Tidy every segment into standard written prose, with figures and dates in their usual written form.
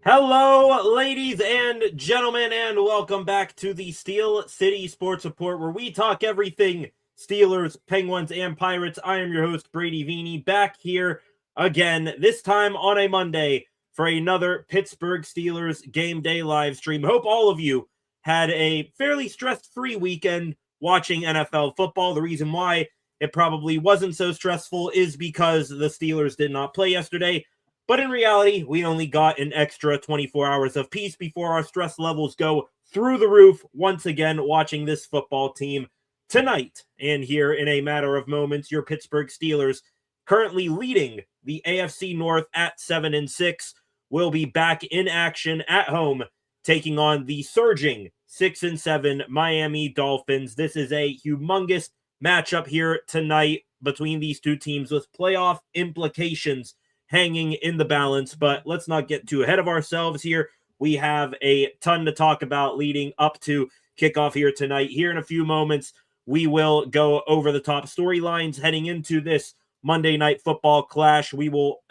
Hello, ladies and gentlemen, and welcome back to the Steel City Sports Report, where we talk everything Steelers, Penguins, and Pirates. I am your host, Brady Vini, back here again, this time on a Monday, for another Pittsburgh Steelers game day live stream. Hope all of you had a fairly stress-free weekend watching NFL football. The reason why it probably wasn't so stressful is because the Steelers did not play yesterday. But in reality, we only got an extra 24 hours of peace before our stress levels go through the roof once again watching this football team tonight. And here in a matter of moments, your Pittsburgh Steelers, currently leading the AFC North at 7-6, will be back in action at home, taking on the surging 6-7 Miami Dolphins. This is a humongous matchup here tonight between these two teams with playoff implications hanging in the balance, but let's not get too ahead of ourselves here. We have a ton to talk about leading up to kickoff here tonight. Here in a few moments, we will go over the top storylines heading into this Monday Night Football clash. We will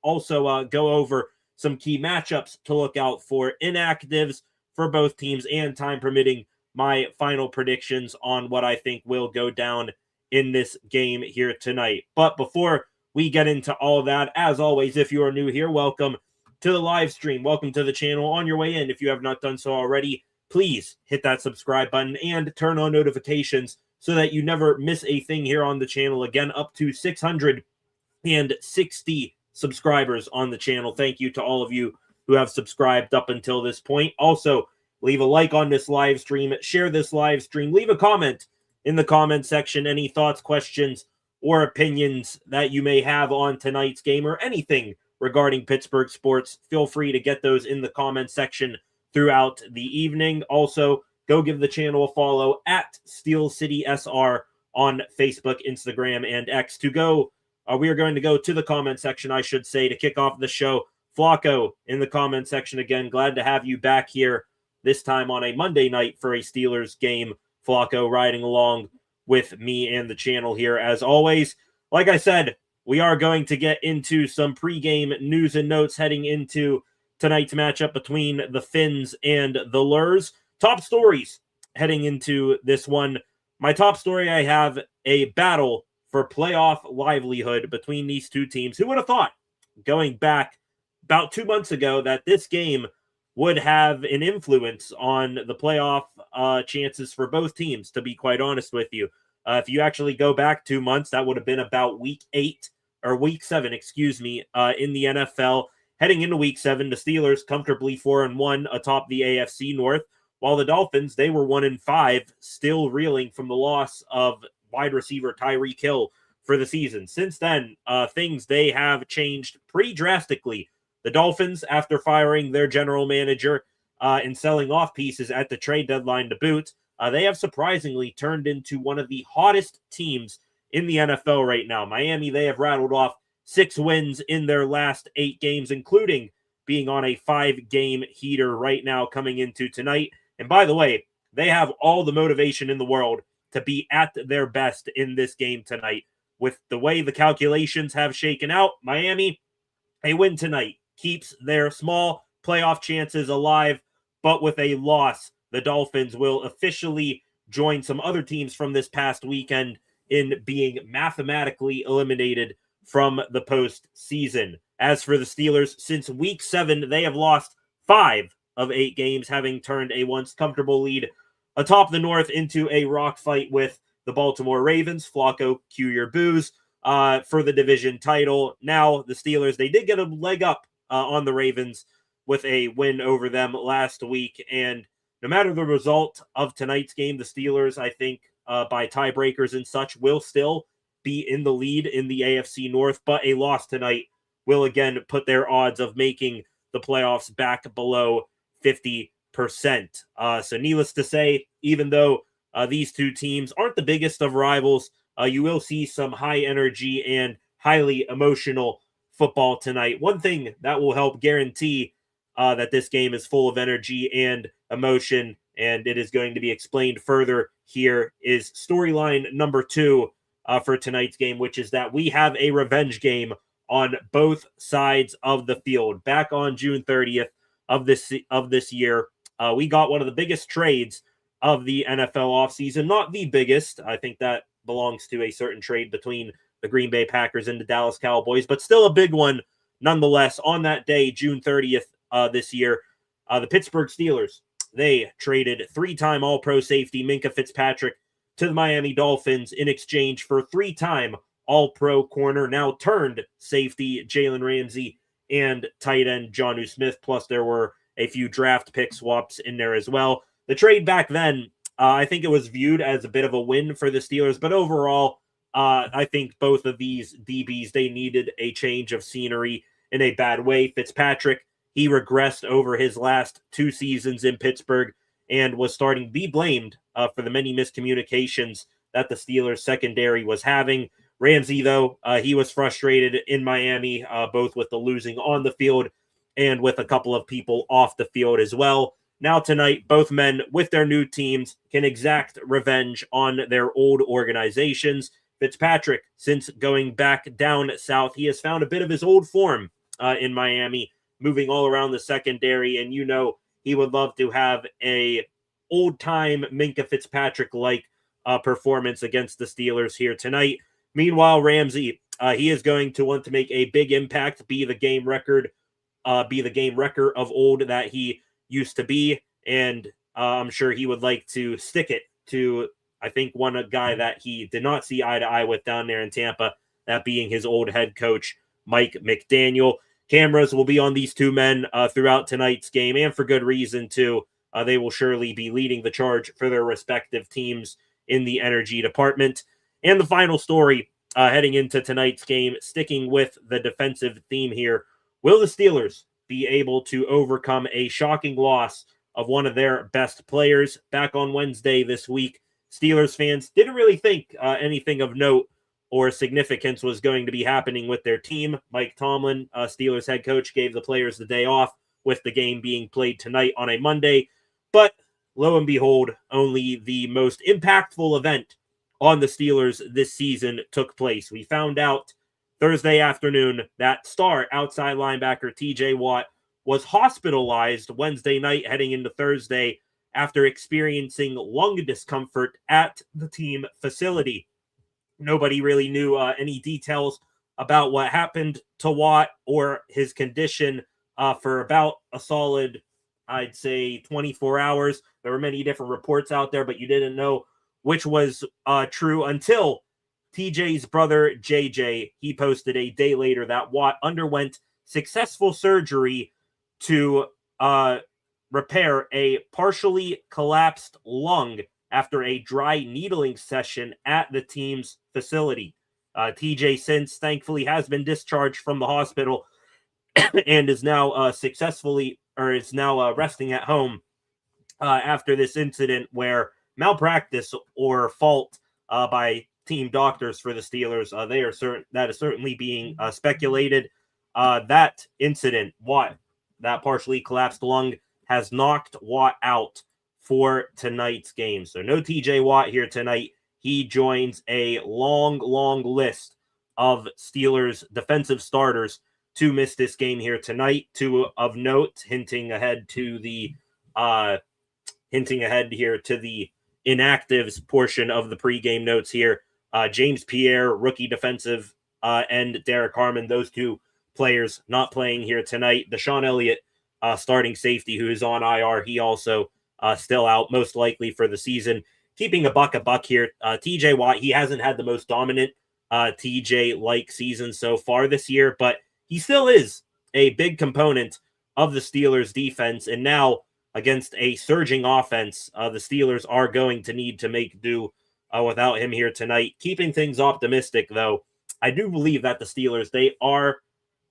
also go over some key matchups to look out for, inactives for both teams, and time permitting, my final predictions on what I think will go down in this game here tonight. But before we get into all that, as always, if you are new here, welcome to the live stream. Welcome to the channel. On your way in, if you have not done so already, please hit that subscribe button and turn on notifications so that you never miss a thing here on the channel. Again, up to 660 subscribers on the channel. Thank you to all of you who have subscribed up until this point. Also, leave a like on this live stream, share this live stream, leave a comment in the comment section, any thoughts, questions, or opinions that you may have on tonight's game or anything regarding Pittsburgh sports. Feel free to get those in the comment section throughout the evening. Also, go give the channel a follow at Steel City SR on Facebook, Instagram, and X. We are going to go to the comment section, I should say, to kick off the show. Flacco in the comment section again. Glad to have you back here this time on a Monday night for a Steelers game. Flacco riding along with me and the channel here as always. Like I said, we are going to get into some pregame news and notes heading into tonight's matchup between the Finns and the Lurs. Top stories heading into this one. My top story, I have a battle for playoff livelihood between these two teams. Who would have thought, going back about 2 months ago, that this game would have an influence on the playoff chances for both teams, to be quite honest with you. If you actually go back 2 months, that would have been about week 7, in the NFL. Heading into week 7, the Steelers comfortably 4-1 atop the AFC North, while the Dolphins, they were 1-5, still reeling from the loss of wide receiver Tyreek Hill for the season. Since then, they have changed pretty drastically. The Dolphins, after firing their general manager and selling off pieces at the trade deadline to boot, they have surprisingly turned into one of the hottest teams in the NFL right now. Miami, they have rattled off 6 wins in their last 8 games, including being on a 5-game heater right now coming into tonight. And by the way, they have all the motivation in the world to be at their best in this game tonight. With the way the calculations have shaken out, Miami, a win tonight keeps their small playoff chances alive, but with a loss, the Dolphins will officially join some other teams from this past weekend in being mathematically eliminated from the postseason. As for the Steelers, since week 7, they have lost 5 of 8 games, having turned a once comfortable lead atop the North into a rock fight with the Baltimore Ravens. Flacco, cue your boos, for the division title. Now, the Steelers, they did get a leg up on the Ravens with a win over them last week. And no matter the result of tonight's game, the Steelers, I think, by tiebreakers and such, will still be in the lead in the AFC North. But a loss tonight will again put their odds of making the playoffs back below 50%. So needless to say, even though these two teams aren't the biggest of rivals, you will see some high energy and highly emotional football tonight. One thing that will help guarantee that this game is full of energy and emotion, and it is going to be explained further here, is storyline number 2 for tonight's game, which is that we have a revenge game on both sides of the field. Back on June 30th, of this year. We got one of the biggest trades of the NFL offseason. Not the biggest. I think that belongs to a certain trade between the Green Bay Packers and the Dallas Cowboys, but still a big one nonetheless. On that day, June 30th this year, the Pittsburgh Steelers, they traded three-time All-Pro safety Minkah Fitzpatrick to the Miami Dolphins in exchange for three-time All-Pro corner, now turned safety Jalen Ramsey, and tight end Jonnu Smith, plus there were a few draft pick swaps in there as well. The trade back then, I think it was viewed as a bit of a win for the Steelers, but overall, I think both of these DBs, they needed a change of scenery in a bad way. Fitzpatrick, he regressed over his last two seasons in Pittsburgh and was starting to be blamed for the many miscommunications that the Steelers secondary was having. Ramsey, though, he was frustrated in Miami, both with the losing on the field and with a couple of people off the field as well. Now tonight, both men with their new teams can exact revenge on their old organizations. Fitzpatrick, since going back down south, he has found a bit of his old form in Miami, moving all around the secondary, and you know he would love to have a old-time Minkah Fitzpatrick-like performance against the Steelers here tonight. Meanwhile, Ramsey, he is going to want to make a big impact, be the game wrecker of old that he used to be, and I'm sure he would like to stick it to, I think, one guy that he did not see eye to eye with down there in Tampa, that being his old head coach, Mike McDaniel. Cameras will be on these two men throughout tonight's game, and for good reason, too. They will surely be leading the charge for their respective teams in the energy department. And the final story heading into tonight's game, sticking with the defensive theme here, will the Steelers be able to overcome a shocking loss of one of their best players? Back on Wednesday this week, Steelers fans didn't really think anything of note or significance was going to be happening with their team. Mike Tomlin, Steelers head coach, gave the players the day off, with the game being played tonight on a Monday. But lo and behold, only the most impactful event on the Steelers this season took place. We found out Thursday afternoon that star outside linebacker TJ Watt was hospitalized Wednesday night heading into Thursday after experiencing lung discomfort at the team facility. Nobody really knew any details about what happened to Watt or his condition for about a solid, I'd say, 24 hours. There were many different reports out there, but you didn't know which was true until TJ's brother, JJ, he posted a day later that Watt underwent successful surgery to repair a partially collapsed lung after a dry needling session at the team's facility. TJ since thankfully has been discharged from the hospital and is now resting at home after this incident where malpractice or fault by team doctors for the Steelers, that is certainly being speculated. That incident, that partially collapsed lung, has knocked Watt out for tonight's game. So no TJ Watt here tonight. He joins a long list of Steelers defensive starters to miss this game here tonight. Two of note, hinting ahead here to the inactives portion of the pregame notes here. James Pierre, rookie defensive end Derek Harmon, those two players not playing here tonight. Deshaun Elliott, starting safety, who is on IR, he also still out, most likely for the season. Keeping a buck here, TJ Watt, he hasn't had the most dominant TJ-like season so far this year, but he still is a big component of the Steelers' defense, and now against a surging offense, the Steelers are going to need to make do without him here tonight. Keeping things optimistic, though, I do believe that the Steelers, they are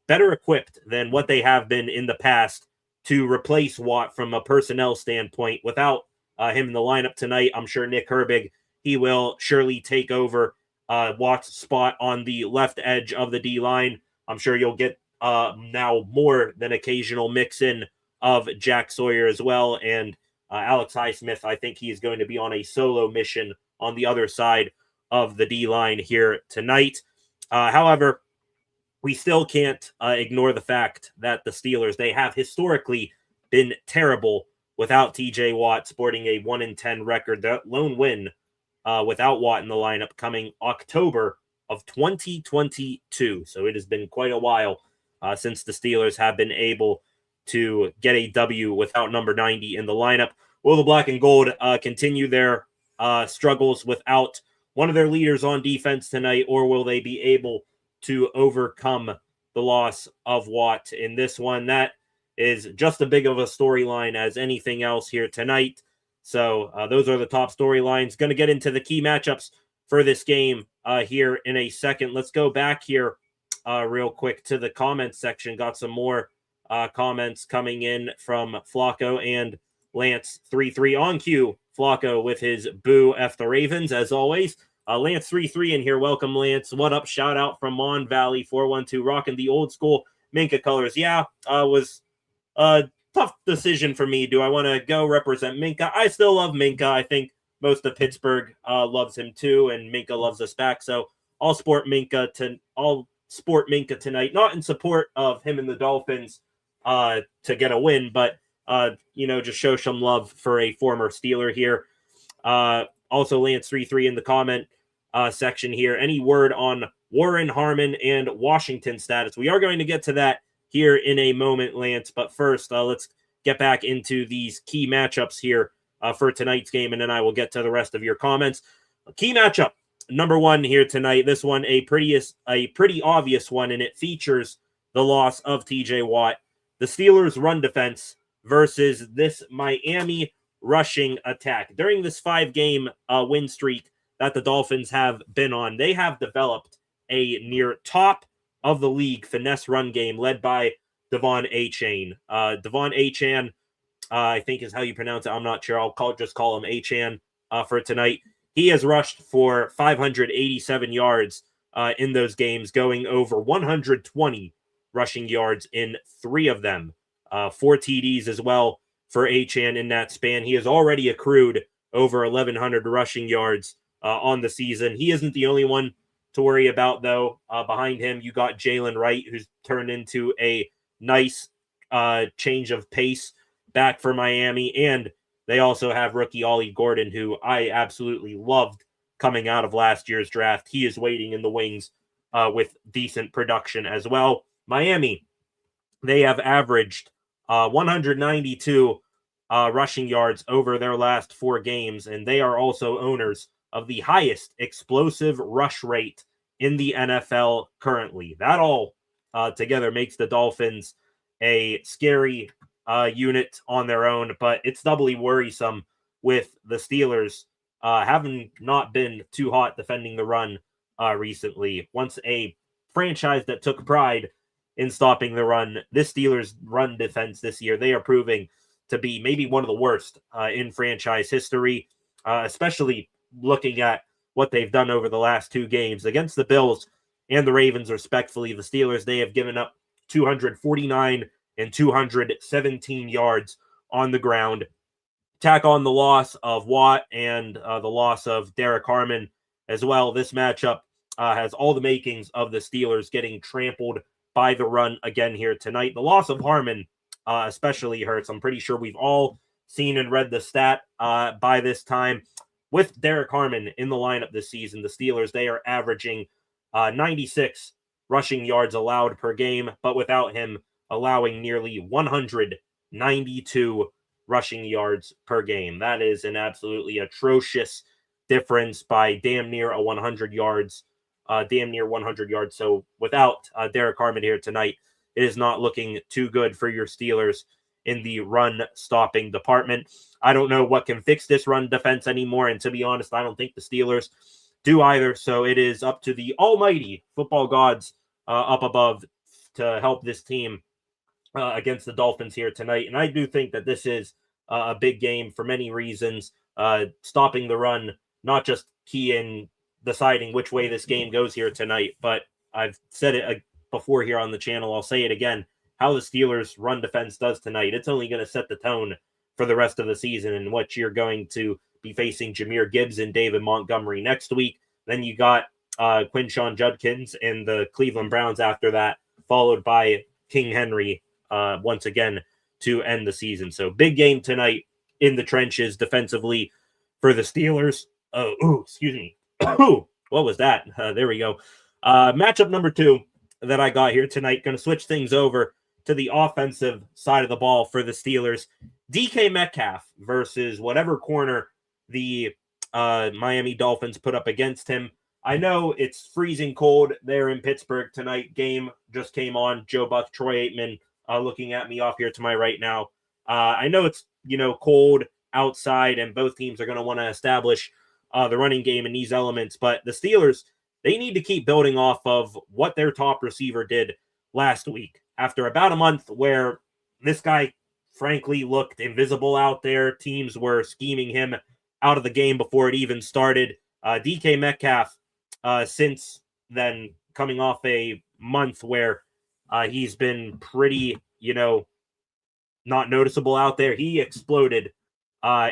better equipped than what they have been in the past to replace Watt from a personnel standpoint. Without him in the lineup tonight, I'm sure Nick Herbig, he will surely take over Watt's spot on the left edge of the D-line. I'm sure you'll get now more than occasional mix-in of Jack Sawyer as well, and Alex Highsmith, I think he's going to be on a solo mission on the other side of the D-line here tonight. However, we still can't ignore the fact that the Steelers, they have historically been terrible without TJ Watt, sporting a 1-10 record. That lone win without Watt in the lineup coming October of 2022. So it has been quite a while since the Steelers have been able to get a W without number 90 in the lineup. Will the Black and Gold continue their struggles without one of their leaders on defense tonight, or will they be able to overcome the loss of Watt in this one? That is just as big of a storyline as anything else here tonight. So those are the top storylines. Going to get into the key matchups for this game here in a second. Let's go back here real quick to the comments section. Got some more comments coming in from Flacco and Lance33 on cue. Flacco with his boo F the Ravens, as always. Lance33 in here. Welcome, Lance. What up? Shout out from Mon Valley 412, rocking the old school Minka colors. Yeah, was a tough decision for me. Do I want to go represent Minka? I still love Minka. I think most of Pittsburgh loves him too, and Minka loves us back. So I'll sport Minka tonight. Not in support of him and the Dolphins to get a win, but just show some love for a former Steeler here. Also, Lance33 in the comment section here. Any word on Warren, Harmon, and Washington status? We are going to get to that here in a moment, Lance. But first, let's get back into these key matchups here for tonight's game, and then I will get to the rest of your comments. Key matchup number one here tonight. This one a pretty obvious one, and it features the loss of TJ Watt. The Steelers' run defense versus this Miami rushing attack. During this 5-game win streak that the Dolphins have been on, they have developed a near top of the league finesse run game led by Devon Achane. Devon Achane, I think is how you pronounce it. I'm not sure. I'll just call him Achane for tonight. He has rushed for 587 yards in those games, going over 120 rushing yards in 3 of them. 4 TDs as well for Achane in that span. He has already accrued over 1,100 rushing yards on the season. He isn't the only one to worry about, though. Behind him, you got Jalen Wright, who's turned into a nice change of pace back for Miami. And they also have rookie Ollie Gordon, who I absolutely loved coming out of last year's draft. He is waiting in the wings with decent production as well. Miami, they have averaged 192 rushing yards over their last 4 games, and they are also owners of the highest explosive rush rate in the NFL currently. That all together makes the Dolphins a scary unit on their own, but it's doubly worrisome with the Steelers having not been too hot defending the run recently. Once a franchise that took pride in stopping the run, this Steelers run defense this year, they are proving to be maybe one of the worst in franchise history, especially looking at what they've done over the last 2 games against the Bills and the Ravens, respectfully. The Steelers, they have given up 249 and 217 yards on the ground. Tack on the loss of Watt and the loss of Derek Harmon as well. This matchup has all the makings of the Steelers getting trampled by the run again here tonight. The loss of Harmon especially hurts. I'm pretty sure we've all seen and read the stat by this time. With Derek Harmon in the lineup this season, the Steelers, they are averaging 96 rushing yards allowed per game, but without him, allowing nearly 192 rushing yards per game. That is an absolutely atrocious difference by damn near 100 yards. So without Derek Harmon here tonight, it is not looking too good for your Steelers in the run-stopping department. I don't know what can fix this run defense anymore, and to be honest, I don't think the Steelers do either. So it is up to the almighty football gods up above to help this team against the Dolphins here tonight. And I do think that this is a big game for many reasons. Stopping the run, not just key in deciding which way this game goes here tonight, but I've said it before here on the channel. I'll say it again. How the Steelers run defense does tonight, it's only going to set the tone for the rest of the season, in which you're going to be facing Jahmyr Gibbs and David Montgomery next week. Then you got Quinshon Judkins and the Cleveland Browns after that, followed by King Henry once again to end the season. So big game tonight in the trenches defensively for the Steelers. Excuse me. What was that? There we go. Matchup number 2 that I got here tonight. Going to switch things over to the offensive side of the ball for the Steelers. DK Metcalf versus whatever corner the Miami Dolphins put up against him. I know it's freezing cold there in Pittsburgh tonight. Game just came on. Joe Buck, Troy Aikman looking at me off here to my right now. I know it's, cold outside, and both teams are going to want to establish the running game in these elements. But the Steelers, they need to keep building off of what their top receiver did last week. After about a month where this guy, frankly, looked invisible out there, teams were scheming him out of the game before it even started. DK Metcalf, since then, coming off a month where he's been pretty, not noticeable out there, he exploded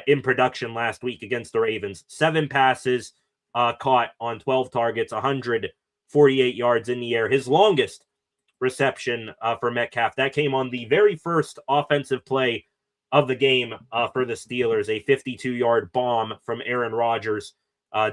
in production last week against the Ravens. 7 passes caught on 12 targets, 148 yards in the air. His longest reception for Metcalf, that came on the very first offensive play of the game for the Steelers, a 52-yard bomb from Aaron Rodgers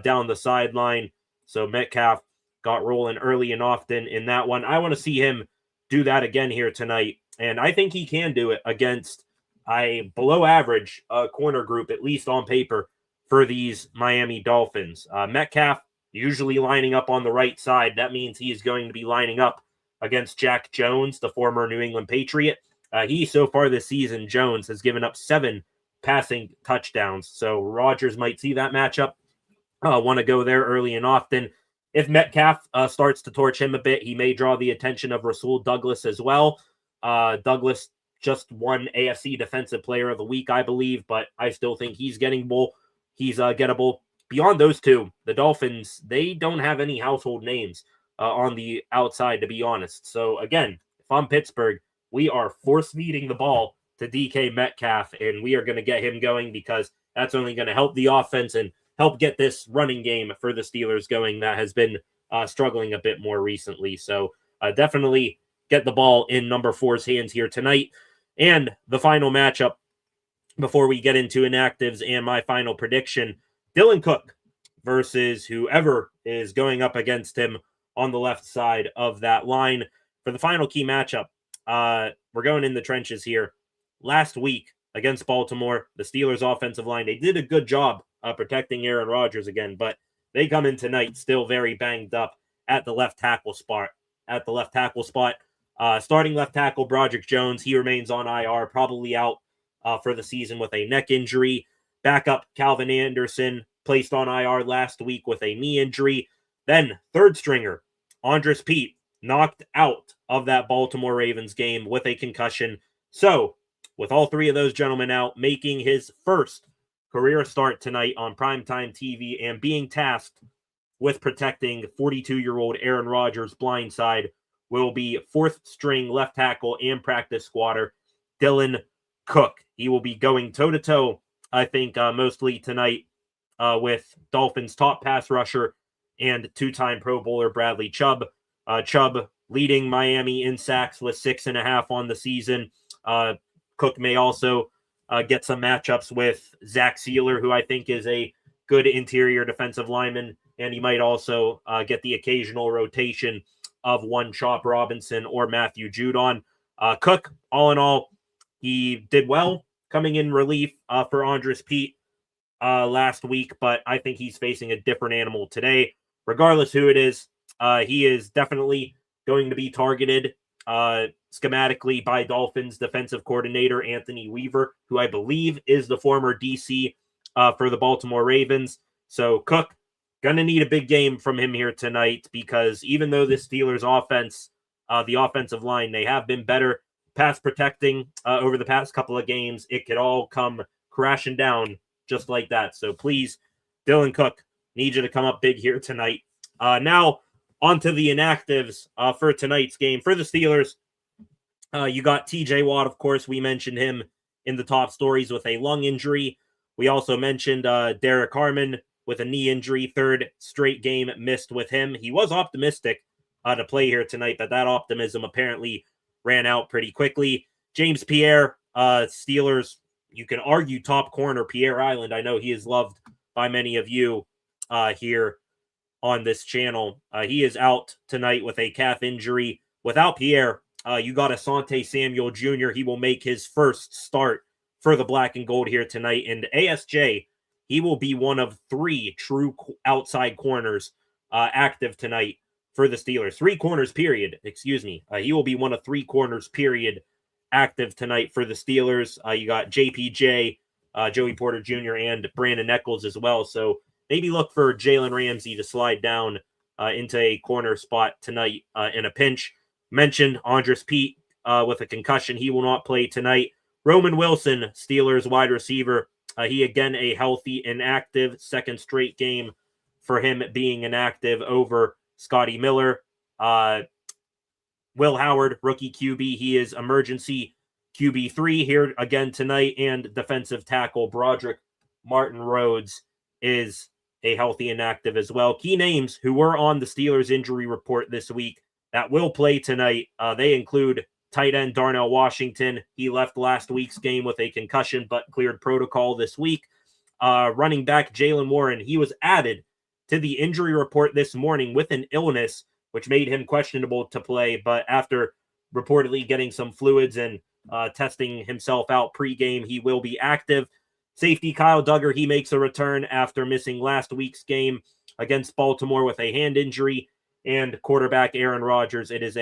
down the sideline. So Metcalf got rolling early and often in that one. I want to see him do that again here tonight, and I think he can do it against a below-average corner group, at least on paper, for these Miami Dolphins. Metcalf usually lining up on the right side. That means he is going to be lining up against Jack Jones, the former New England Patriot. So far this season, Jones has given up 7 passing touchdowns. So Rodgers might see that matchup, want to go there early and often. If Metcalf starts to torch him a bit, he may draw the attention of Rasul Douglas as well. Douglas just won AFC Defensive Player of the Week, I believe, but I still think he's gettable. Beyond those two, the Dolphins, they don't have any household names on the outside, to be honest. So again, if I'm Pittsburgh, we are force-feeding the ball to DK Metcalf, and we are going to get him going because that's only going to help the offense and help get this running game for the Steelers going that has been struggling a bit more recently. So definitely get the ball in number 4's hands here tonight. And the final matchup before we get into inactives and my final prediction, Dylan Cook versus whoever is going up against him on the left side of that line. For the final key matchup, we're going in the trenches here. Last week against Baltimore, the Steelers' offensive line, they did a good job protecting Aaron Rodgers again, but they come in tonight still very banged up at the left tackle spot. Starting left tackle Broderick Jones, he remains on IR, probably out for the season with a neck injury. Backup Calvin Anderson placed on IR last week with a knee injury. Then third stringer Andres Pete knocked out of that Baltimore Ravens game with a concussion. So with all 3 of those gentlemen out, making his first career start tonight on primetime TV and being tasked with protecting 42-year-old Aaron Rodgers' blindside will be 4th string left tackle and practice squatter Dylan Cook. He will be going toe-to-toe, I think, mostly tonight with Dolphins' top pass rusher and 2-time Pro Bowler Bradley Chubb. Chubb leading Miami in sacks with 6.5 on the season. Cook may also get some matchups with Zach Sealer, who I think is a good interior defensive lineman, and he might also get the occasional rotation of one Chop Robinson or Matthew Judon. Cook, all in all, he did well coming in relief for Andres Pete last week, but I think he's facing a different animal today. Regardless who it is, he is definitely going to be targeted schematically by Dolphins defensive coordinator Anthony Weaver, who I believe is the former DC for the Baltimore Ravens. So Cook, going to need a big game from him here tonight because even though the Steelers offense, the offensive line, they have been better pass protecting over the past couple of games, it could all come crashing down just like that. So please, Dylan Cook, need you to come up big here tonight. Now, on to the inactives for tonight's game. For the Steelers, you got TJ Watt, of course. We mentioned him in the top stories with a lung injury. We also mentioned Derek Harmon with a knee injury, 3rd straight game missed with him. He was optimistic to play here tonight, but that optimism apparently ran out pretty quickly. James Pierre Steelers, you can argue top corner Pierre Island. I know he is loved by many of you here on this channel. He is out tonight with a calf injury. Without Pierre, you got Asante Samuel Jr. He will make his first start for the black and gold here tonight. And ASJ, he will be one of 3 true outside corners active tonight for the Steelers. 3 corners, period. Excuse me. He will be one of 3 corners, period, active tonight for the Steelers. You got JPJ, Joey Porter Jr., and Brandon Eccles as well. So maybe look for Jalen Ramsey to slide down into a corner spot tonight in a pinch. Mentioned Andres Pete with a concussion. He will not play tonight. Roman Wilson, Steelers wide receiver. He again a healthy inactive. Second straight game for him being inactive over Scotty Miller. Will Howard, rookie QB. He is emergency QB3 here again tonight. And defensive tackle Broderick Martin Rhodes is a healthy inactive as well. Key names who were on the Steelers injury report this week that will play tonight. They include tight end Darnell Washington. He left last week's game with a concussion, but cleared protocol this week. Running back Jalen Warren. He was added to the injury report this morning with an illness, which made him questionable to play. But after reportedly getting some fluids and testing himself out pregame, he will be active. Safety Kyle Duggar, he makes a return after missing last week's game against Baltimore with a hand injury. And quarterback Aaron Rodgers, it is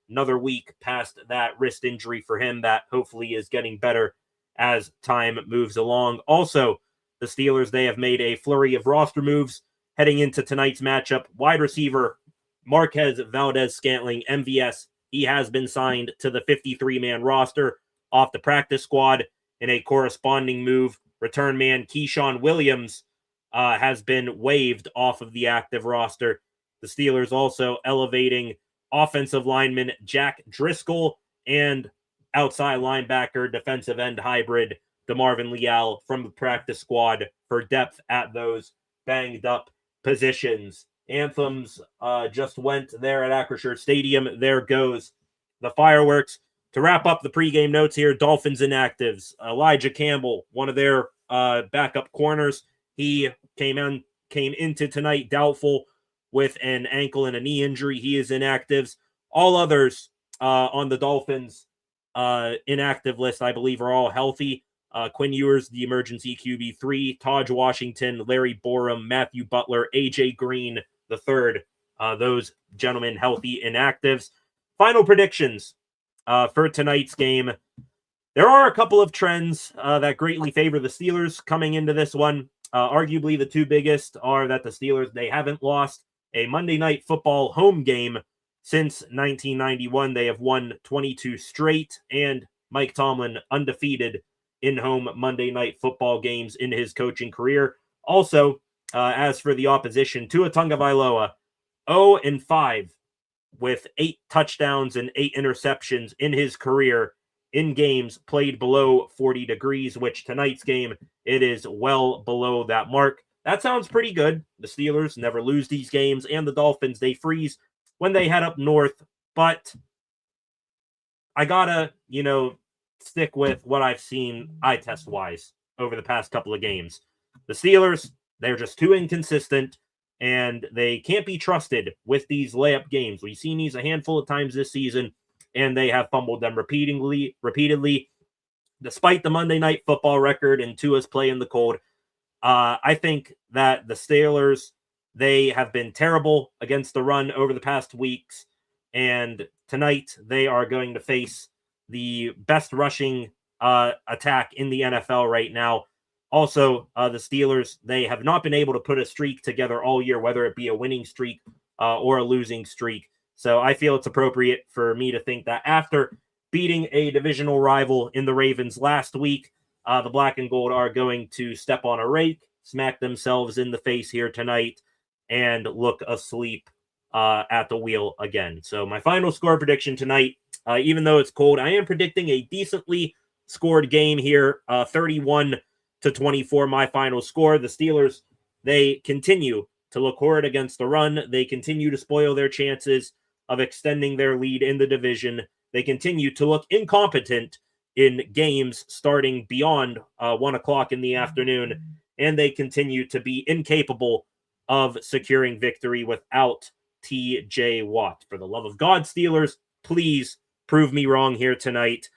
another week past that wrist injury for him that hopefully is getting better as time moves along. Also, the Steelers, they have made a flurry of roster moves heading into tonight's matchup. Wide receiver Marquez Valdez-Scantling, MVS, he has been signed to the 53-man roster off the practice squad in a corresponding move. Return man Keyshawn Williams has been waived off of the active roster. The Steelers also elevating offensive lineman Jack Driscoll and outside linebacker defensive end hybrid DeMarvin Leal from the practice squad for depth at those banged up positions. Anthems just went there at Acrisure Stadium. There goes the fireworks. To wrap up the pregame notes here, Dolphins inactives. Elijah Campbell, one of their backup corners, he came into tonight doubtful with an ankle and a knee injury. He is inactives. All others on the Dolphins inactive list, I believe, are all healthy. Quinn Ewers, the emergency QB3, Taj Washington, Larry Borum, Matthew Butler, AJ Green, the third. Those gentlemen healthy inactives. Final predictions for tonight's game. There are a couple of trends that greatly favor the Steelers coming into this one. Arguably, the 2 biggest are that the Steelers, they haven't lost a Monday Night Football home game since 1991. They have won 22 straight, and Mike Tomlin undefeated in home Monday Night Football games in his coaching career. Also, as for the opposition, Tua Tagovailoa, 0-5 with 8 touchdowns and 8 interceptions in his career in games played below 40 degrees, which tonight's game, it is well below that mark. That sounds pretty good. The Steelers never lose these games, and the Dolphins, they freeze when they head up north. But I gotta, stick with what I've seen eye test-wise over the past couple of games. The Steelers, they're just too inconsistent, and they can't be trusted with these layup games. We've seen these a handful of times this season, and they have fumbled them repeatedly. Despite the Monday Night Football record and Tua's play in the cold, I think that the Steelers, they have been terrible against the run over the past weeks, and tonight they are going to face the best rushing attack in the NFL right now. Also, the Steelers, they have not been able to put a streak together all year, whether it be a winning streak or a losing streak. So I feel it's appropriate for me to think that after beating a divisional rival in the Ravens last week, the black and gold are going to step on a rake, smack themselves in the face here tonight, and look asleep at the wheel again. So my final score prediction tonight, even though it's cold, I am predicting a decently scored game here, 31-24, my final score. The Steelers, they continue to look horrid against the run. They continue to spoil their chances of extending their lead in the division. They continue to look incompetent in games starting beyond 1 o'clock in the afternoon, and they continue to be incapable of securing victory without T.J. Watt. For the love of God, Steelers, please prove me wrong here tonight.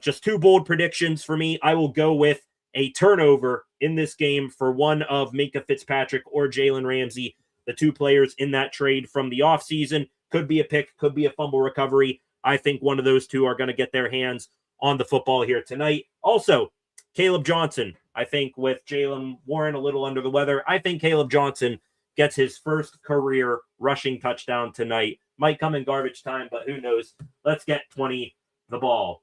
Just 2 bold predictions for me. I will go with a turnover in this game for one of Minkah Fitzpatrick or Jalen Ramsey, the 2 players in that trade from the offseason. Could be a pick, could be a fumble recovery. I think one of those 2 are going to get their hands on the football here tonight. Also, Caleb Johnson. I think with Jaylen Warren a little under the weather, I think Caleb Johnson gets his first career rushing touchdown tonight. Might come in garbage time, but who knows? Let's get 20 the ball.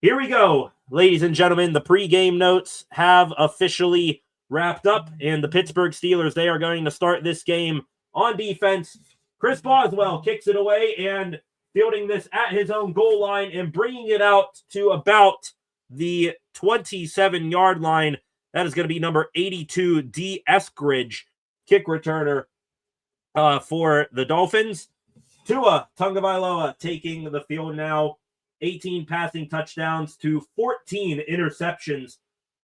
Here we go, ladies and gentlemen. The pregame notes have officially wrapped up, and the Pittsburgh Steelers, they are going to start this game on defense. Chris Boswell kicks it away and fielding this at his own goal line and bringing it out to about the 27-yard line. That is going to be number 82, D. Eskridge, kick returner for the Dolphins. Tua Tagovailoa taking the field now. 18 passing touchdowns to 14 interceptions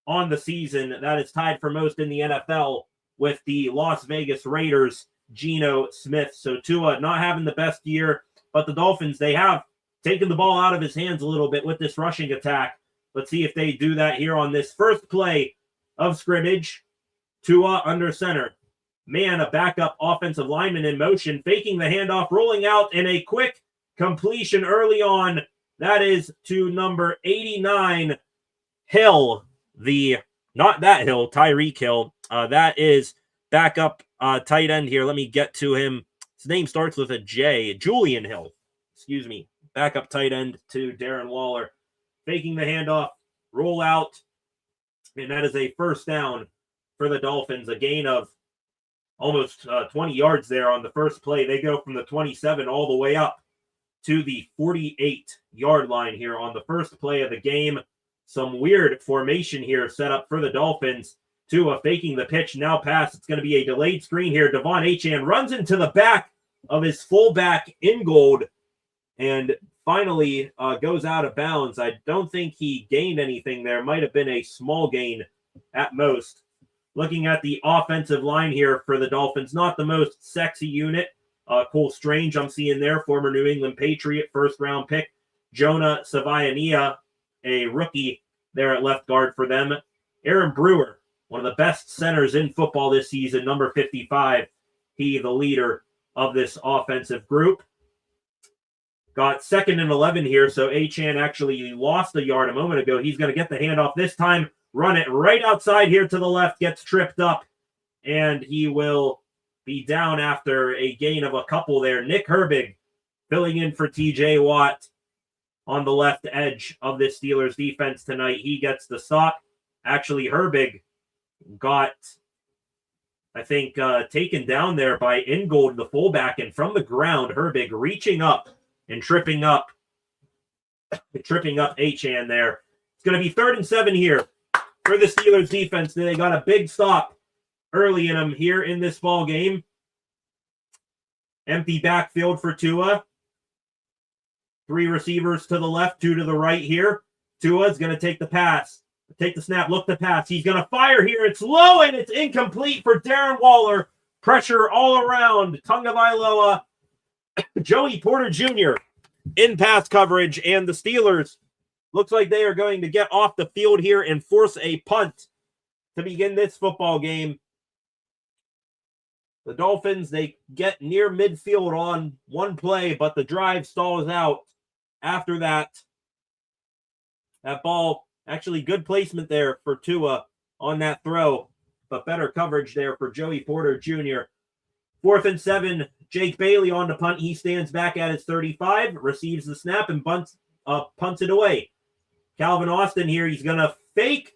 on the season. That is tied for most in the NFL with the Las Vegas Raiders, Geno Smith. So Tua not having the best year, but the Dolphins, they have taken the ball out of his hands a little bit with this rushing attack. Let's see if they do that here on this first play of scrimmage. Tua under center. Man, a backup offensive lineman in motion, faking the handoff, rolling out, and a quick completion early on. That is to number 89, Hill. Not that Hill, Tyreek Hill. That is backup tight end here. Let me get to him. His name starts with a J. Julian Hill. Excuse me. Backup tight end to Darren Waller. Faking the handoff, roll out, and that is a first down for the Dolphins. A gain of almost 20 yards there on the first play. They go from the 27 all the way up to the 48-yard line here on the first play of the game. Some weird formation here set up for the Dolphins. Tua faking the pitch, now pass. It's going to be a delayed screen here. Devon Achane runs into the back of his fullback Ingold and finally goes out of bounds. I don't think he gained anything there. Might have been a small gain at most. Looking at the offensive line here for the Dolphins, not the most sexy unit. Cole Strange, I'm seeing there, former New England Patriot, first-round pick. Jonah Savaiania, a rookie there at left guard for them. Aaron Brewer, one of the best centers in football this season, number 55. He, the leader of this offensive group. Got 2nd and 11 here, so Achane actually lost a yard a moment ago. He's going to get the handoff this time, run it right outside here to the left, gets tripped up, and he will be down after a gain of a couple there. Nick Herbig filling in for T.J. Watt on the left edge of this Steelers defense tonight. He gets the stop. Actually, Herbig got, I think, taken down there by Ingold, the fullback, and from the ground, Herbig reaching up and tripping up Achane there. It's going to be 3rd and 7 here for the Steelers defense. They got a big stop early in them here in this ball game. Empty backfield for Tua. 3 receivers to the left, 2 to the right here. Tua's going to take the pass. Take the snap, look the pass. He's going to fire here. It's low and it's incomplete for Darren Waller. Pressure all around. Tagovailoa, Joey Porter Jr. in pass coverage, and the Steelers looks like they are going to get off the field here and force a punt to begin this football game. The Dolphins, they get near midfield on one play, but the drive stalls out after that. That ball, actually good placement there for Tua on that throw, but better coverage there for Joey Porter Jr. 4th and 7, Jake Bailey on the punt. He stands back at his 35, receives the snap, and punts it away. Calvin Austin here, he's going to fake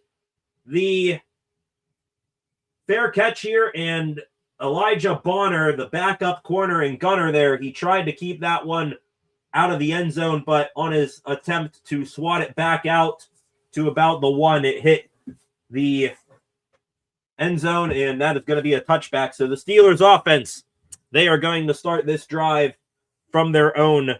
the fair catch here, and Elijah Bonner, the backup corner and gunner there, he tried to keep that one out of the end zone, but on his attempt to swat it back out to about the 1, it hit the end zone, and that is going to be a touchback. So the Steelers offense, they are going to start this drive from their own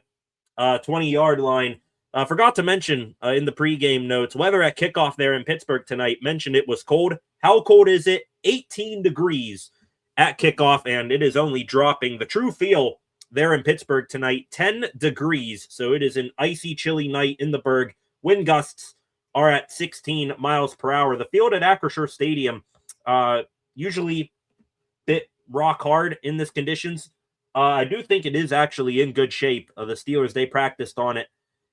20-yard line. Forgot to mention in the pregame notes, weather at kickoff there in Pittsburgh tonight, mentioned it was cold. How cold is it? 18 degrees at kickoff, and it is only dropping. The true feel there in Pittsburgh tonight, 10 degrees. So it is an icy, chilly night in the Berg. Wind gusts are at 16 miles per hour. The field at Acrisure Stadium, usually bit rock hard in this conditions. I do think it is actually in good shape. The Steelers, they practiced on it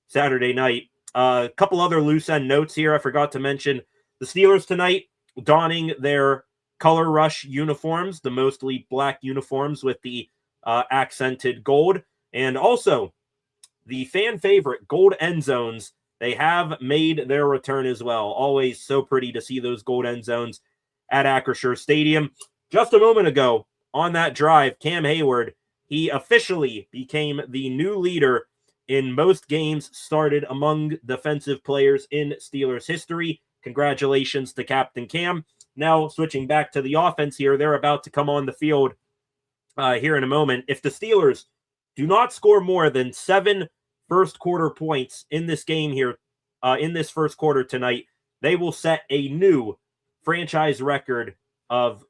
Saturday night. A couple other loose end notes here. I forgot to mention the Steelers tonight donning their color rush uniforms, the mostly black uniforms with the accented gold, and also the fan favorite gold end zones. They have made their return as well. Always so pretty to see those gold end zones at Acrisure Stadium. Just a moment ago on that drive, Cam Hayward, he officially became the new leader in most games started among defensive players in Steelers history. Congratulations to Captain Cam. Now, switching back to the offense here, they're about to come on the field here in a moment. If the Steelers do not score more than 7 first quarter points in this game here, in this first quarter tonight, they will set a new franchise record of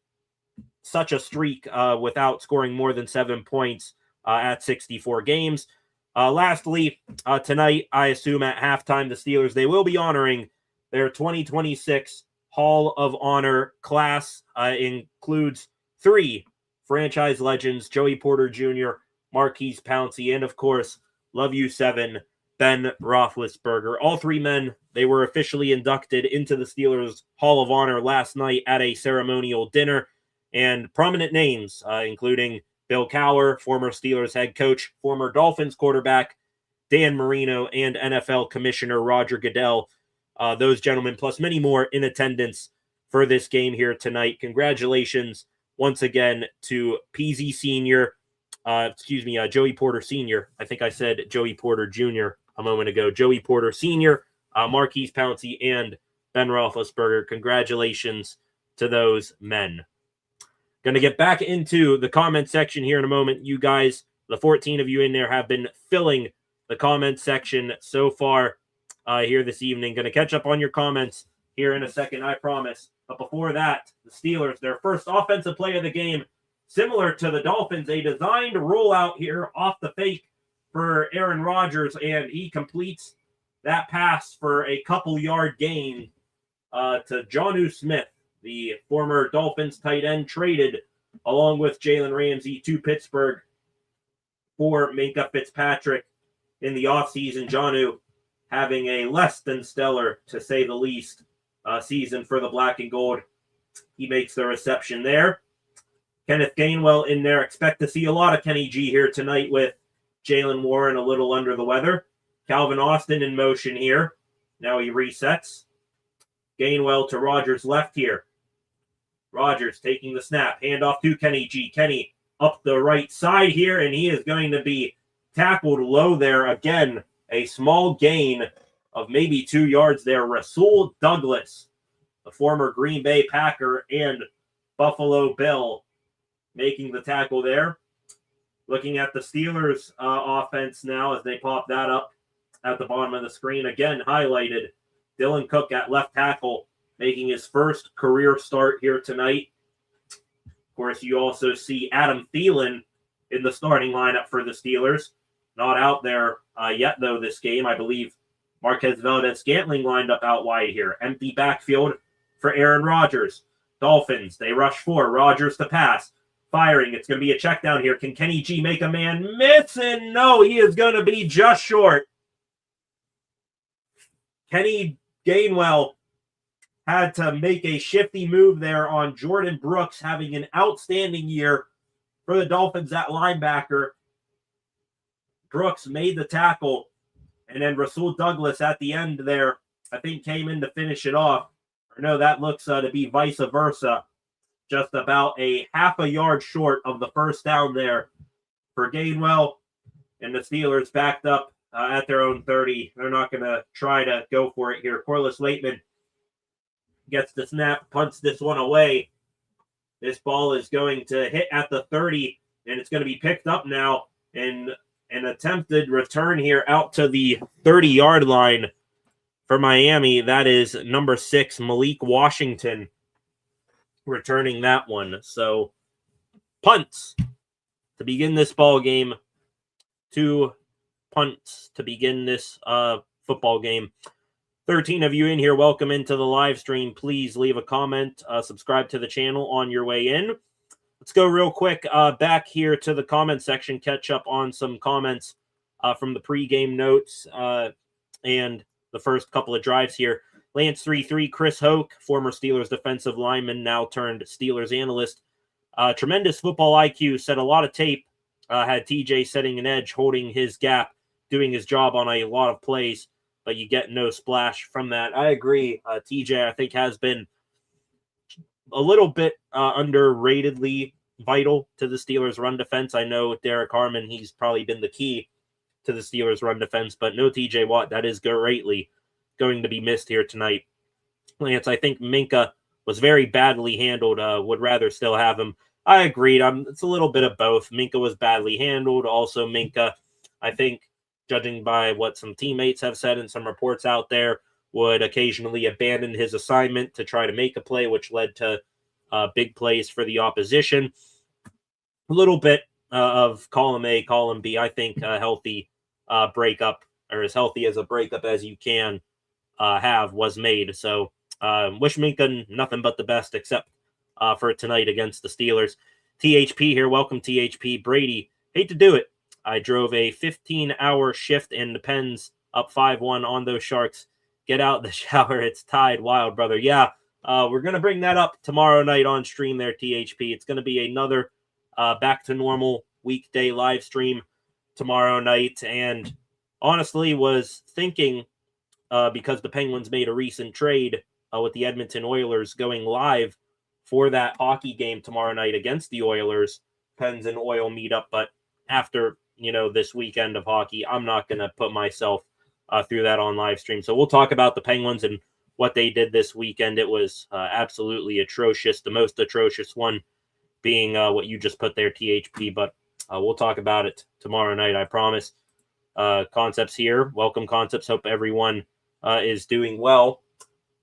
such a streak without scoring more than 7 points at 64 games. Lastly, tonight, I assume at halftime, the Steelers, they will be honoring their 2026 Hall of Honor class. Includes 3 franchise legends, Joey Porter Jr., Marquise Pouncey, and of course, Love You 7, Ben Roethlisberger. All 3 men, they were officially inducted into the Steelers Hall of Honor last night at a ceremonial dinner. And prominent names, including Bill Cowher, former Steelers head coach, former Dolphins quarterback Dan Marino, and NFL Commissioner Roger Goodell. Those gentlemen, plus many more, in attendance for this game here tonight. Congratulations once again to PZ Sr., Joey Porter Sr. I think I said Joey Porter Jr. a moment ago. Joey Porter Sr., Marquise Pouncey, and Ben Roethlisberger. Congratulations to those men. Going to get back into the comment section here in a moment. You guys, the 14 of you in there, have been filling the comment section so far here this evening. Going to catch up on your comments here in a second, I promise. But before that, the Steelers, their first offensive play of the game, similar to the Dolphins, a designed rollout here off the fake for Aaron Rodgers, and he completes that pass for a couple-yard gain to Jonnu Smith, the former Dolphins tight end, traded along with Jalen Ramsey to Pittsburgh for Minkah Fitzpatrick in the offseason. Jonnu having a less than stellar, to say the least, season for the black and gold. He makes the reception there. Kenneth Gainwell in there. Expect to see a lot of Kenny G here tonight with Jalen Warren a little under the weather. Calvin Austin in motion here. Now he resets. Gainwell to Rodgers left here. Rodgers taking the snap. Handoff to Kenny G. Kenny up the right side here, and he is going to be tackled low there. Again, a small gain of maybe 2 yards there. Rasul Douglas, the former Green Bay Packer and Buffalo Bill, making the tackle there. Looking at the Steelers offense now as they pop that up at the bottom of the screen. Again, highlighted Dylan Cook at left tackle, making his first career start here tonight. Of course, you also see Adam Thielen in the starting lineup for the Steelers. Not out there yet, though, this game. I believe Marquez Valdez-Scantling lined up out wide here. Empty backfield for Aaron Rodgers. Dolphins, they rush 4. Rodgers to pass. Firing. It's going to be a check down here. Can Kenny G make a man miss? And no, he is going to be just short. Kenny Gainwell had to make a shifty move there on Jordan Brooks, having an outstanding year for the Dolphins at linebacker. Brooks made the tackle, and then Rasul Douglas at the end there, I think, came in to finish it off. Or no, that looks to be vice versa. Just about a half a yard short of the first down there for Gainwell, and the Steelers backed up at their own 30. They're not going to try to go for it here. Corliss Lateman gets the snap, punts this one away. This ball is going to hit at the 30, and it's going to be picked up now. And An attempted return here out to the 30-yard line for Miami. That is number 6, Malik Washington, returning that one. So punts to begin this ball game. 2 punts to begin this football game. 13 of you in here. Welcome into the live stream. Please leave a comment. Subscribe to the channel on your way in. Let's go real quick back here to the comment section. Catch up on some comments from the pregame notes and the first couple of drives here. Lance 33, Chris Hoke, former Steelers defensive lineman, now turned Steelers analyst. Tremendous football IQ, set a lot of tape. Had TJ setting an edge, holding his gap, doing his job on a lot of plays, but you get no splash from that. I agree. TJ, I think, has been a little bit underratedly vital to the Steelers' run defense. I know Derek Harmon, he's probably been the key to the Steelers' run defense, but no TJ Watt. That is greatly going to be missed here tonight. Lance, I think Minka was very badly handled. Would rather still have him. I agreed. It's a little bit of both. Minka was badly handled. Also, Minka, I think, judging by what some teammates have said and some reports out there, would occasionally abandon his assignment to try to make a play, which led to big plays for the opposition. A little bit of column A, column B. I think a healthy breakup, or as healthy as a breakup as you can have, was made. So wish Minka nothing but the best, except for tonight against the Steelers. THP here. Welcome, THP. Brady, hate to do it. I drove a 15-hour shift and the Pens up 5-1 on those Sharks. Get out the shower. It's tied wild, brother. Yeah, we're going to bring that up tomorrow night on stream there, THP. It's going to be another back to normal weekday live stream tomorrow night. And honestly was thinking, because the Penguins made a recent trade with the Edmonton Oilers, going live for that hockey game tomorrow night against the Oilers, Pens and Oil meet up. But after, this weekend of hockey, I'm not going to put myself through that on live stream. So we'll talk about the Penguins and what they did this weekend. It was absolutely atrocious. The most atrocious one being what you just put there, THP. But we'll talk about it tomorrow night, I promise. Concepts here. Welcome, Concepts. Hope everyone is doing well.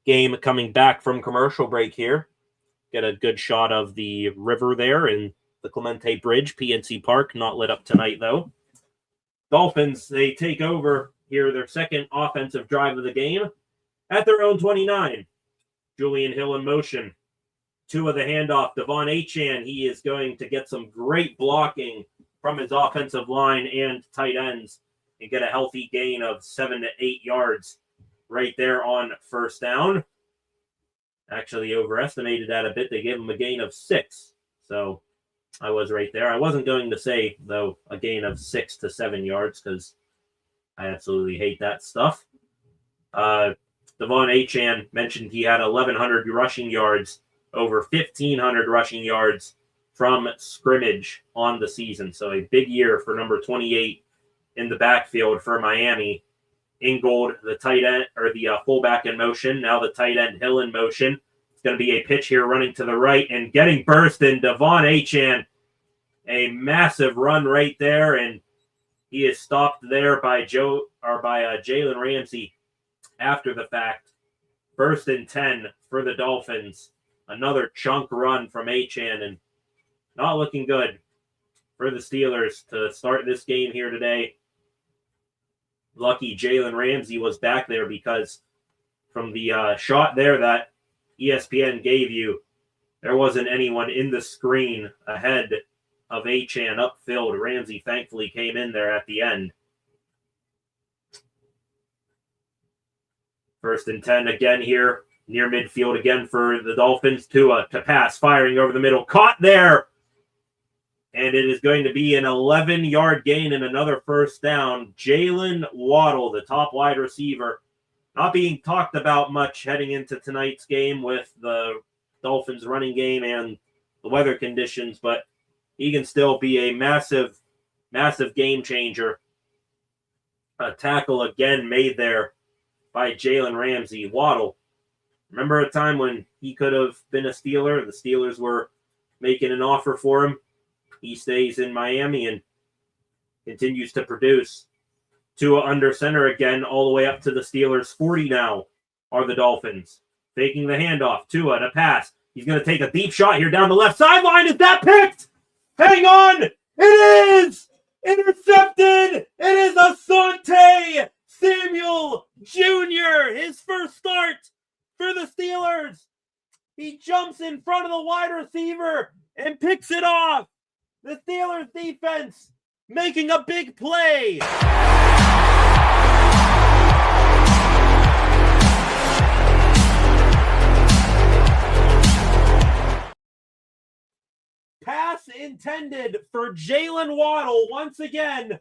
Game coming back from commercial break here. Get a good shot of the river there and the Clemente Bridge, PNC Park. Not lit up tonight, though. Dolphins, they take over here, their second offensive drive of the game at their own 29. Julian Hill in motion. 2 of the handoff. Devon Achane, he is going to get some great blocking from his offensive line and tight ends and get a healthy gain of 7 to 8 yards right there on first down. Actually overestimated that a bit. They gave him a gain of 6. So I was right there. I wasn't going to say, though, a gain of 6 to 7 yards because I absolutely hate that stuff. Devon Achane mentioned he had 1,100 rushing yards, over 1,500 rushing yards from scrimmage on the season. So a big year for number 28 in the backfield for Miami. Ingold, the tight end, or the fullback in motion. Now the tight end Hill in motion. It's going to be a pitch here running to the right and getting burst in. Devon Achane, a massive run right there, and he is stopped there by Jalen Ramsey after the fact. First and 10 for the Dolphins. Another chunk run from Achane, and not looking good for the Steelers to start this game here today. Lucky Jalen Ramsey was back there, because from the shot there that ESPN gave you, there wasn't anyone in the screen ahead of Achane upfield. Ramsey thankfully came in there at the end. First and 10 again here, near midfield again for the Dolphins. To pass, firing over the middle. Caught there! And it is going to be an 11-yard gain and another first down. Jalen Waddle, the top wide receiver, not being talked about much heading into tonight's game with the Dolphins running game and the weather conditions, but he can still be a massive, massive game changer. A tackle again made there by Jalen Ramsey. Waddle, remember a time when he could have been a Steeler? The Steelers were making an offer for him. He stays in Miami, and continues to produce. Tua under center again, all the way up to the Steelers. 40 now are the Dolphins. Faking the handoff. Tua to pass. He's going to take a deep shot here down the left sideline. Is that picked? Hang on. It is intercepted. It is Asante Samuel Jr. His first start for the Steelers. He jumps in front of the wide receiver and picks it off. The Steelers defense making a big play. Pass intended for Jalen Waddle once again.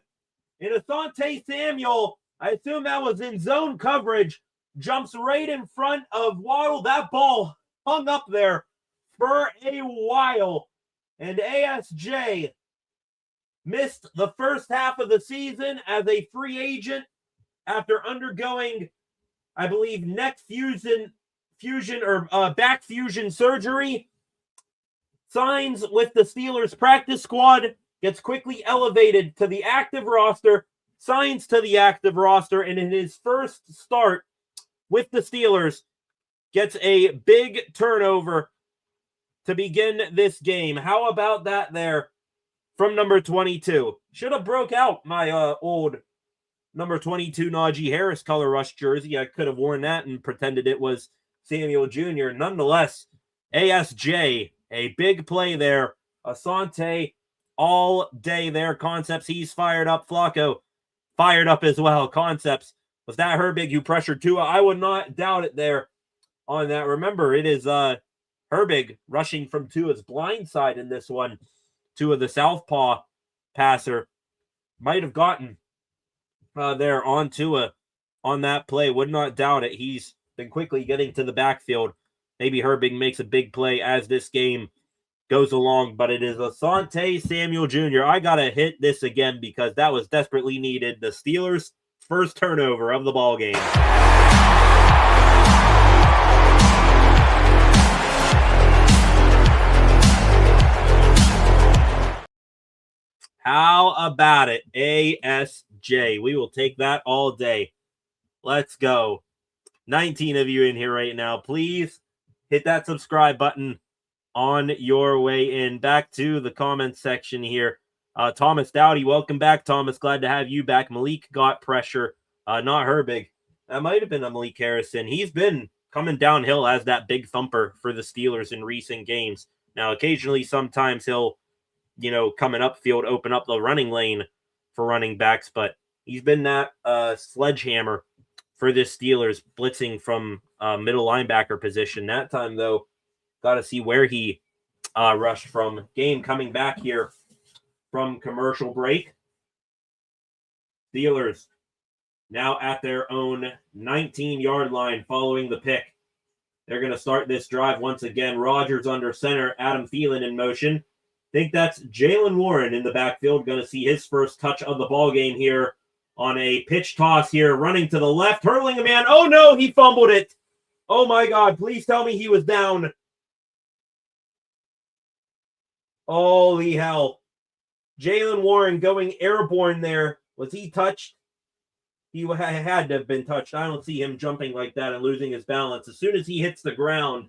And Asante Samuel, I assume that was in zone coverage, jumps right in front of Waddle. That ball hung up there for a while. And ASJ missed the first half of the season as a free agent after undergoing, I believe, neck fusion or back fusion surgery. Signs with the Steelers practice squad, gets quickly elevated to the active roster, signs to the active roster, and in his first start with the Steelers, gets a big turnover to begin this game. How about that there from number 22? Should have broke out my old number 22 Najee Harris color rush jersey. I could have worn that and pretended it was Samuel Jr. Nonetheless, ASJ, a big play there. Asante all day there. Concepts, he's fired up. Flacco fired up as well. Concepts, was that Herbig who pressured Tua? I would not doubt it there on that. Remember, it is Herbig rushing from Tua's blind side in this one. Tua, the southpaw passer, might have gotten there on Tua on that play. Would not doubt it. He's been quickly getting to the backfield. Maybe Herbig makes a big play as this game goes along, but it is Asante Samuel Jr. I got to hit this again because that was desperately needed. The Steelers' first turnover of the ball game. How about it? ASJ. We will take that all day. Let's go. 19 of you in here right now. Please hit that subscribe button on your way in. Back to the comments section here. Thomas Dowdy, welcome back, Thomas. Glad to have you back. Malik got pressure. Not Herbig. That might have been a Malik Harrison. He's been coming downhill as that big thumper for the Steelers in recent games. Now, occasionally, sometimes he'll, coming upfield, open up the running lane for running backs, but he's been that sledgehammer for this Steelers, blitzing from middle linebacker position. That time, though, got to see where he rushed from. Game coming back here from commercial break. Steelers now at their own 19-yard line following the pick. They're going to start this drive once again. Rodgers under center, Adam Thielen in motion. Think that's Jalen Warren in the backfield. Going to see his first touch of the ball game here on a pitch toss here, running to the left, hurling a man. Oh, no, he fumbled it. Oh, my God. Please tell me he was down. Holy hell. Jalen Warren going airborne there. Was he touched? He had to have been touched. I don't see him jumping like that and losing his balance. As soon as he hits the ground,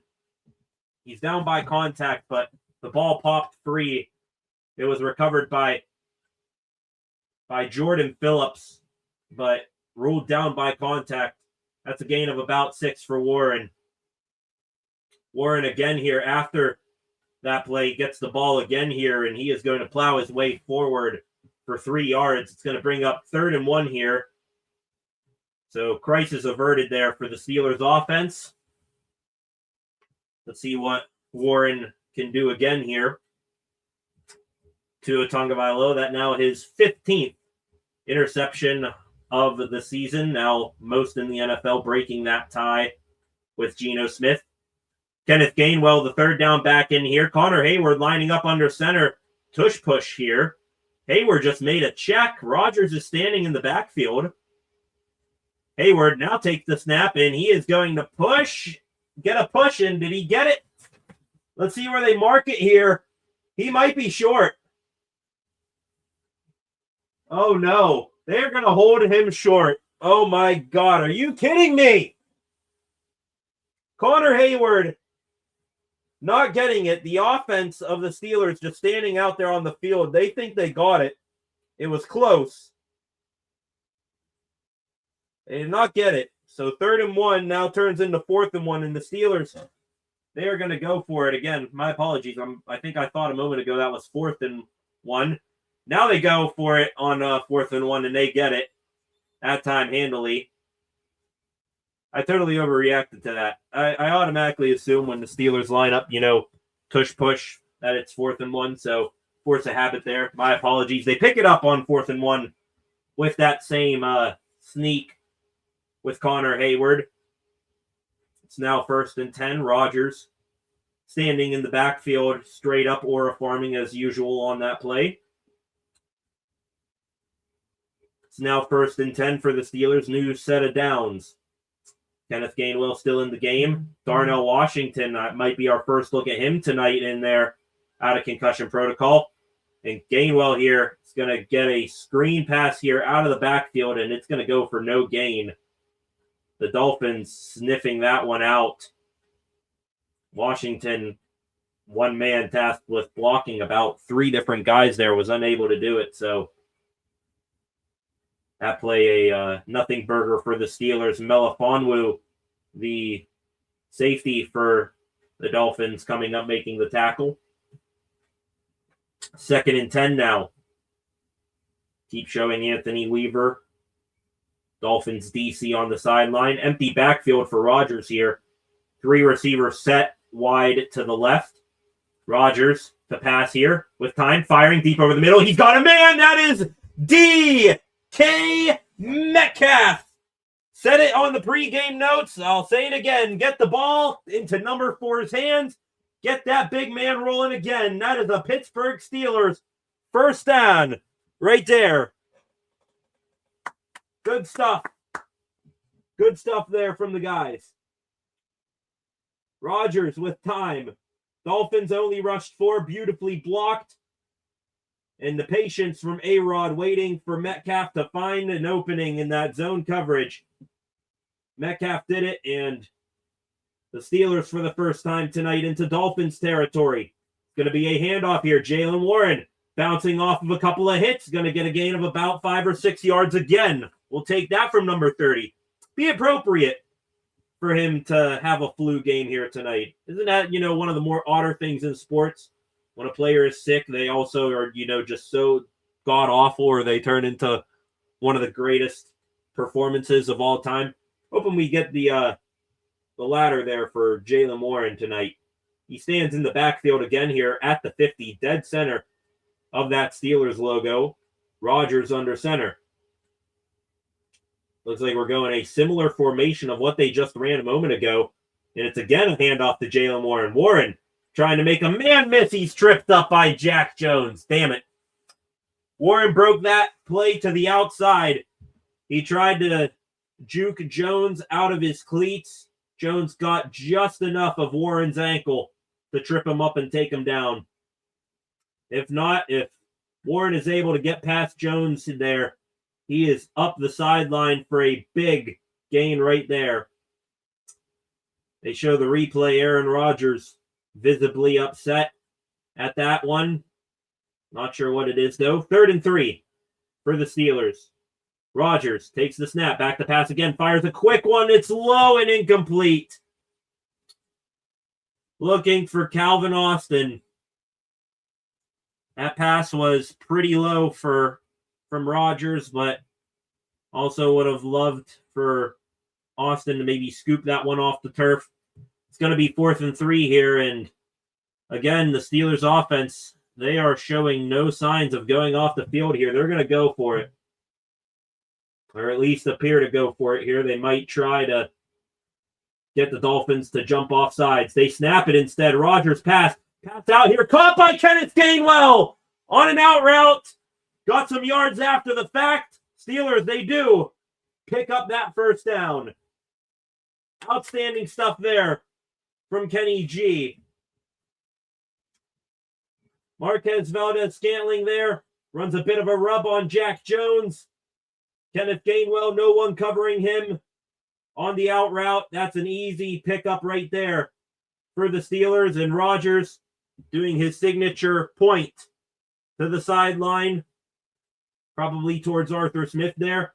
he's down by contact, but the ball popped free. It was recovered by Jordan Phillips, but ruled down by contact. That's a gain of about 6 for Warren. Warren again here after that play gets the ball again here, and he is going to plow his way forward for 3 yards. It's going to bring up 3rd and 1 here. So crisis averted there for the Steelers offense. Let's see what Warren can do again here. Tua Tagovailoa, that now his 15th interception of the season. Now most in the NFL, breaking that tie with Geno Smith. Kenneth Gainwell, the 3rd down back in here. Connor Hayward lining up under center. Tush push here. Hayward just made a check. Rodgers is standing in the backfield. Hayward now takes the snap, and he is going to push. Get a push in. Did he get it? Let's see where they mark it here. He might be short. Oh, no. They're going to hold him short. Oh, my God. Are you kidding me? Connor Hayward not getting it. The offense of the Steelers just standing out there on the field. They think they got it. It was close. They did not get it. So 3rd and 1 now turns into 4th and 1. And the Steelers, they are going to go for it again. My apologies. I think I thought a moment ago that was 4th and 1. Now they go for it on 4th and 1, and they get it that time handily. I totally overreacted to that. I automatically assume when the Steelers line up, push, that it's 4th and 1. So force a habit there. My apologies. They pick it up on 4th and 1 with that same sneak with Connor Hayward. It's now 1st and 10. Rodgers standing in the backfield, straight up aura farming as usual on that play. It's now 1st and 10 for the Steelers. New set of downs. Kenneth Gainwell still in the game. Darnell Washington might be our first look at him tonight in there out of concussion protocol. And Gainwell here is going to get a screen pass here out of the backfield, and it's going to go for no gain. The Dolphins sniffing that one out. Washington, one man tasked with blocking about 3 different guys there, was unable to do it. So that play a nothing burger for the Steelers. Melifonwu, the safety for the Dolphins, coming up making the tackle. 2nd and 10 now. Keep showing Anthony Weaver. Dolphins DC on the sideline. Empty backfield for Rodgers here. 3 receivers set wide to the left. Rodgers to pass here with time. Firing deep over the middle. He's got a man. That is D.K. Metcalf. Said it on the pregame notes. I'll say it again. Get the ball into number 4's hands. Get that big man rolling again. That is the Pittsburgh Steelers. 1st down right there. Good stuff. Good stuff there from the guys. Rodgers with time. Dolphins only rushed 4, beautifully blocked. And the patience from A-Rod waiting for Metcalf to find an opening in that zone coverage. Metcalf did it, and the Steelers for the first time tonight into Dolphins territory. It's going to be a handoff here. Jaylen Warren bouncing off of a couple of hits. Going to get a gain of about 5 or 6 yards again. We'll take that from number 30. Be appropriate for him to have a flu game here tonight. Isn't that, one of the more odder things in sports? When a player is sick, they also are, just so god-awful, or they turn into one of the greatest performances of all time. Hoping we get the ladder there for Jaylen Warren tonight. He stands in the backfield again here at the 50, dead center of that Steelers logo. Rodgers under center. Looks like we're going a similar formation of what they just ran a moment ago. And it's again a handoff to Jaylen Warren. Warren trying to make a man miss. He's tripped up by Jack Jones. Damn it. Warren broke that play to the outside. He tried to juke Jones out of his cleats. Jones got just enough of Warren's ankle to trip him up and take him down. If not, if Warren is able to get past Jones there, he is up the sideline for a big gain right there. They show the replay. Aaron Rodgers visibly upset at that one. Not sure what it is, though. 3rd and 3 for the Steelers. Rodgers takes the snap. Back to pass again. Fires a quick one. It's low and incomplete. Looking for Calvin Austin. That pass was pretty low from Rodgers, but also would have loved for Austin to maybe scoop that one off the turf. It's going to be 4th and 3 here, and again, the Steelers offense, they are showing no signs of going off the field here. They're going to go for it, or at least appear to go for it here. They might try to get the Dolphins to jump off sides. They snap it instead. Rodgers pass out here. Caught by Kenneth Gainwell on an out route. Got some yards after the fact. Steelers, they do pick up that 1st down. Outstanding stuff there from Kenny G. Marquez Valdez-Scantling there Runs a bit of a rub on Jack Jones. Kenneth Gainwell, no one covering him on the out route. That's an easy pickup right there for the Steelers. And Rodgers doing his signature point to the sideline, probably towards Arthur Smith there.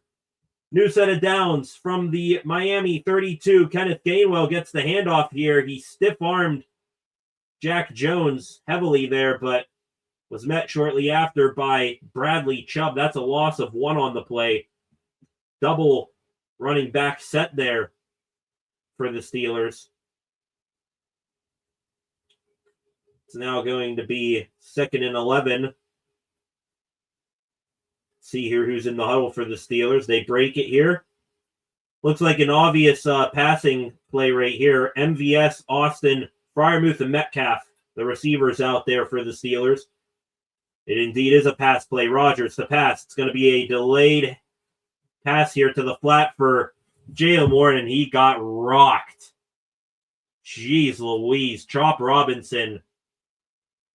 New set of downs from the Miami 32. Kenneth Gainwell gets the handoff here. He stiff-armed Jack Jones heavily there, but was met shortly after by Bradley Chubb. That's a loss of 1 on the play. Double running back set there for the Steelers. It's now going to be 2nd and 11. See here who's in the huddle for the Steelers. They break it here. Looks like an obvious passing play right here. MVS, Austin, Freiermuth, and Metcalf, the receivers out there for the Steelers. It indeed is a pass play. Rodgers to pass. It's going to be a delayed pass here to the flat for Jalen Warren, and he got rocked. Jeez Louise. Chop Robinson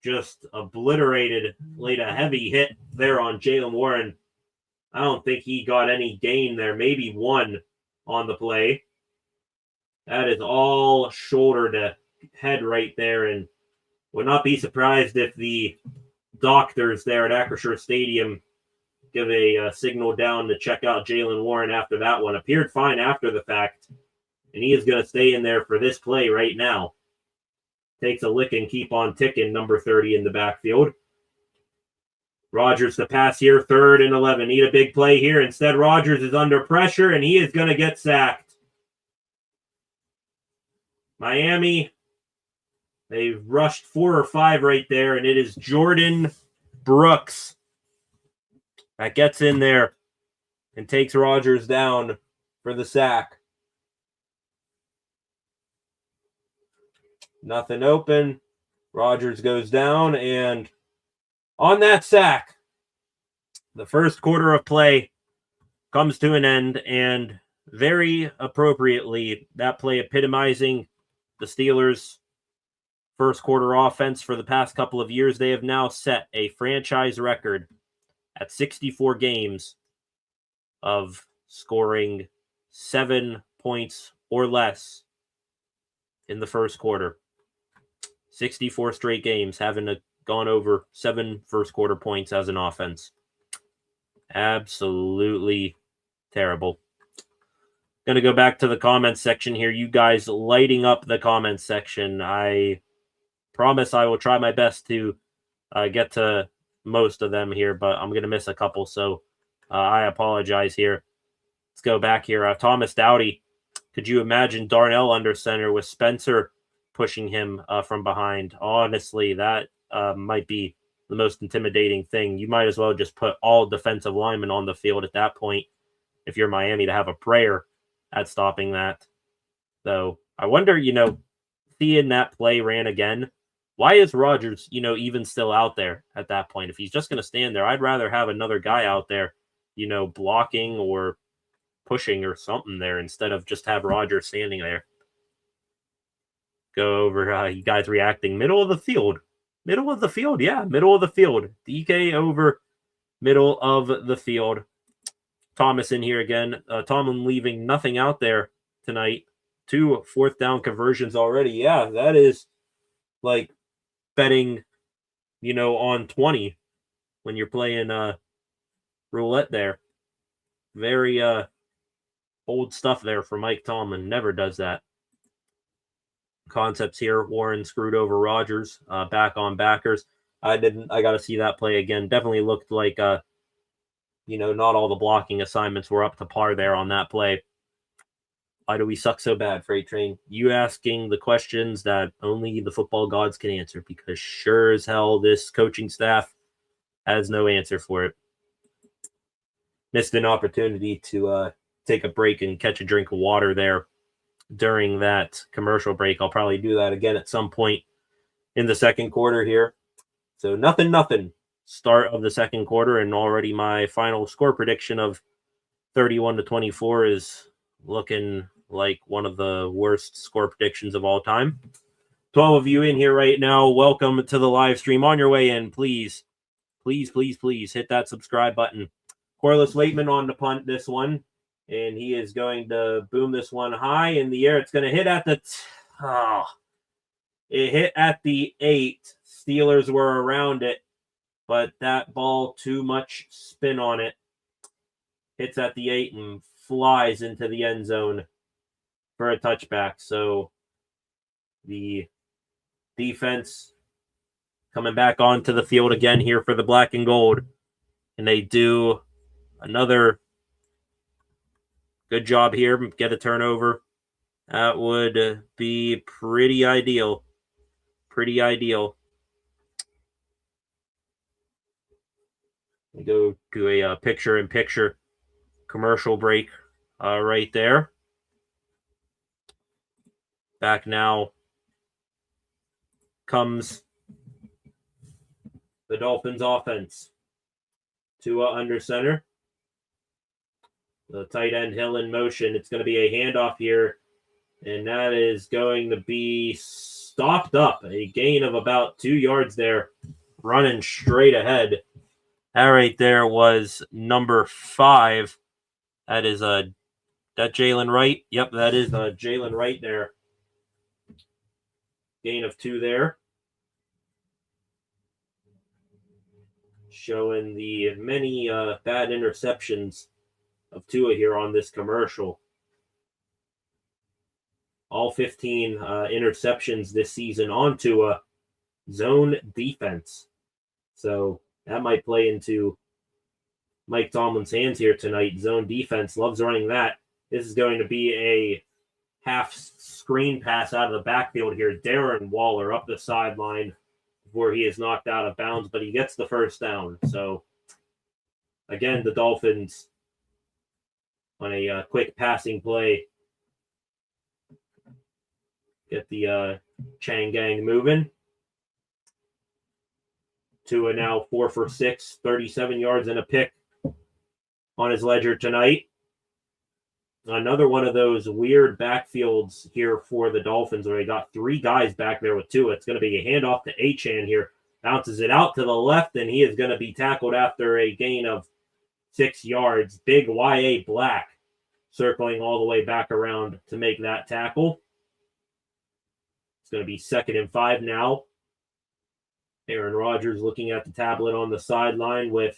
just obliterated, laid a heavy hit there on Jalen Warren. I don't think he got any gain there. Maybe 1 on the play. That is all shoulder to head right there, and would not be surprised if the doctors there at Acrisure Stadium give a signal down to check out Jalen Warren after that one. Appeared fine after the fact, and he is going to stay in there for this play right now. Takes a lick and keep on ticking, number 30 in the backfield. Rodgers to pass here, 3rd and 11. Need a big play here. Instead, Rodgers is under pressure, and he is going to get sacked. Miami, they've rushed 4 or 5 right there, and it is Jordan Brooks that gets in there and takes Rodgers down for the sack. Nothing open. Rodgers goes down, and on that sack, the first quarter of play comes to an end, and very appropriately, that play epitomizing the Steelers' first quarter offense for the past couple of years. They have now set a franchise record at 64 games of scoring 7 points or less in the first quarter. 64 straight games having gone over 7 first quarter points as an offense. Absolutely terrible. Going to go back to the comments section here. You guys lighting up the comments section. I promise I will try my best to get to most of them here, but I'm going to miss a couple, so I apologize here. Let's go back here. Thomas Dowdy. Could you imagine Darnell under center with Spencer pushing him from behind? Honestly, that might be the most intimidating thing. You might as well just put all defensive linemen on the field at that point if you're Miami to have a prayer at stopping that. Though, I wonder, seeing that play ran again, why is Rodgers, even still out there at that point? If he's just going to stand there, I'd rather have another guy out there, blocking or pushing or something there instead of just have Rodgers standing there. Go over, you guys reacting. Middle of the field. Middle of the field, yeah. Middle of the field. DK over middle of the field. Thomas in here again. Tomlin leaving nothing out there tonight. 2 fourth down conversions already. Yeah, that is like betting, on 20 when you're playing roulette there. Very old stuff there for Mike Tomlin. Never does that. Concepts here. Warren screwed over Rodgers. Back on backers. I got to see that play again. Definitely looked like, not all the blocking assignments were up to par there on that play. Why do we suck so bad, Freight Train? You asking the questions that only the football gods can answer, because sure as hell this coaching staff has no answer for it. Missed an opportunity to take a break and catch a drink of water there during that commercial break. I'll probably do that again at some point in the second quarter here. So nothing. Start of the second quarter, and already my final score prediction of 31-24 is looking like one of the worst score predictions of all time. 12 of you in here right now. Welcome to the live stream. On your way in, please Please, please, please hit that subscribe button. Corliss Waitman on the punt this one. And he is going to boom this one high in the air. It's going to hit at the... It hit at the 8. Steelers were around it. But that ball, too much spin on it. Hits at the 8 and flies into the end zone for a touchback. So the defense coming back onto the field again here for the black and gold. And they do another good job here. Get a turnover. That would be pretty ideal. Pretty ideal. We go to a picture-in-picture commercial break right there. Back now comes the Dolphins offense. Tua under center. The tight end Hill in motion. It's going to be a handoff here, and that is going to be stopped up. A gain of about 2 yards there, running straight ahead. That right there was number 5. That is that Jalen Wright. Yep, that is Jalen Wright there. Gain of 2 there. Showing the many bad interceptions of Tua here on this commercial. All 15 interceptions this season on Tua. Zone defense. So that might play into Mike Tomlin's hands here tonight. Zone defense loves running that. This is going to be a half screen pass out of the backfield here. Darren Waller up the sideline before he is knocked out of bounds, but he gets the first down. So, again, the Dolphins on a quick passing play get the Chang Gang moving. Tua now 4 for 6, 37 yards and a pick on his ledger tonight. Another one of those weird backfields here for the Dolphins where they got 3 guys back there with Tua. It's going to be a handoff to Achane here. Bounces it out to the left, and he is going to be tackled after a gain of 6 yards. Big Y.A. Black circling all the way back around to make that tackle. It's going to be 2nd and 5 now. Aaron Rodgers looking at the tablet on the sideline with,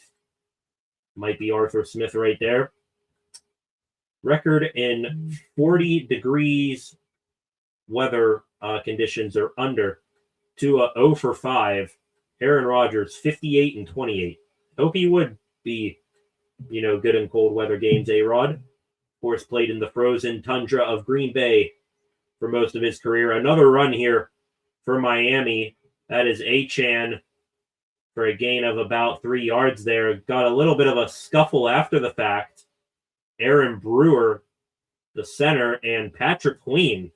might be Arthur Smith right there. Record in 40 degrees weather conditions or under. Tua 0 for 5. Aaron Rodgers 58 and 28. Hope he would be, good in cold weather games, A-Rod. Of course, played in the frozen tundra of Green Bay for most of his career. Another run here for Miami. That is Achane for a gain of about 3 yards there. Got a little bit of a scuffle after the fact. Aaron Brewer, the center, and Patrick Queen.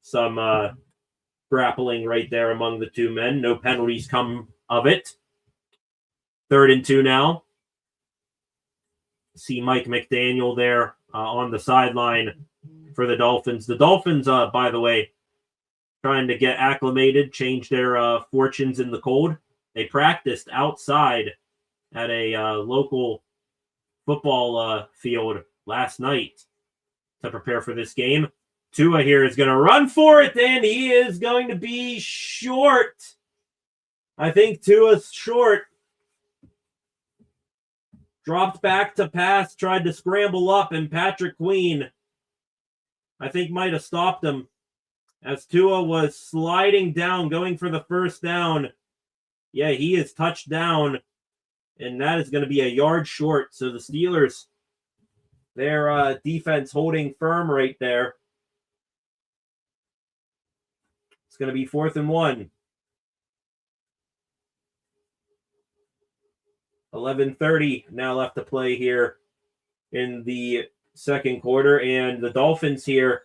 Some grappling right there among the 2 men. No penalties come of it. 3rd and 2 now. See Mike McDaniel there on the sideline for the Dolphins. The Dolphins, by the way, trying to get acclimated, change their fortunes in the cold. They practiced outside at a local football field last night to prepare for this game. Tua here is going to run for it, and he is going to be short. I think Tua's short. Dropped back to pass, tried to scramble up, and Patrick Queen, I think, might have stopped him as Tua was sliding down, going for the first down. Yeah, he is touched down. And that is going to be a yard short. So the Steelers, their defense holding firm right there. It's going to be 4th and 1. 11:30 now left to play here in the second quarter. And the Dolphins here,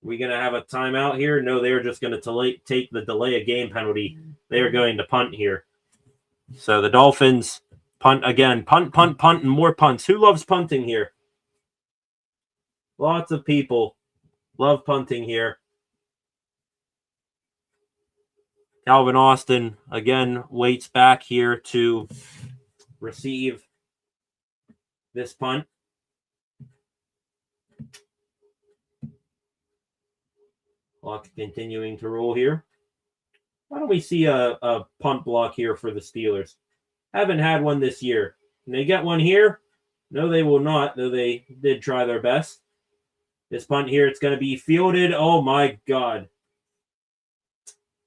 we going to have a timeout here? No, they're just going to take the delay of game penalty. They are going to punt here. So the Dolphins punt again. Punt, and more punts. Who loves punting here? Lots of people love punting here. Calvin Austin, again, waits back here to receive this punt. Clock continuing to roll here. Why don't we see a punt block here for the Steelers? Haven't had one this year. Can they get one here? No, they will not, though they did try their best. This punt here, it's going to be fielded. Oh, my God.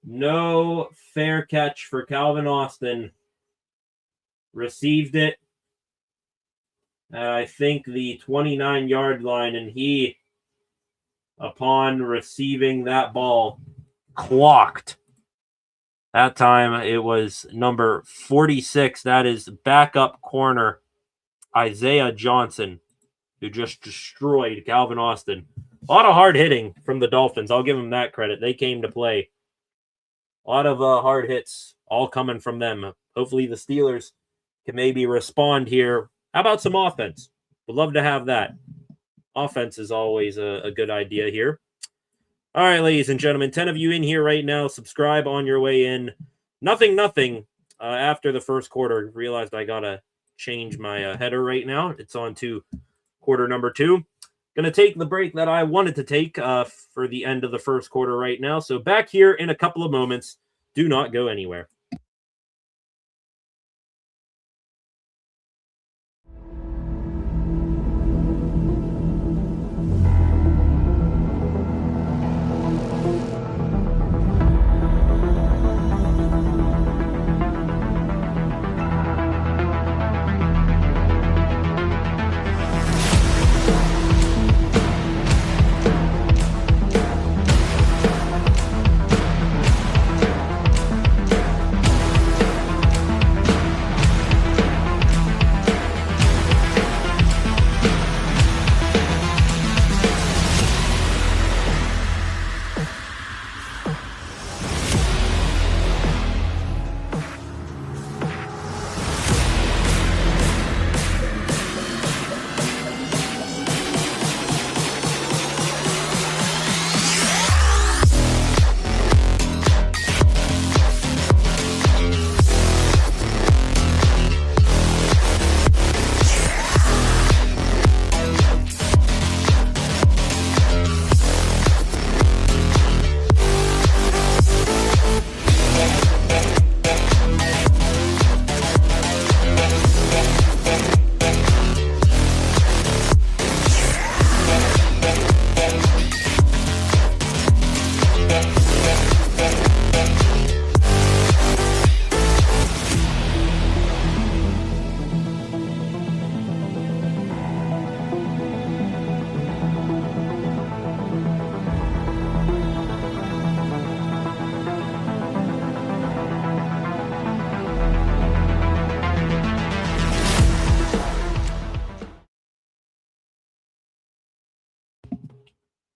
No fair catch for Calvin Austin. Received it at, I think, the 29-yard line, and he, upon receiving that ball, clocked. That time it was number 46. That is backup corner Isaiah Johnson, who just destroyed Calvin Austin. A lot of hard hitting from the Dolphins. I'll give them that credit. They came to play. A lot of hard hits, all coming from them. Hopefully the Steelers can maybe respond here. How about some offense? Would love to have that. Offense is always a good idea here. All right, ladies and gentlemen, 10 of you in here right now. Subscribe on your way in. Nothing. After the first quarter, realized I got to change my header right now. It's on to quarter number 2. Going to take the break that I wanted to take for the end of the first quarter right now. So back here in a couple of moments. Do not go anywhere.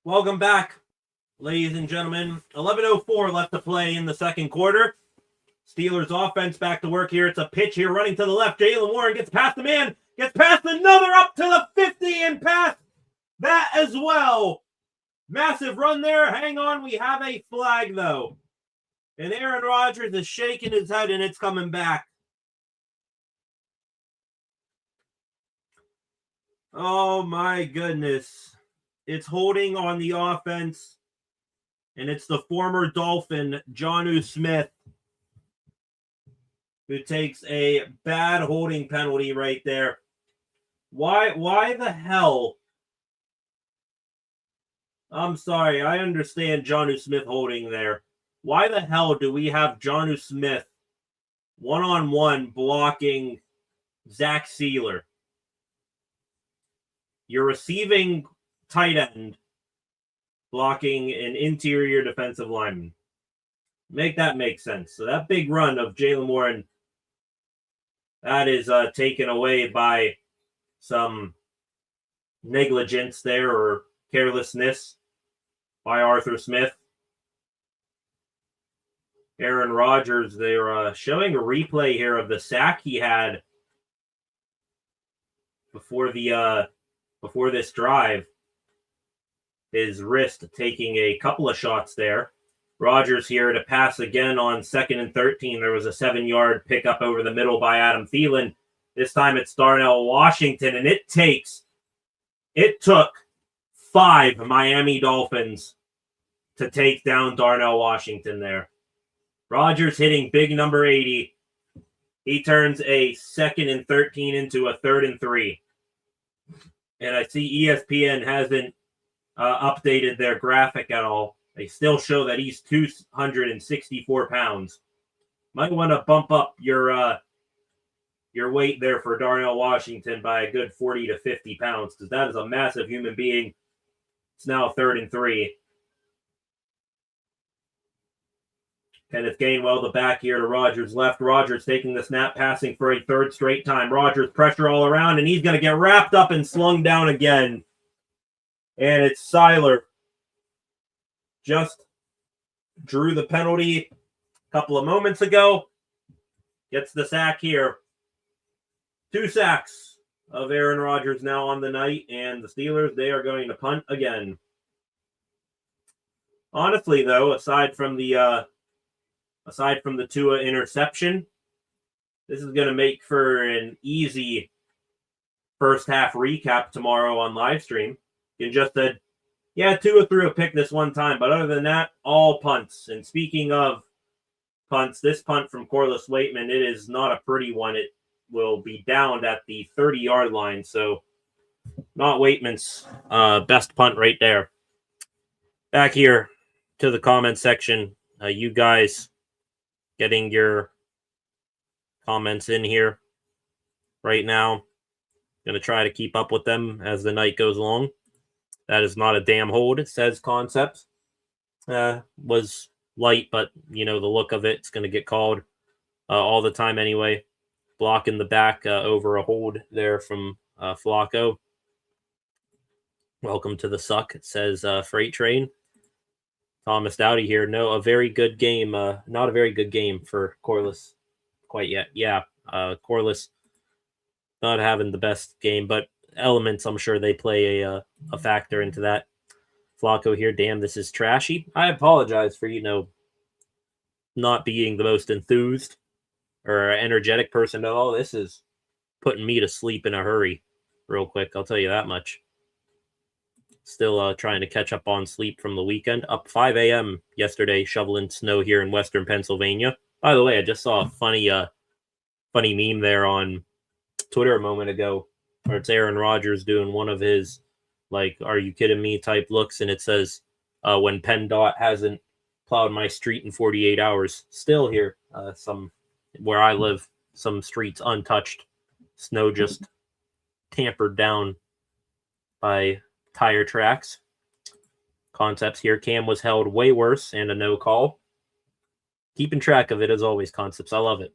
Welcome back, ladies and gentlemen. 11:04 left to play in the second quarter. Steelers offense back to work here. It's a pitch here running to the left. Jaylen Warren gets past the man, gets past another up to the 50 and past that as well. Massive run there. Hang on, we have a flag though. And Aaron Rodgers is shaking his head and it's coming back. Oh my goodness. It's holding on the offense, and it's the former Dolphin, Jonnu Smith, who takes a bad holding penalty right there. Why the hell? I'm sorry, I understand Jonnu Smith holding there. Why the hell do we have Jonnu Smith one-on-one blocking Zach Sealer? You're receiving tight end blocking an interior defensive lineman. Make that make sense. So that big run of Jaylen Warren, that is taken away by some negligence there or carelessness by Arthur Smith. Aaron Rodgers, they're showing a replay here of the sack he had before this drive. His wrist taking a couple of shots there. Rodgers here to pass again on 2nd and 13. There was a 7-yard pickup over the middle by Adam Thielen. This time it's Darnell Washington, and it took 5 Miami Dolphins to take down Darnell Washington there. Rodgers hitting big number 80. He turns a 2nd and 13 into a 3rd and 3. And I see ESPN hasn't updated their graphic at all. They still show that he's 264 pounds. Might want to bump up your weight there for Darnell Washington by a good 40 to 50 pounds, because that is a massive human being. It's now 3rd and 3. Kenneth Gainwell, the back here to Rodgers' left. Rodgers taking the snap, passing for a 3rd straight time. Rodgers pressure all around, and he's going to get wrapped up and slung down again. And it's Seiler. Just drew the penalty a couple of moments ago. Gets the sack here. 2 sacks of Aaron Rodgers now on the night, and the Steelers, they are going to punt again. Honestly, though, aside from the Tua interception, this is going to make for an easy first half recap tomorrow on live stream. You just said, yeah, Tua threw a pick this one time, but other than that, all punts. And speaking of punts, this punt from Corliss Waitman, it is not a pretty one. It will be downed at the 30-yard line, so not Waitman's best punt right there. Back here to the comment section, you guys getting your comments in here right now. Going to try to keep up with them as the night goes along. That is not a damn hold, it says Concepts. Was light, but, the look of it's going to get called all the time anyway. Block in the back over a hold there from Flacco. Welcome to the suck, it says Freight Train. Thomas Dowdy here. No, a very good game. Not a very good game for Corliss quite yet. Yeah, Corliss not having the best game, but elements, I'm sure they play a factor into that. Flacco here. Damn, this is trashy. I apologize for, not being the most enthused or energetic person at all. This is putting me to sleep in a hurry real quick. I'll tell you that much. Still trying to catch up on sleep from the weekend. Up 5 a.m. yesterday, shoveling snow here in western Pennsylvania. By the way, I just saw a funny meme there on Twitter a moment ago, where it's Aaron Rodgers doing one of his, are you kidding me type looks, and it says, when PennDOT hasn't plowed my street in 48 hours. Still here, where I live, some streets untouched. Snow just tampered down by tire tracks. Concepts here. Cam was held way worse and a no call. Keeping track of it as always, Concepts. I love it.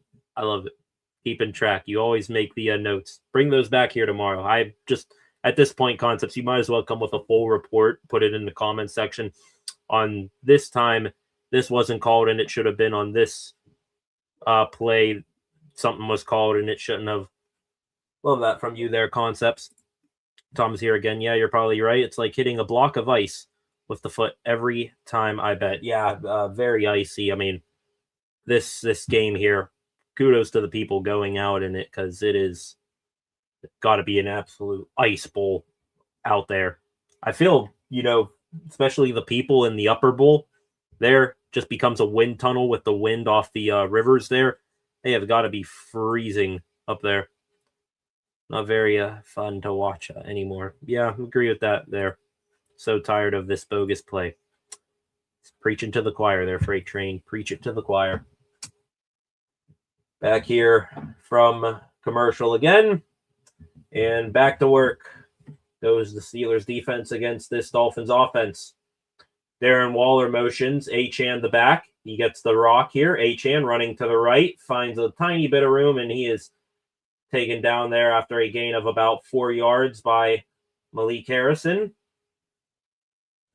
Keeping track. You always make the notes. Bring those back here tomorrow. I just, at this point, Concepts, you might as well come with a full report. Put it in the comments section. On this time, this wasn't called and it should have been on this play. Something was called and it shouldn't have. Love that from you there, Concepts. Tom's here again. Yeah, you're probably right. It's like hitting a block of ice with the foot every time, I bet. Yeah, very icy. I mean, this game here, kudos to the people going out in it, because it is got to be an absolute ice bowl out there. I feel, especially the people in the upper bowl there, just becomes a wind tunnel with the wind off the rivers there. They have got to be freezing up there. Not very fun to watch anymore. Yeah, I agree with that there. So tired of this bogus play. It's preaching to the choir there, Freight Train. Preach it to the choir. Back here from commercial again. And back to work goes the Steelers defense against this Dolphins offense. Darren Waller motions. Achane the back. He gets the rock here. Achane running to the right. Finds a tiny bit of room, and he is taken down there after a gain of about 4 yards by Malik Harrison.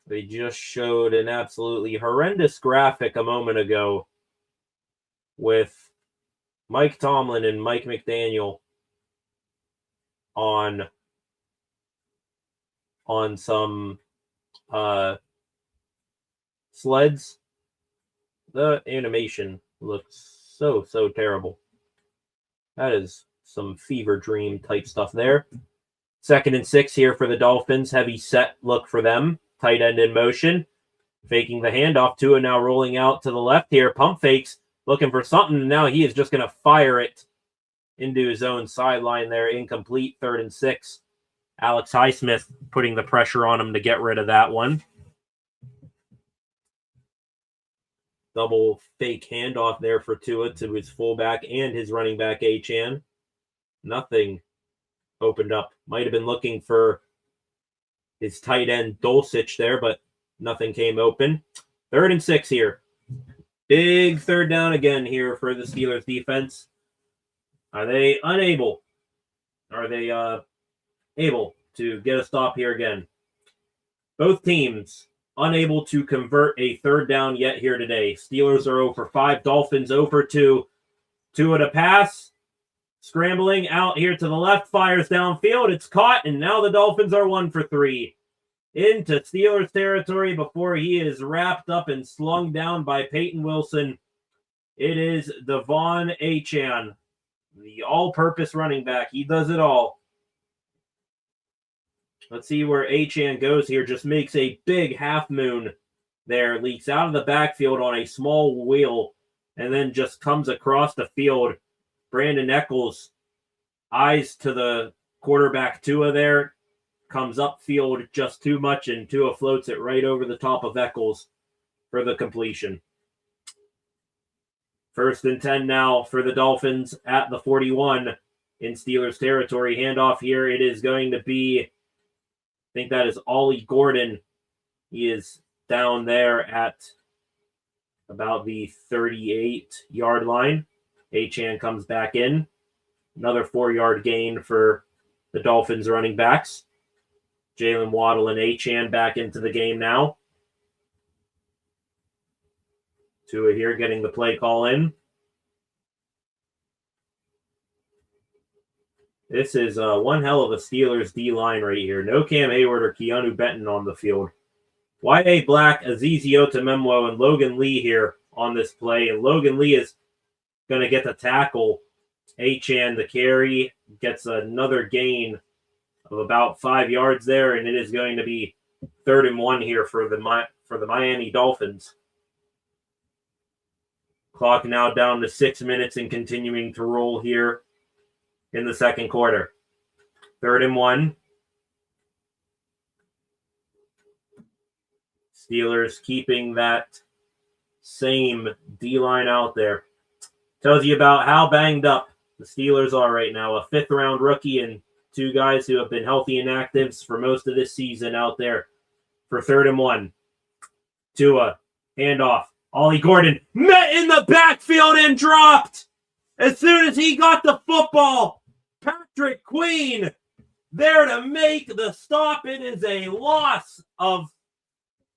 They just showed an absolutely horrendous graphic a moment ago with Mike Tomlin and Mike McDaniel on some sleds The animation looks so terrible. That is some fever dream type stuff there. 2nd and 6 here for the Dolphins. Heavy set look for them. Tight end in motion. Faking the handoff. Tua now rolling out to the left here. Pump fakes. Looking for something. Now he is just going to fire it into his own sideline there. Incomplete. 3rd and 6. Alex Highsmith putting the pressure on him to get rid of that one. Double fake handoff there for Tua to his fullback and his running back, Achane. Nothing opened up. Might have been looking for his tight end, Dulcich there, but nothing came open. 3rd and 6 here. Big 3rd down again here for the Steelers defense. Are they unable? Are they able to get a stop here again? Both teams unable to convert a 3rd down yet here today. Steelers are 0 for 5. Dolphins 0 for 2. Tua to pass. Scrambling out here to the left. Fires downfield. It's caught. And now the Dolphins are 1 for 3. Into Steelers territory before he is wrapped up and slung down by Peyton Wilson. It is Devon Achane, the all-purpose running back. He does it all. Let's see where Achane goes here. Just makes a big half moon there. Leaks out of the backfield on a small wheel and then just comes across the field. Brandon Eccles eyes to the quarterback Tua there. Comes upfield just too much and Tua floats it right over the top of Eccles for the completion. 1st and 10 now for the Dolphins at the 41 in Steelers territory. Handoff here. It is going to be, I think that is Ollie Gordon. He is down there at about the 38-yard line. Achane comes back in. Another 4-yard gain for the Dolphins running backs. Jalen Waddle and Achane back into the game now. Tua here getting the play call in. This is one hell of a Steelers D-line right here. No Cam Hayward or Keanu Benton on the field. Y.A. Black, Azizi Otamemwo, and Logan Lee here on this play. And Logan Lee is going to get the tackle. Achane, the carry, gets another gain of about 5 yards there, and it is going to be 3rd and 1 here for the Miami Dolphins. Clock now down to 6 minutes and continuing to roll here in the 2nd quarter. 3rd and 1. Steelers keeping that same D-line out there. Tells you about how banged up the Steelers are right now. A 5th-round rookie and 2 guys who have been healthy and active for most of this season out there for 3rd and 1. Tua, handoff. Ollie Gordon met in the backfield and dropped. As soon as he got the football, Patrick Queen there to make the stop. It is a loss of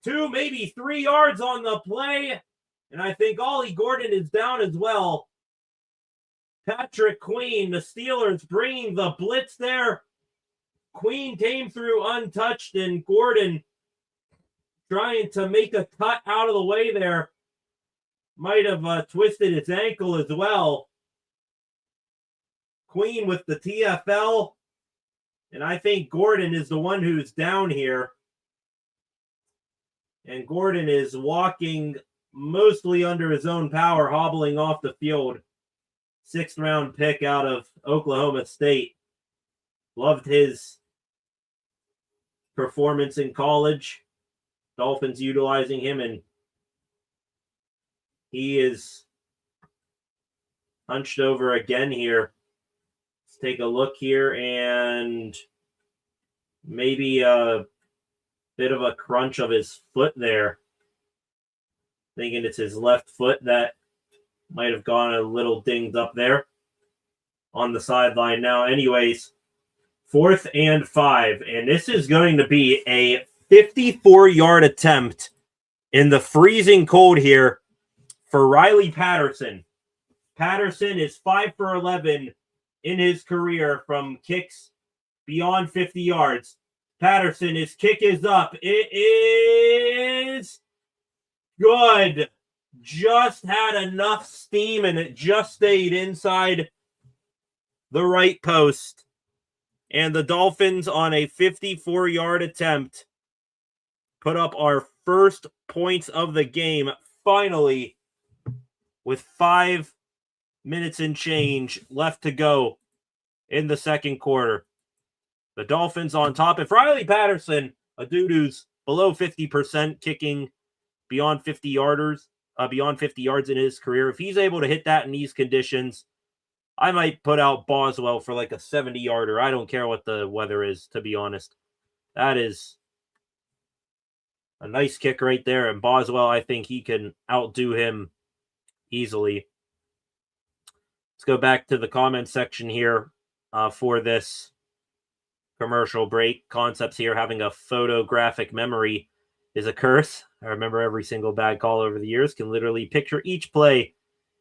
2, maybe 3 yards on the play. And I think Ollie Gordon is down as well. Patrick Queen, the Steelers bringing the blitz there. Queen came through untouched, and Gordon trying to make a cut out of the way there. Might have twisted his ankle as well. Queen with the TFL. And I think Gordon is the one who's down here. And Gordon is walking mostly under his own power, hobbling off the field. 6th-round pick out of Oklahoma State. Loved his performance in college. Dolphins utilizing him, and he is hunched over again here. Let's take a look here, and maybe a bit of a crunch of his foot there. Thinking it's his left foot that might have gone a little dinged up there on the sideline now. Anyways, 4th and 5, and this is going to be a 54-yard attempt in the freezing cold here for Riley Patterson. Patterson is 5 for 11 in his career from kicks beyond 50 yards. Patterson, his kick is up. It is good. just had enough steam and it just stayed inside the right post. And the Dolphins, on a 54-yard attempt, put up our first points of the game, finally, with 5 minutes and change left to go in the second quarter. The Dolphins on top. If Riley Patterson, a dude who's below 50% kicking beyond 50 yards in his career, if he's able to hit that in these conditions, I might put out Boswell for like a 70-yarder. I don't care what the weather is, to be honest. That is a nice kick right there. And Boswell, I think he can outdo him easily. Let's go back to the comment section here for this commercial break. Concepts here, having a photographic memory is a curse. I remember every single bad call over the years, can literally picture each play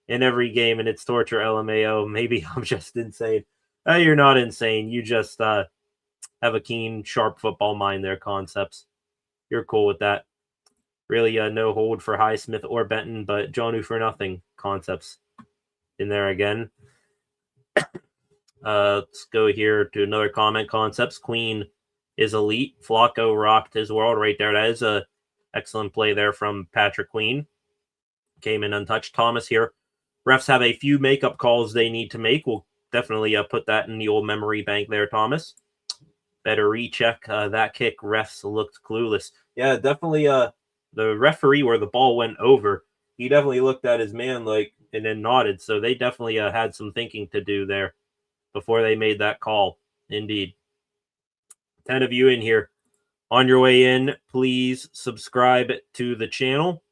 in every game, and it's torture. LMAO. Maybe I'm just insane. You're not insane. You just have a keen, sharp football mind there, Concepts. You're cool with that. Really no hold for Highsmith or Benton, but Jonu for nothing. Concepts in there again. Let's go here to another comment. Concepts. Queen is elite. Flacco rocked his world right there. That is a excellent play there from Patrick Queen. Came in untouched. Thomas here. Refs have a few makeup calls they need to make. We'll definitely put that in the old memory bank there, Thomas. Better recheck that kick. Refs looked clueless. Yeah, definitely the referee where the ball went over, he definitely looked at his man and then nodded. So they definitely had some thinking to do there before they made that call. Indeed. 10 of you in here. On your way in, please subscribe to the channel.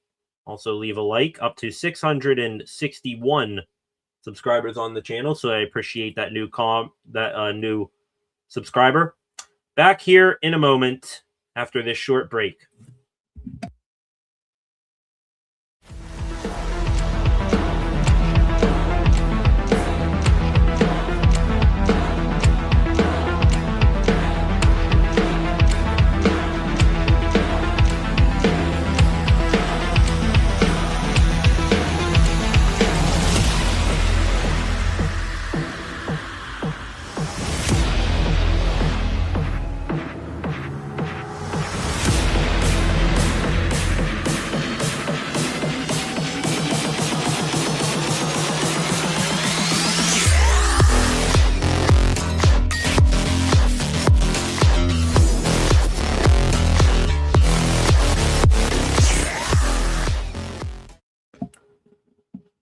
Also leave a like. Up to 661 subscribers on the channel, so I appreciate that new new subscriber. Back here in a moment after this short break.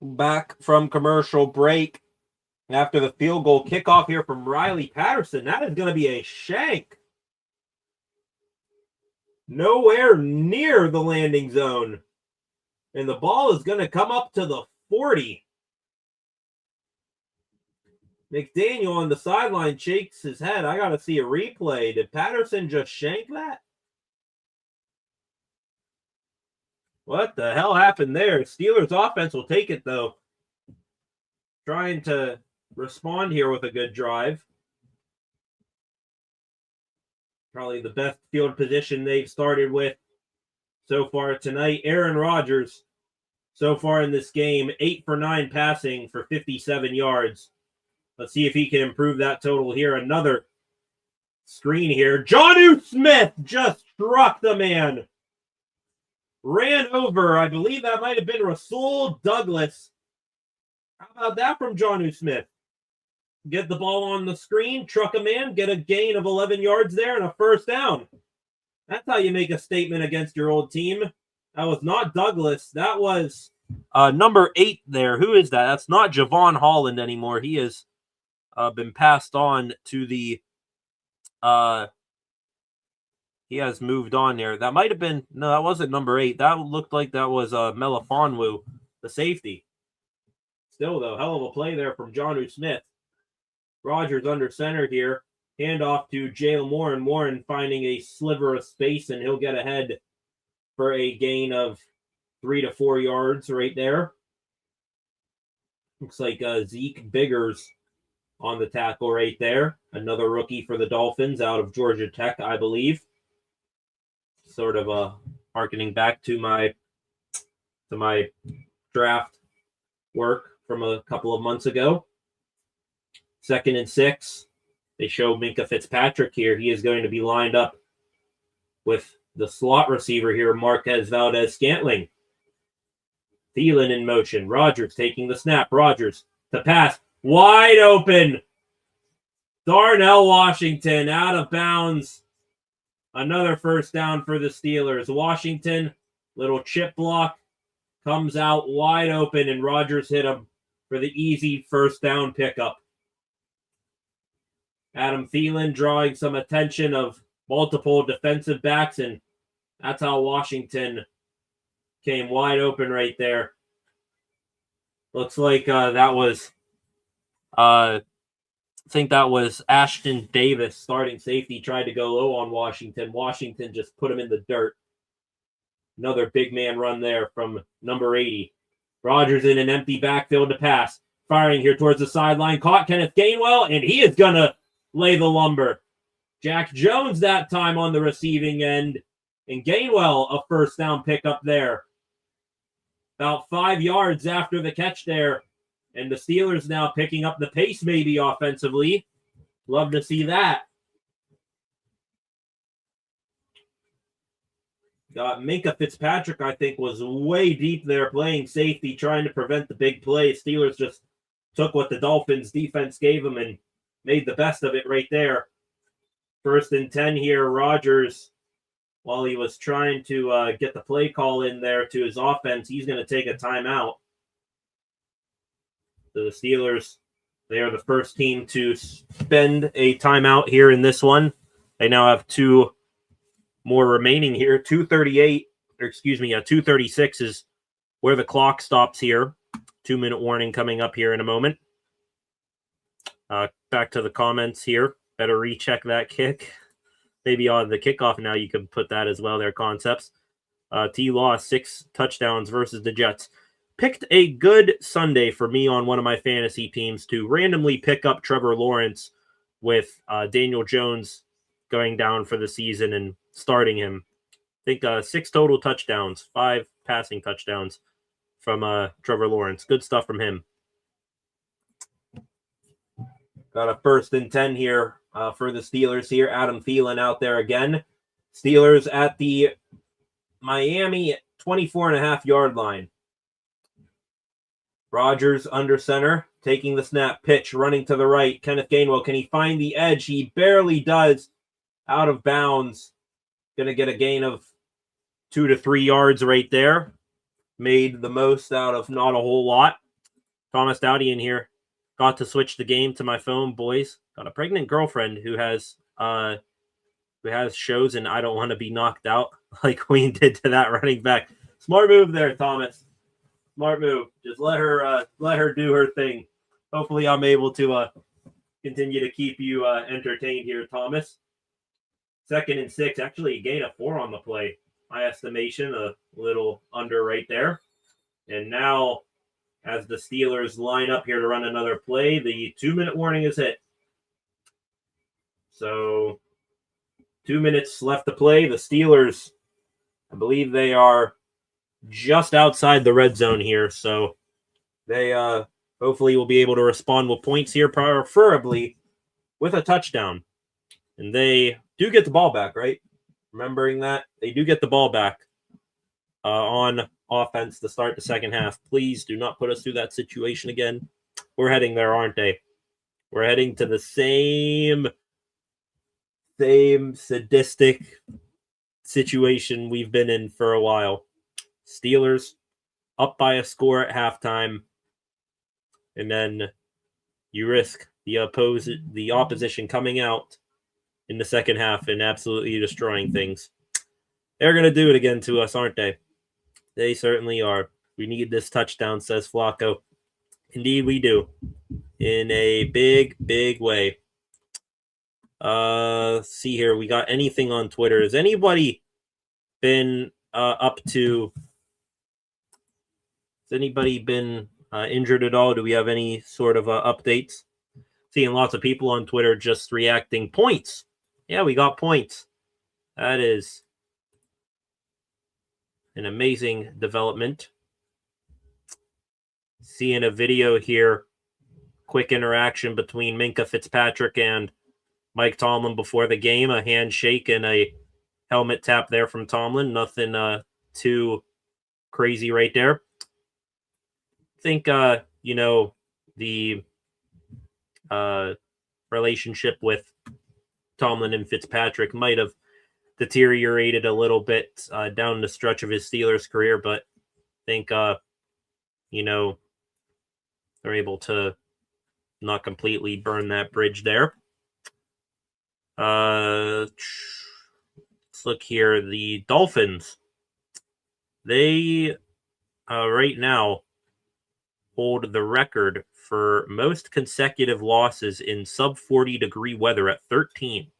Back from commercial break after the field goal kickoff here from Riley Patterson. That is going to be a shank. Nowhere near the landing zone. And the ball is going to come up to the 40. McDaniel on the sideline shakes his head. I got to see a replay. Did Patterson just shank that? What the hell happened there? Steelers offense will take it, though. Trying to respond here with a good drive. Probably the best field position they've started with so far tonight. Aaron Rodgers, so far in this game, 8 for 9 passing for 57 yards. Let's see if he can improve that total here. Another screen here. Jonnu Smith just struck the man. Ran over, I believe that might have been Rasul Douglas. How about that from Jonnu Smith? Get the ball on the screen, truck a man, get a gain of 11 yards there and a first down. That's how you make a statement against your old team. That was not Douglas. That was number 8 there. Who is that? That's not Javon Holland anymore. He has been passed on to the he has moved on there. That might have been, no, that wasn't number 8. That looked like that was Melifonwu, the safety. Still, though, hell of a play there from Jonnu Smith. Rodgers under center here. Handoff to Jalen Warren. Warren finding a sliver of space, and he'll get ahead for a gain of 3 to 4 yards right there. Looks like Zeke Biggers on the tackle right there. Another rookie for the Dolphins out of Georgia Tech, I believe. Sort of harkening back to my to my draft work from a couple of months ago. 2nd and 6. They show Minkah Fitzpatrick here. He is going to be lined up with the slot receiver here, Marquez Valdez-Scantling. Thielen in motion. Rodgers taking the snap. Rodgers to pass. Wide open. Darnell Washington out of bounds. Another first down for the Steelers. Washington, little chip block, comes out wide open, and Rodgers hit him for the easy first down pickup. Adam Thielen drawing some attention of multiple defensive backs, and that's how Washington came wide open right there. Looks like that was, I think that was Ashton Davis, starting safety, tried to go low on Washington. Washington just put him in the dirt. Another big man run there from number 80. Rodgers in an empty backfield to pass. Firing here towards the sideline. Caught Kenneth Gainwell, and he is going to lay the lumber. Jack Jones that time on the receiving end. And Gainwell, a first down pickup there. About 5 yards after the catch there. And the Steelers now picking up the pace maybe offensively. Love to see that. Minkah Fitzpatrick, I think, was way deep there playing safety, trying to prevent the big play. Steelers just took what the Dolphins defense gave them and made the best of it right there. 1st and 10 here. Rodgers, while he was trying to get the play call in there to his offense, he's going to take a timeout. The Steelers, they are the first team to spend a timeout here in this one. They now have 2 more remaining here. 2:36 is where the clock stops here. 2-minute warning coming up here in a moment. Back to the comments here. Better recheck that kick. Maybe on the kickoff now you can put that as well, their concepts. T-Law, 6 touchdowns versus the Jets. Picked a good Sunday for me on one of my fantasy teams to randomly pick up Trevor Lawrence with Daniel Jones going down for the season and starting him. I think 6 total touchdowns, 5 passing touchdowns from Trevor Lawrence. Good stuff from him. Got a 1st and 10 here for the Steelers here. Adam Thielen out there again. Steelers at the Miami 24.5-yard line. Rodgers under center, taking the snap, pitch, running to the right. Kenneth Gainwell, can he find the edge? He barely does. Out of bounds. Going to get a gain of 2 to 3 yards right there. Made the most out of not a whole lot. Thomas Dowdy in here. Got to switch the game to my phone, boys. Got a pregnant girlfriend who has shows, and I don't want to be knocked out like Queen did to that running back. Smart move there, Thomas. Smart move. Just let her do her thing. Hopefully I'm able to continue to keep you entertained here, Thomas. 2nd and 6. Actually, a gain of 4 on the play. My estimation, a little under right there. And now, as the Steelers line up here to run another play, the 2-minute warning is hit. So, 2 minutes left to play. The Steelers, I believe they are just outside the red zone here, so they hopefully will be able to respond with points here, preferably with a touchdown. And they do get the ball back, right? Remembering that, they do get the ball back on offense to start the second half. Please do not put us through that situation again. We're heading there, aren't they? We're heading to the same sadistic situation we've been in for a while. Steelers up by a score at halftime, and then you risk the opposition coming out in the second half and absolutely destroying things. They're going to do it again to us, aren't they? They certainly are. We need this touchdown, says Flacco. Indeed, we do. In a big, big way. See here. We got anything on Twitter. Has anybody been up to... Has anybody been injured at all? Do we have any sort of updates? Seeing lots of people on Twitter just reacting. Points. Yeah, we got points. That is an amazing development. seeing a video here. Quick interaction between Minkah Fitzpatrick and Mike Tomlin before the game. A handshake and a helmet tap there from Tomlin. Nothing too crazy right there. I think, the relationship with Tomlin and Fitzpatrick might have deteriorated a little bit down the stretch of his Steelers career, but I think, they're able to not completely burn that bridge there. Let's look here. The Dolphins, they right now hold the record for most consecutive losses in sub 40 degree weather at 13.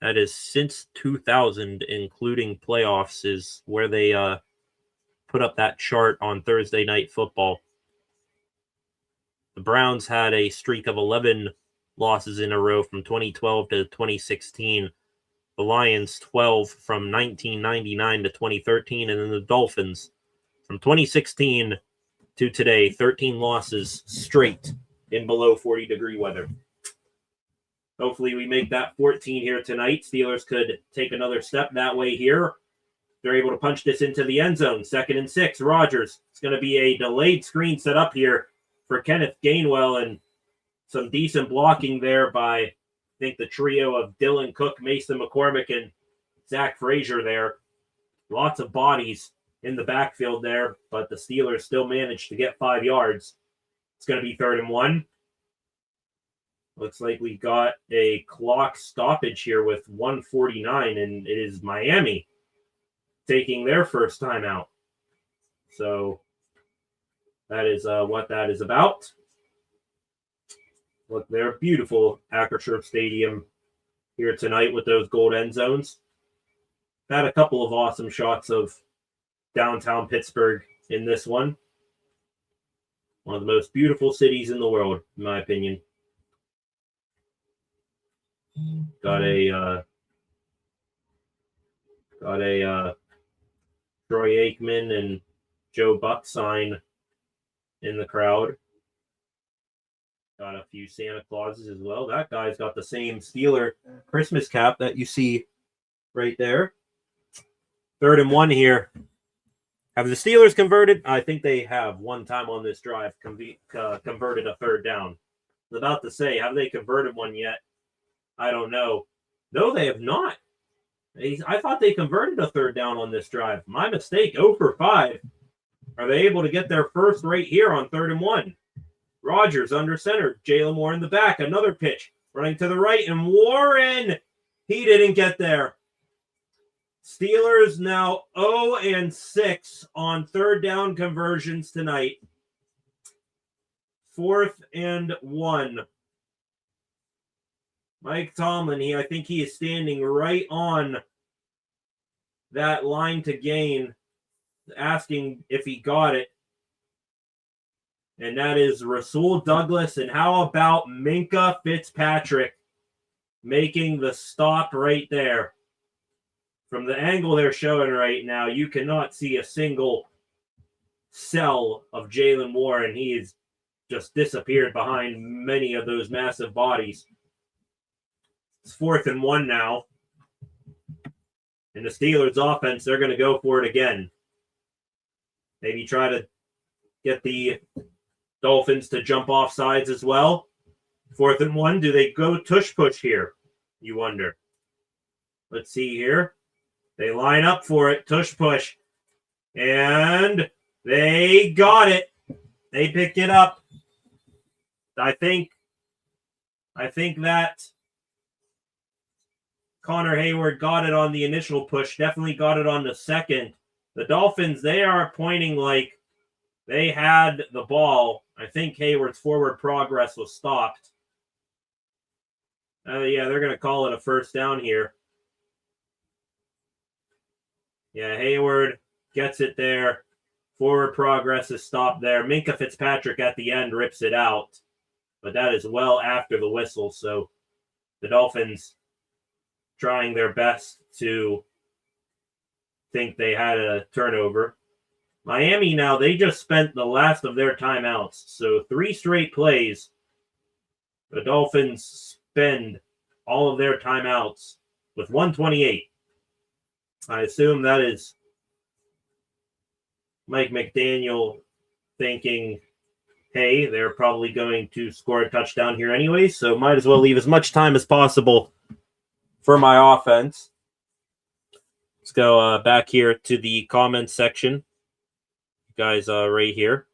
That is since 2000, including playoffs, is where they put up that chart on Thursday Night Football. The Browns had a streak of 11 losses in a row from 2012 to 2016. The Lions 12 from 1999 to 2013, and then the Dolphins from 2016 to today, 13 losses straight in below 40 degree weather. Hopefully we make that 14 here tonight. Steelers could take another step that way here. They're able to punch this into the end zone. 2nd and 6, Rodgers. It's going to be a delayed screen set up here for Kenneth Gainwell, and some decent blocking there by, I think, the trio of Dylan Cook, Mason McCormick, and Zach Frazier there. Lots of bodies in the backfield there, but the Steelers still managed to get 5 yards. It's going to be 3rd and 1. Looks like we got a clock stoppage here with 1:49, and it is Miami taking their first time out. So that is what that is about. Look there, beautiful Acrisure Stadium here tonight with those gold end zones. Had a couple of awesome shots of downtown Pittsburgh in this one. One of the most beautiful cities in the world, in my opinion. Got a Troy Aikman and Joe Buck sign in the crowd. Got a few Santa Clauses as well. That guy's got the same Steeler Christmas cap that you see right there. 3rd and 1 here. Have the Steelers converted? I think they have one time on this drive converted a 3rd down. I was about to say, have they converted one yet? I don't know. No, they have not. I thought they converted a 3rd down on this drive. My mistake. 0 for 5. Are they able to get their first right here on 3rd and 1? Rodgers under center. Jalen Moore in the back. Another pitch. Running to the right. And Warren, he didn't get there. Steelers now 0-6 on 3rd down conversions tonight. 4th and 1. Mike Tomlin, I think he is standing right on that line to gain, asking if he got it. And that is Rasul Douglas. And how about Minkah Fitzpatrick making the stop right there? From the angle they're showing right now, you cannot see a single cell of Jalen Warren. He has just disappeared behind many of those massive bodies. It's 4th and 1 now. And the Steelers offense, they're going to go for it again. Maybe try to get the Dolphins to jump off sides as well. 4th and 1. Do they go tush push here? You wonder. Let's see here. They line up for it. Tush push. And they got it. They picked it up. I think that Connor Hayward got it on the initial push. Definitely got it on the second. The Dolphins, they are pointing like they had the ball. I think Hayward's forward progress was stopped. Yeah, they're going to call it a 1st down here. Yeah, Hayward gets it there. Forward progress is stopped there. Minkah Fitzpatrick at the end rips it out. But that is well after the whistle. So the Dolphins trying their best to think they had a turnover. Miami now, they just spent the last of their timeouts. So 3 straight plays. The Dolphins spend all of their timeouts with 128. I assume that is Mike McDaniel thinking, hey, they're probably going to score a touchdown here anyway, so might as well leave as much time as possible for my offense. Let's go back here to the comments section. Guys, right here.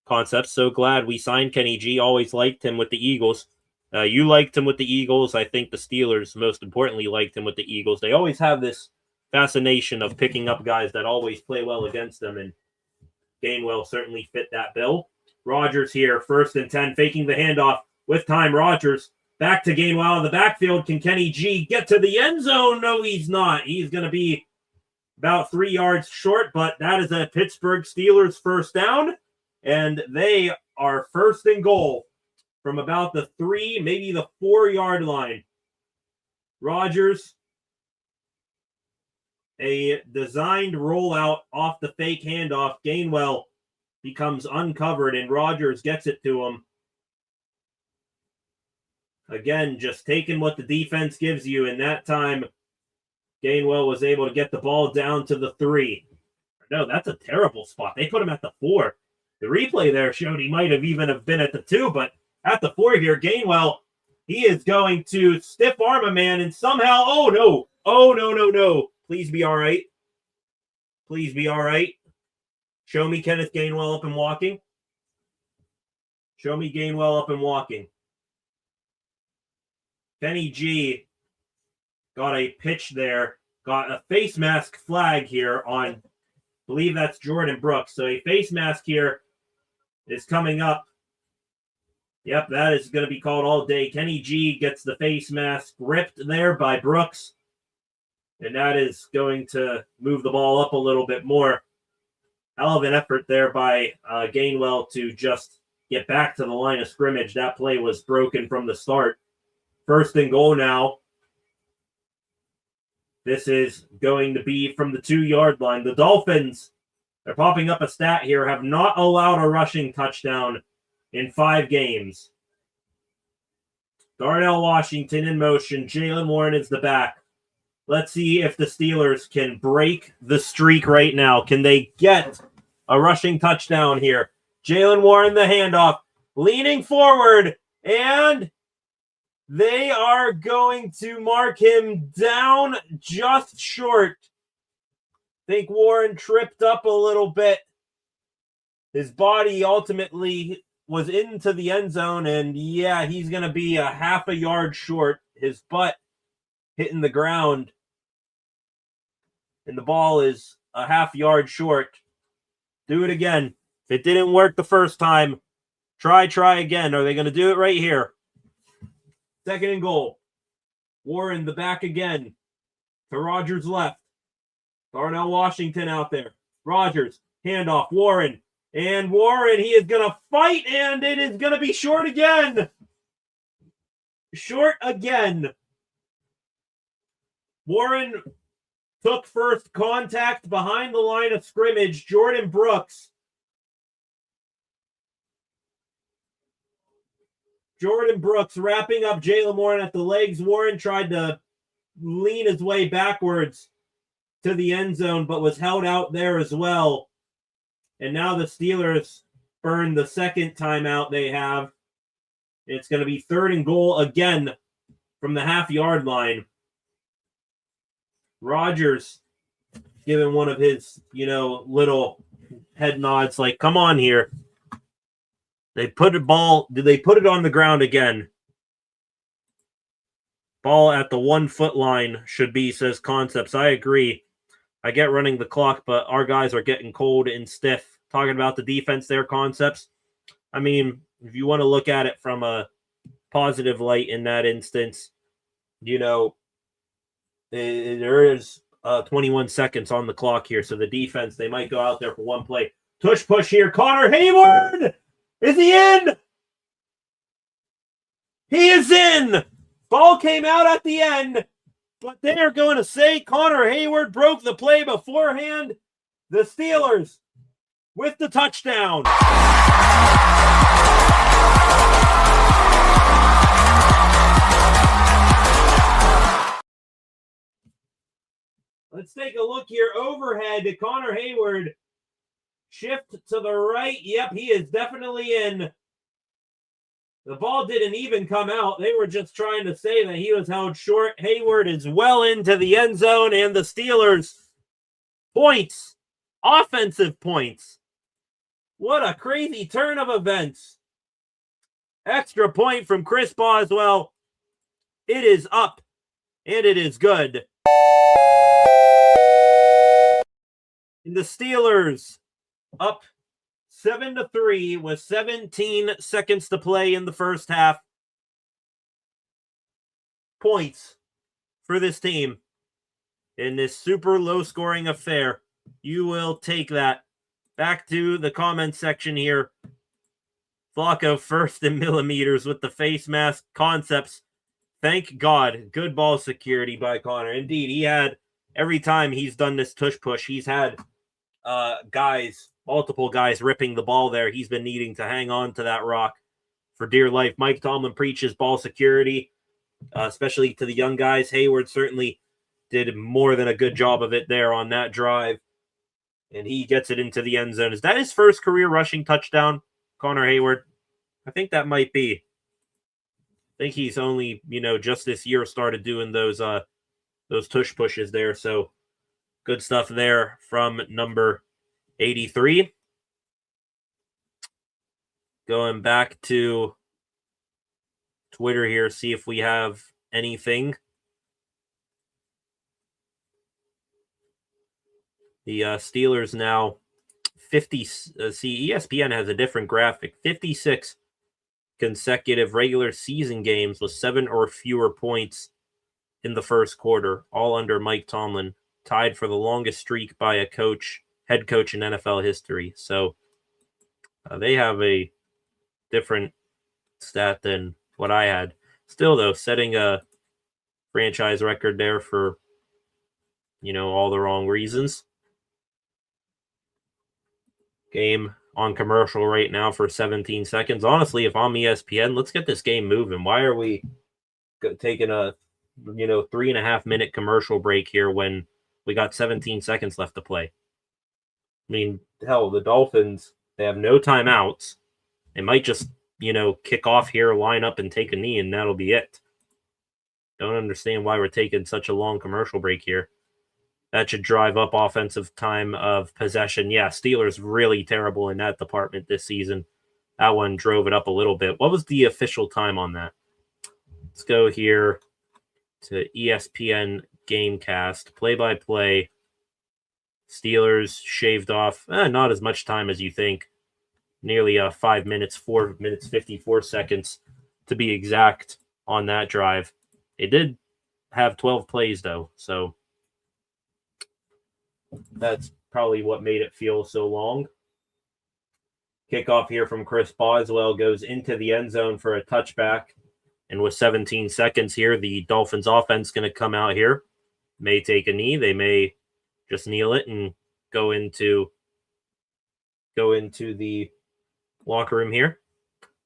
Concepts, so glad we signed Kenny G. Always liked him with the Eagles. You liked him with the Eagles. I think the Steelers, most importantly, liked him with the Eagles. They always have this fascination of picking up guys that always play well against them, and Gainwell certainly fit that bill. Rodgers here, 1st and 10, faking the handoff with time. Rodgers back to Gainwell in the backfield. Can Kenny G get to the end zone? No, he's not. He's going to be about 3 yards short, but that is a Pittsburgh Steelers first down, and they are 1st and goal from about the 3, maybe the 4-yard line. Rodgers, a designed rollout off the fake handoff. Gainwell becomes uncovered, and Rodgers gets it to him. Again, just taking what the defense gives you, and that time Gainwell was able to get the ball down to the 3. No, that's a terrible spot. They put him at the 4. The replay there showed he might have even have been at the 2, but at the 4 here, Gainwell, he is going to stiff arm a man, and somehow, oh no. Please be all right. Please be all right. Show me Kenneth Gainwell up and walking. Show me Gainwell up and walking. Kenny G got a pitch there. Got a face mask flag here on, I believe that's Jordan Brooks. So a face mask here is coming up. Yep, that is going to be called all day. Kenny G gets the face mask ripped there by Brooks. And that is going to move the ball up a little bit more. Hell of an effort there by Gainwell to just get back to the line of scrimmage. That play was broken from the start. 1st and goal now. This is going to be from the 2-yard line. The Dolphins, they're popping up a stat here, have not allowed a rushing touchdown in 5 games. Darnell Washington in motion. Jaylen Warren is the back. Let's see if the Steelers can break the streak right now. Can they get a rushing touchdown here? Jaylen Warren, the handoff, leaning forward, and they are going to mark him down just short. I think Warren tripped up a little bit. His body ultimately was into the end zone, and yeah, he's going to be a half a yard short. His butt hitting the ground, and the ball is a half yard short. Do it again. If it didn't work the first time, try again. Are they going to do it right here? 2nd and goal. Warren, the back again. To Rodgers left. Darnell Washington out there. Rodgers, handoff, Warren. And Warren, he is going to fight, and it is going to be short again. Short again. Warren took first contact behind the line of scrimmage. Jordan Brooks. Wrapping up Jaylen Warren at the legs. Warren tried to lean his way backwards to the end zone, but was held out there as well. And now the Steelers burn the 2nd timeout they have. It's going to be 3rd and goal again from the half-yard line. Rodgers giving one of his, little head nods like, come on here. They put it on the ground again? Ball at the 1-foot line should be, says Concepts. I agree. I get running the clock, but our guys are getting cold and stiff. Talking about the defense there, Concepts. I mean, if you want to look at it from a positive light in that instance, there is 21 seconds on the clock here. So the defense, they might go out there for one play. Tush push here. Connor Hayward! Is he in? He is in! Ball came out at the end, but they are going to say Connor Hayward broke the play beforehand. The Steelers with the touchdown. Let's take a look here. Overhead to Connor Hayward. Shift to the right. Yep, he is definitely in. The ball didn't even come out. They were just trying to say that he was held short. Hayward is well into the end zone, and the Steelers points. Offensive points. What a crazy turn of events. Extra point from Chris Boswell. It is up, and it is good. And the Steelers up 7-3 with 17 seconds to play in the first half. Points for this team in this super low-scoring affair. You will take that. Back to the comment section here. Flacco first in millimeters with the face mask concepts. Thank God. Good ball security by Connor. Indeed, he had, every time he's done this tush push, he's had multiple guys ripping the ball there. He's been needing to hang on to that rock for dear life. Mike Tomlin preaches ball security, especially to the young guys. Hayward certainly did more than a good job of it there on that drive. And he gets it into the end zone. Is that his first career rushing touchdown, Connor Hayward? I think that might be. I think he's only, just this year started doing those tush pushes there. So good stuff there from number 83. Going back to Twitter here, see if we have anything. The Steelers now 50. See, ESPN has a different graphic. 56 consecutive regular season games with 7 or fewer points in the first quarter, all under Mike Tomlin, tied for the longest streak by a head coach in NFL history. So they have a different stat than what I had. Still, though, setting a franchise record there for, all the wrong reasons. Game on commercial right now for 17 seconds. Honestly, if I'm ESPN, let's get this game moving. Why are we taking a 3.5 minute commercial break here when we got 17 seconds left to play? I mean, hell, the Dolphins, they have no timeouts. They might just, kick off here, line up and take a knee, and that'll be it. Don't understand why we're taking such a long commercial break here. That should drive up offensive time of possession. Yeah, Steelers really terrible in that department this season. That one drove it up a little bit. What was the official time on that? Let's go here to ESPN Gamecast. Play-by-play. Steelers shaved off not as much time as you think. Nearly 5 minutes, 4 minutes, 54 seconds to be exact on that drive. It did have 12 plays, though, so that's probably what made it feel so long. Kickoff here from Chris Boswell goes into the end zone for a touchback. And with 17 seconds here, the Dolphins offense going to come out here. May take a knee. They may just kneel it and go into the locker room here.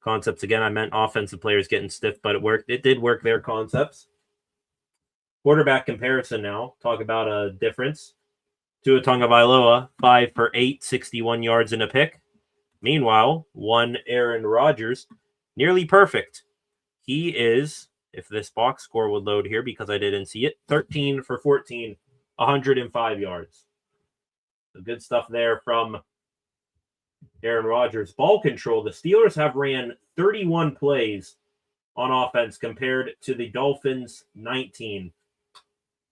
Concepts again, I meant offensive players getting stiff, but it worked. It did work their concepts. Quarterback comparison now. Talk about a difference. Tua Tagovailoa, 5 for 8, 61 yards and a pick. Meanwhile, Aaron Rodgers, nearly perfect. He is, if this box score would load here because I didn't see it, 13 for 14, 105 yards. So good stuff there from Aaron Rodgers. Ball control. The Steelers have ran 31 plays on offense compared to the Dolphins' 19.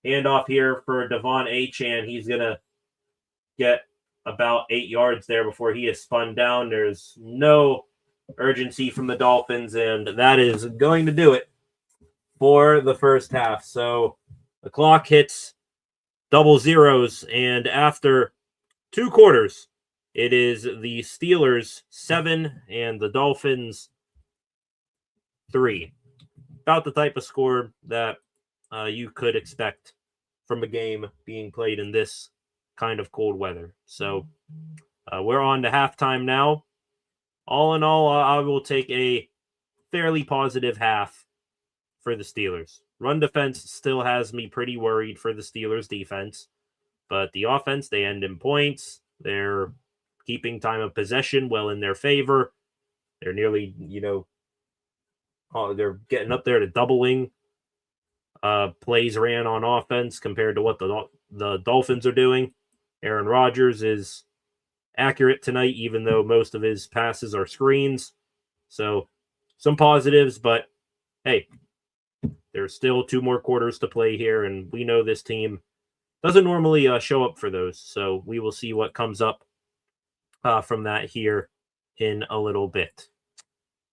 Handoff here for Devon Achane. He's going to get about 8 yards there before he is spun down. There's no urgency from the Dolphins, and that is going to do it for the first half. So the clock hits double zeros, and after 2 quarters, it is the Steelers 7 and the Dolphins 3. About the type of score that you could expect from a game being played in this kind of cold weather. So We're on to halftime now. All in all, I will take a fairly positive half for the Steelers. Run defense still has me pretty worried for the Steelers defense, but the offense, they end in points. They're keeping time of possession well in their favor. They're nearly, they're getting up there to doubling plays ran on offense compared to what the Dolphins are doing. Aaron Rodgers is accurate tonight, even though most of his passes are screens. So some positives, but hey, there's still 2 more quarters to play here, and we know this team doesn't normally show up for those. So we will see what comes up from that here in a little bit.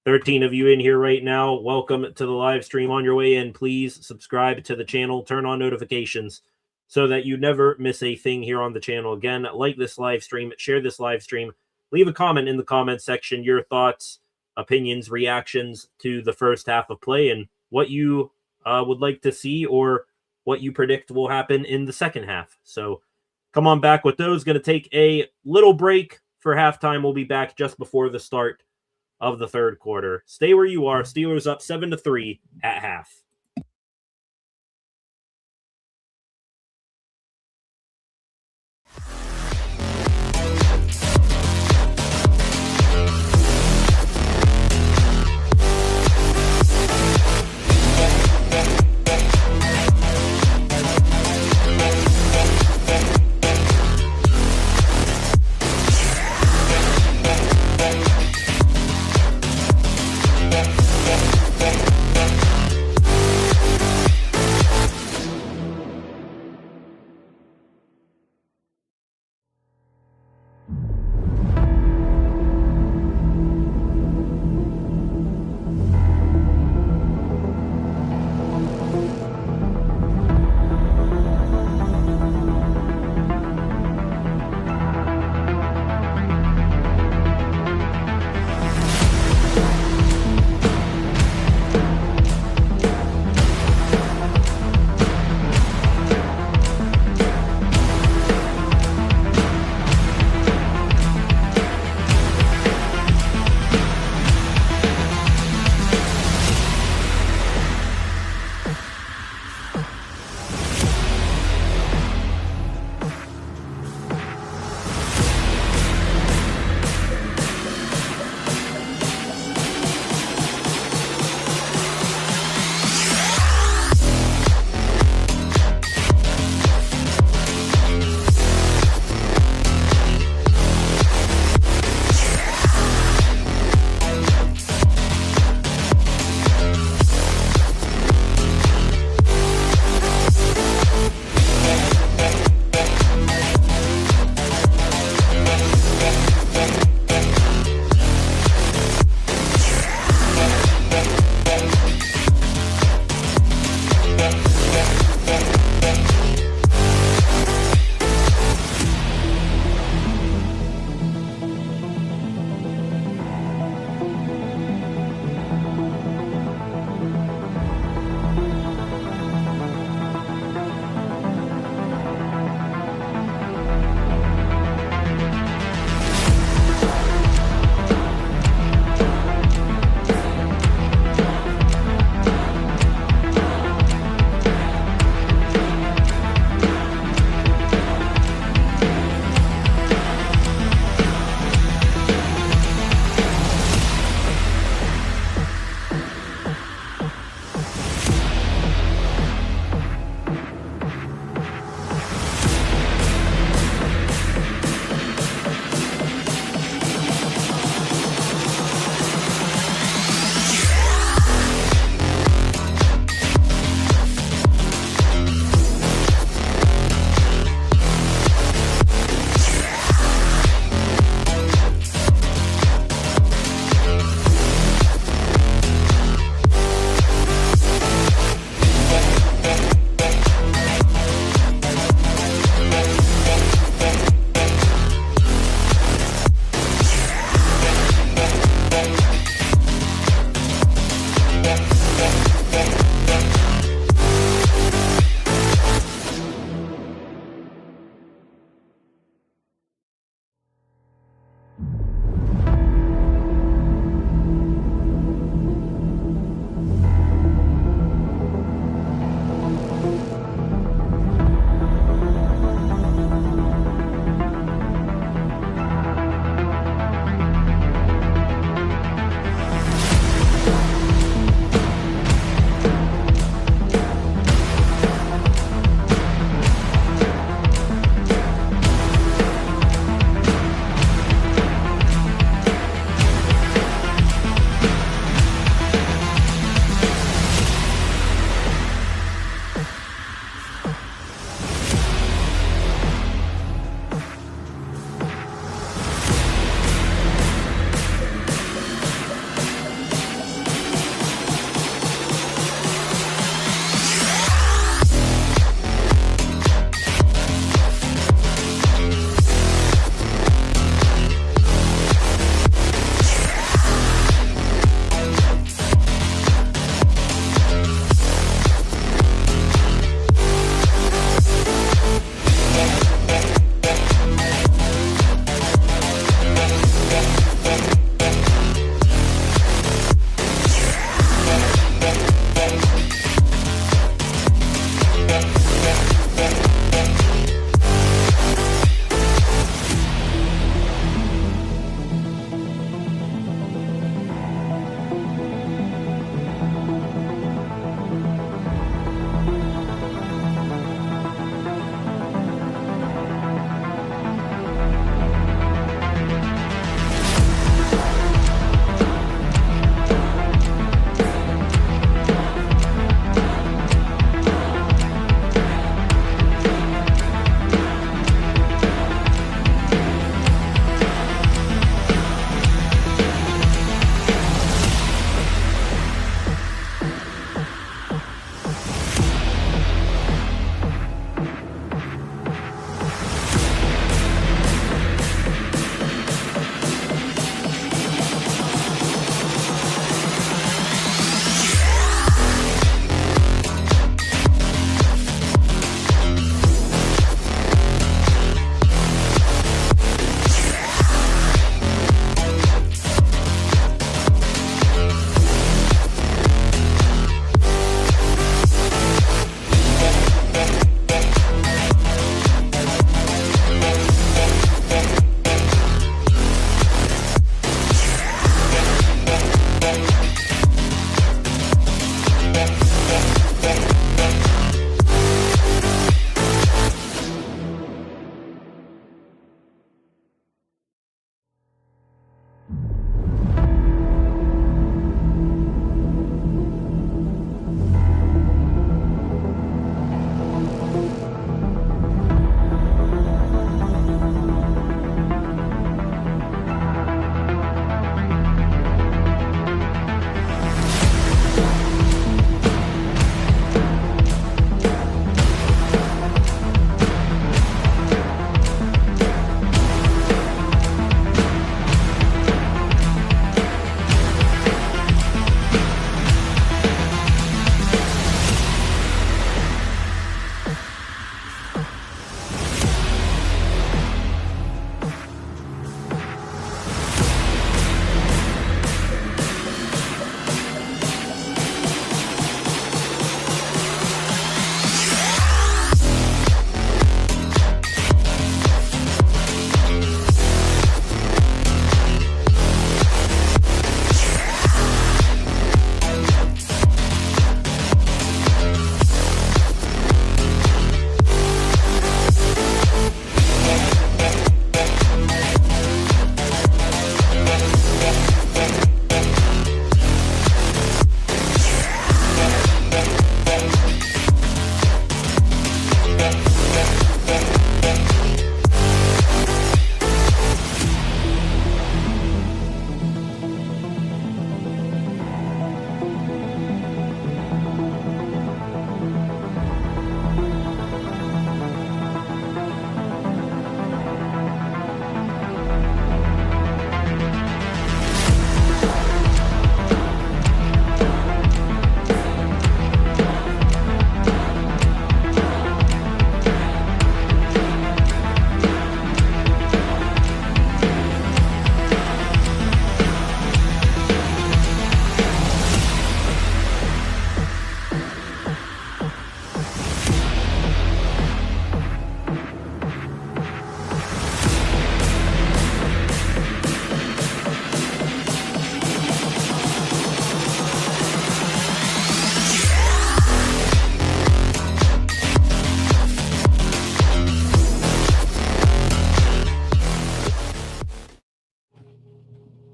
13 of you in here right now. Welcome to the live stream. On your way in, please subscribe to the channel, turn on notifications so that you never miss a thing here on the channel. Again, like this live stream, share this live stream, leave a comment in the comment section, your thoughts, opinions, reactions to the first half of play, and what you would like to see or what you predict will happen in the second half. So come on back with those. Going to take a little break for halftime. We'll be back just before the start of the third quarter. Stay where you are. Steelers up 7-3 at half.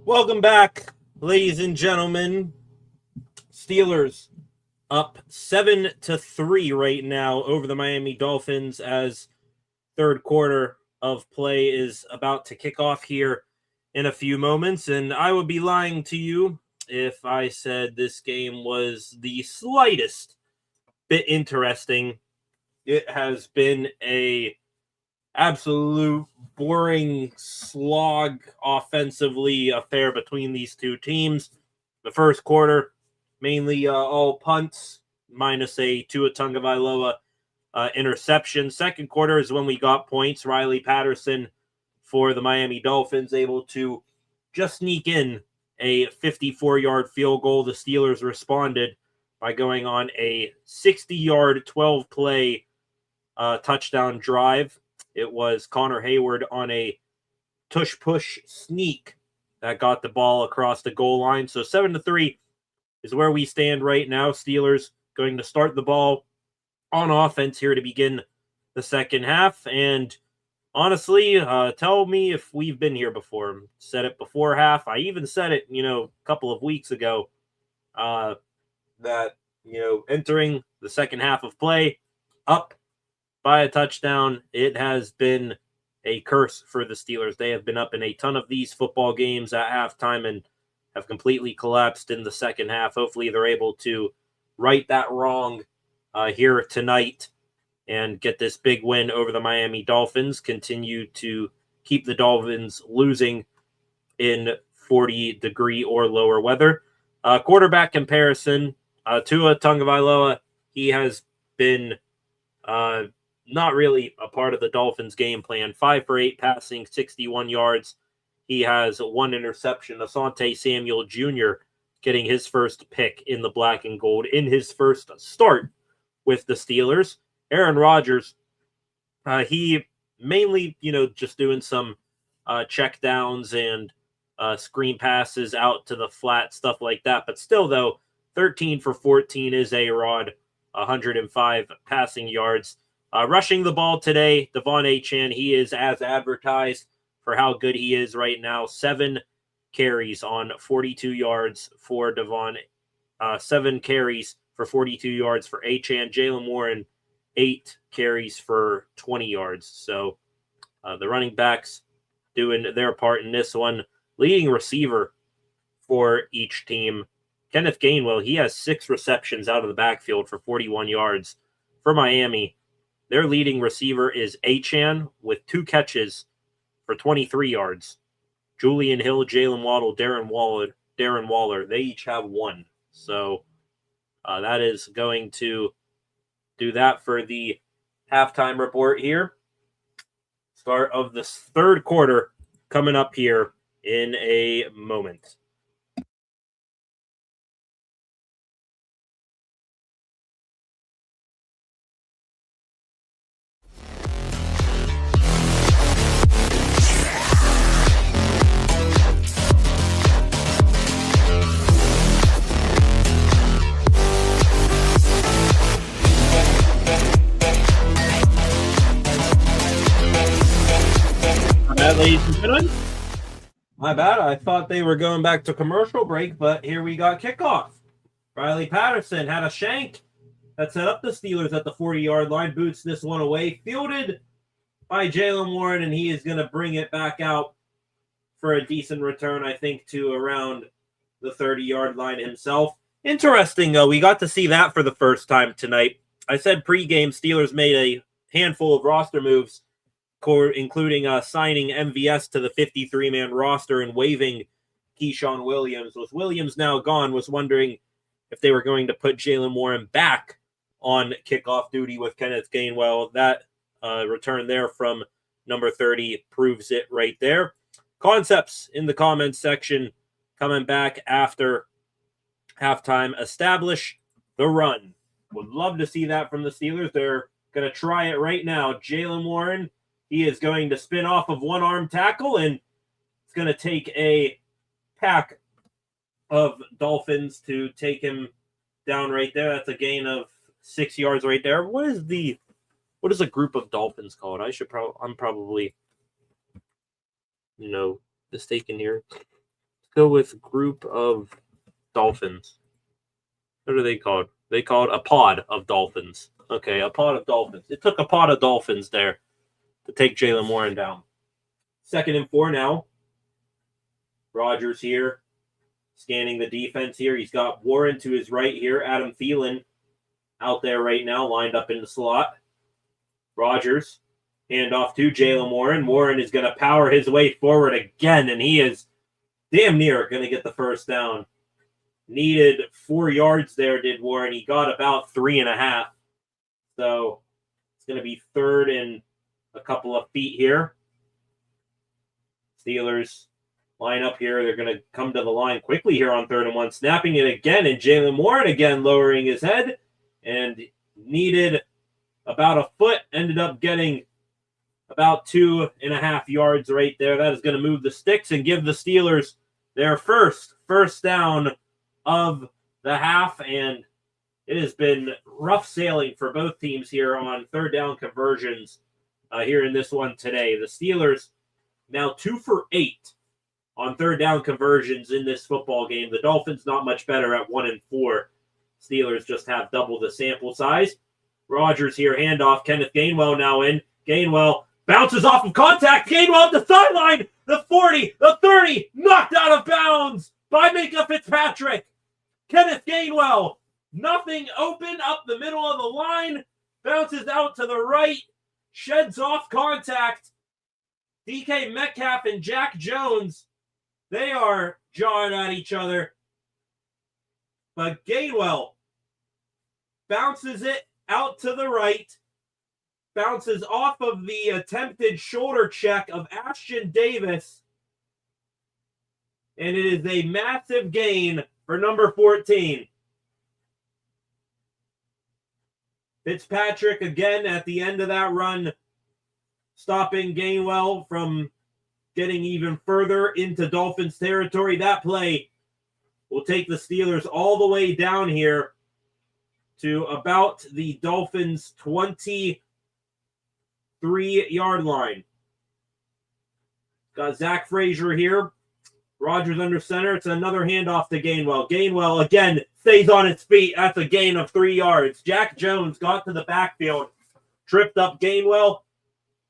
Welcome back, ladies and gentlemen. Steelers up 7-3 right now over the Miami Dolphins as third quarter of play is about to kick off here in a few moments. And I would be lying to you if I said this game was the slightest bit interesting. It has been a absolute boring slog offensively affair between these two teams. The first quarter, mainly all punts, minus a Tua Tagovailoa interception. Second quarter is when we got points. Riley Patterson for the Miami Dolphins able to just sneak in a 54-yard field goal. The Steelers responded by going on a 60-yard, 12-play touchdown drive. It was Connor Hayward on a tush-push sneak that got the ball across the goal line. So 7-3 is where we stand right now. Steelers going to start the ball on offense here to begin the second half. And honestly, tell me if we've been here before. Said it before half. I even said it, a couple of weeks ago that, entering the second half of play, up by a touchdown, it has been a curse for the Steelers. They have been up in a ton of these football games at halftime and have completely collapsed in the second half. Hopefully they're able to right that wrong here tonight and get this big win over the Miami Dolphins, continue to keep the Dolphins losing in 40-degree or lower weather. Quarterback comparison, Tua Tagovailoa, he has been not really a part of the Dolphins' game plan. 5 for 8 passing, 61 yards. He has 1 interception. Asante Samuel Jr. getting his first pick in the black and gold in his first start with the Steelers. Aaron Rodgers, he mainly, just doing some check downs and screen passes out to the flat, stuff like that. But still, though, 13 for 14 is A-Rod, 105 passing yards. Rushing the ball today, Devon Achane, he is as advertised for how good he is right now. 7 carries on 42 yards for Devon. 7 carries for 42 yards for Achane. Jaylen Warren, 8 carries for 20 yards. So the running backs doing their part in this one. Leading receiver for each team, Kenneth Gainwell, he has 6 receptions out of the backfield for 41 yards for Miami. Their leading receiver is Achane with 2 catches for 23 yards. Julian Hill, Jalen Waddle, Darren Waller, they each have 1. So that is going to do that for the halftime report here. Start of the third quarter coming up here in a moment. Ladies and gentlemen, my bad. I thought they were going back to commercial break, but here we got kickoff. Riley Patterson had a shank that set up the Steelers at the 40-yard line, boots this one away, fielded by Jaylen Warren, and he is going to bring it back out for a decent return, I think, to around the 30-yard line himself. Interesting, though. We got to see that for the first time tonight. I said pregame Steelers made a handful of roster moves, including signing MVS to the 53-man roster and waiving Keyshawn Williams. With Williams now gone, was wondering if they were going to put Jaylen Warren back on kickoff duty with Kenneth Gainwell. That return there from number 30 proves it right there. Concepts in the comments section coming back after halftime. Establish the run. Would love to see that from the Steelers. They're going to try it right now. Jaylen Warren, he is going to spin off of one-arm tackle, and it's going to take a pack of Dolphins to take him down right there. That's a gain of 6 yards right there. What is a group of Dolphins called? I'm probably, mistaken here. go with group of Dolphins. What are they called? They called a pod of Dolphins. Okay, a pod of Dolphins. It took a pod of Dolphins there to take Jaylen Warren down. 2nd and 4 now. Rodgers here, scanning the defense here. He's got Warren to his right here. Adam Thielen out there right now, lined up in the slot. Rodgers, handoff to Jaylen Warren. Warren is going to power his way forward again, and he is damn near going to get the first down. Needed 4 yards there, did Warren. He got about 3.5. So it's going to be 3rd and a couple of feet here. Steelers line up here. They're going to come to the line quickly here on 3rd and 1. Snapping it again, and Jaylen Warren again lowering his head. And needed about a foot. Ended up getting about 2.5 yards right there. That is going to move the sticks and give the Steelers their first down of the half. And it has been rough sailing for both teams here on 3rd down conversions here in this one today. The Steelers now 2 for 8 on 3rd down conversions in this football game. The Dolphins not much better at 1 and 4. Steelers just have double the sample size. Rodgers here, handoff. Kenneth Gainwell now in. Gainwell bounces off of contact. Gainwell at the sideline. The 40, the 30, knocked out of bounds by Minkah Fitzpatrick. Kenneth Gainwell, nothing open up the middle of the line. Bounces out to the right. Sheds off contact. DK Metcalf and Jack Jones, they are jawing at each other. But Gainwell bounces it out to the right. Bounces off of the attempted shoulder check of Ashton Davis. And it is a massive gain for number 14. Fitzpatrick again at the end of that run, stopping Gainwell from getting even further into Dolphins territory. That play will take the Steelers all the way down here to about the Dolphins' 23-yard line. Got Zach Frazier here. Rodgers under center. It's another handoff to Gainwell. Gainwell again stays on its feet. That's a gain of 3 yards. Jack Jones got to the backfield, tripped up Gainwell.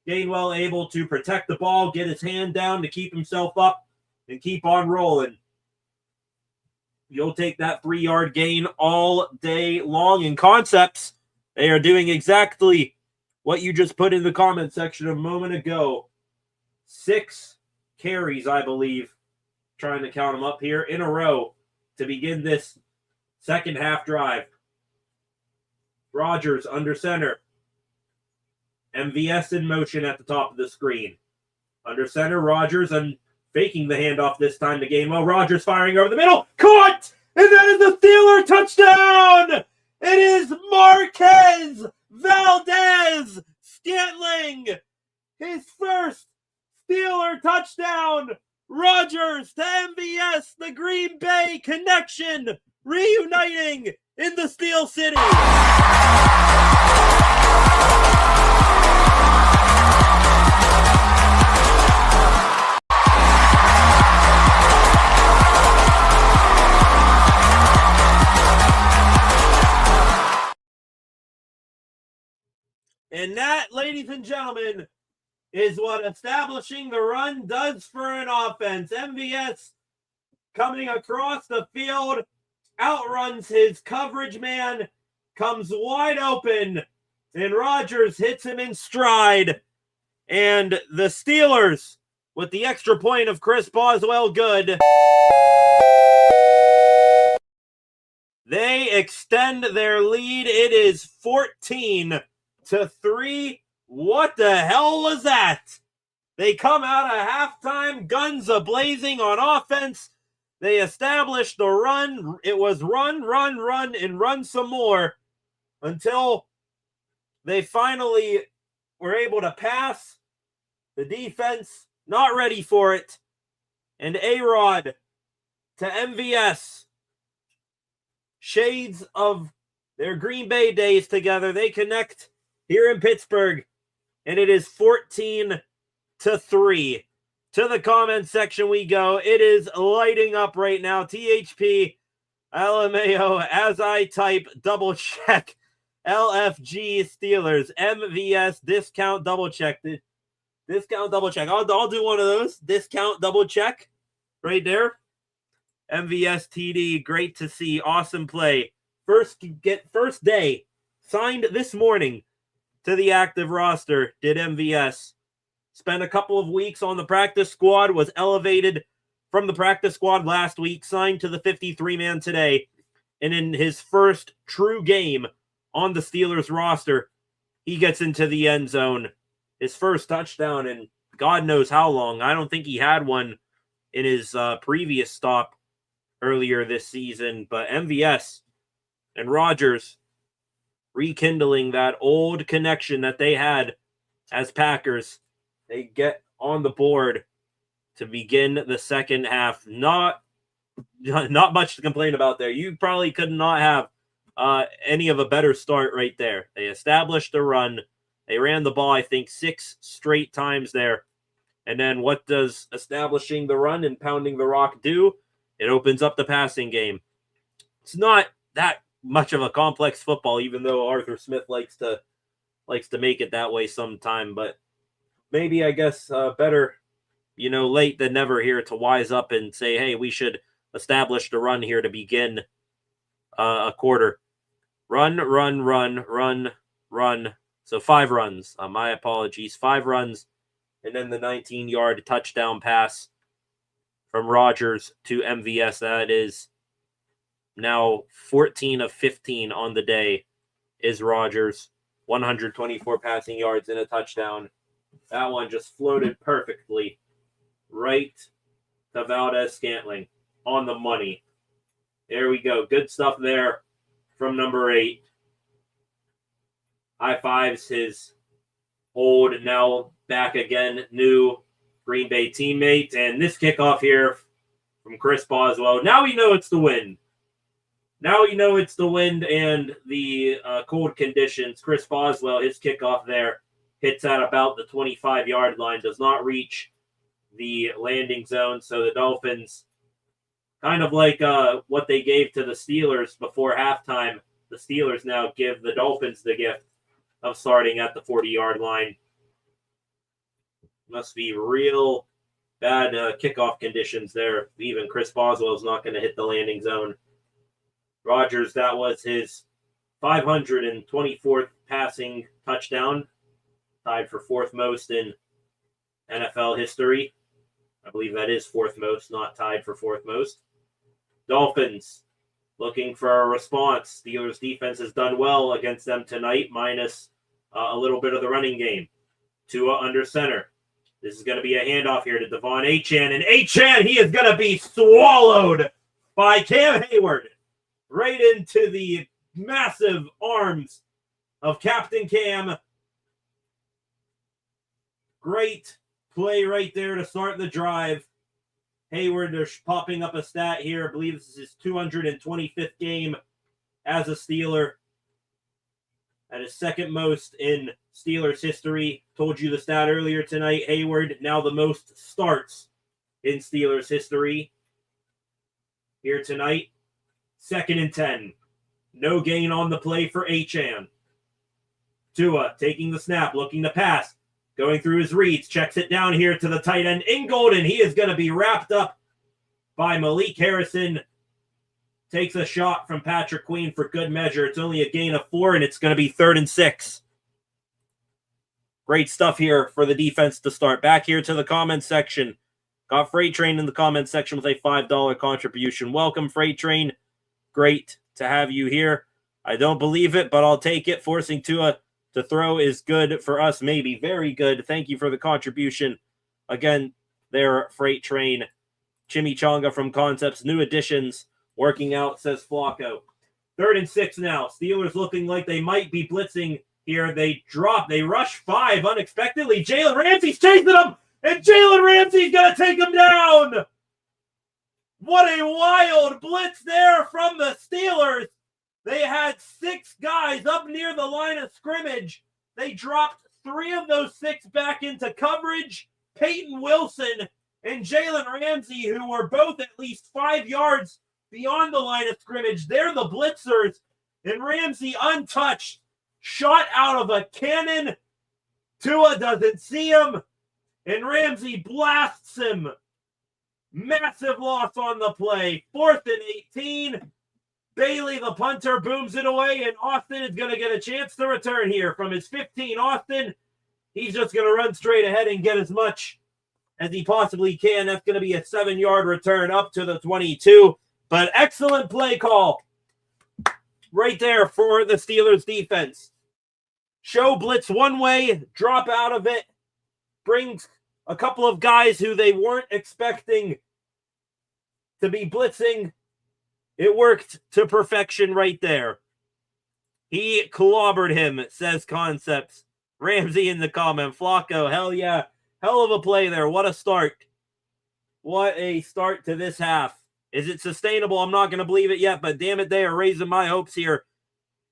Gainwell able to protect the ball, get his hand down to keep himself up, and keep on rolling. You'll take that 3-yard gain all day long. In concepts, they are doing exactly what you just put in the comment section a moment ago. 6 carries, I believe, trying to count them up here, in a row to begin this second half drive. Rodgers under center. MVS in motion at the top of the screen. Under center, Rodgers, and faking the handoff this time to Gainwell. Rodgers firing over the middle. Caught! And that is the Steeler touchdown! It is Marquez Valdez Scantling. His first Steeler touchdown. Rodgers to MVS. The Green Bay connection reuniting in the Steel City. And that, ladies and gentlemen, is what establishing the run does for an offense. MVS coming across the field, outruns his coverage man, comes wide open, and Rodgers hits him in stride. And the Steelers, with the extra point of Chris Boswell good, they extend their lead. It is 14-3. What the hell was that? They come out of halftime, guns a-blazing on offense. They established the run. It was run, and run some more until they finally were able to pass. The defense not ready for it. And A-Rod to MVS. Shades of their Green Bay days together. They connect here in Pittsburgh, and it is 14-3. To the comment section we go. It is lighting up right now. THP, LMAO, as I type, double check. LFG Steelers, MVS, discount double check. Discount double check. I'll do one of those. Discount double check right there. MVS TD, great to see. Awesome play. First day, signed this morning to the active roster, did MVS. Spent a couple of weeks on the practice squad, was elevated from the practice squad last week, signed to the 53-man today, and in his first true game on the Steelers roster, he gets into the end zone. His first touchdown in God knows how long. I don't think he had one in his previous stop earlier this season, but MVS and Rodgers rekindling that old connection that they had as Packers. They get on the board to begin the second half. Not much to complain about there. You probably could not have any of a better start right there. They established a run. They ran the ball, I think, 6 straight times there. And then what does establishing the run and pounding the rock do? It opens up the passing game. It's not that much of a complex football, even though Arthur Smith likes to make it that way sometime. But maybe, I guess, better, late than never here to wise up and say, hey, we should establish the run here to begin a quarter. Run. So 5 runs. My apologies. 5 runs. And then the 19-yard touchdown pass from Rodgers to MVS. That is now 14 of 15 on the day is Rodgers. 124 passing yards and a touchdown. That one just floated perfectly right to Valdez-Scantling on the money. There we go. Good stuff there from number 8. High fives his old, now back again, new Green Bay teammate. And this kickoff here from Chris Boswell. Now we know it's the wind. Now we know it's the wind and the cold conditions. Chris Boswell, his kickoff there, hits at about the 25-yard line, does not reach the landing zone. So the Dolphins, kind of like what they gave to the Steelers before halftime, the Steelers now give the Dolphins the gift of starting at the 40-yard line. Must be real bad kickoff conditions there. Even Chris Boswell is not going to hit the landing zone. Rodgers, that was his 524th passing touchdown, tied for 4th most in NFL history. I believe that is 4th most, not tied for 4th most. Dolphins looking for a response. Steelers defense has done well against them tonight, minus a little bit of the running game. Tua under center. This is going to be a handoff here to Devon Achane. And Achane, he is going to be swallowed by Cam Hayward. Right into the massive arms of Captain Cam. Great play right there to start the drive. Hayward is popping up a stat here. I believe this is his 225th game as a Steeler. At his 2nd most in Steelers history. Told you the stat earlier tonight. Hayward now the most starts in Steelers history. Here tonight. 2nd and 10. No gain on the play for Achane. Tua taking the snap, looking to pass. Going through his reads, checks it down here to the tight end Ingold, and he is going to be wrapped up by Malik Harrison. Takes a shot from Patrick Queen for good measure. It's only a gain of 4, and it's going to be 3rd and 6. Great stuff here for the defense to start. Back here to the comment section. Got Freight Train in the comment section with a $5 contribution. Welcome, Freight Train. Great to have you here. I don't believe it, but I'll take it. Forcing Tua to throw is good for us, maybe. Very good. Thank you for the contribution. Again, there, Freight Train. Chimichanga from Concepts. New additions. Working out, says Flacco. 3rd and 6 now. Steelers looking like they might be blitzing here. They rush 5 unexpectedly. Jalen Ramsey's chasing them, and Jalen Ramsey's going to take him down. What a wild blitz there from the Steelers. They had 6 guys up near the line of scrimmage. They dropped 3 of those 6 back into coverage. Peyton Wilson and Jalen Ramsey, who were both at least 5 yards beyond the line of scrimmage. They're the blitzers, and Ramsey untouched, shot out of a cannon. Tua doesn't see him, and Ramsey blasts him. Massive loss on the play. 4th and 18. Bailey, the punter, booms it away, and Austin is going to get a chance to return here from his 15. Austin, he's just going to run straight ahead and get as much as he possibly can. That's going to be a 7-yard return up to the 22. But excellent play call right there for the Steelers defense. Show blitz one way, drop out of it, brings a couple of guys who they weren't expecting to be blitzing. It worked to perfection right there. He clobbered him, says Concepts. Ramsey in the comment. Flacco, hell yeah. Hell of a play there. What a start. What a start to this half. Is it sustainable? I'm not going to believe it yet, but damn it, they are raising my hopes here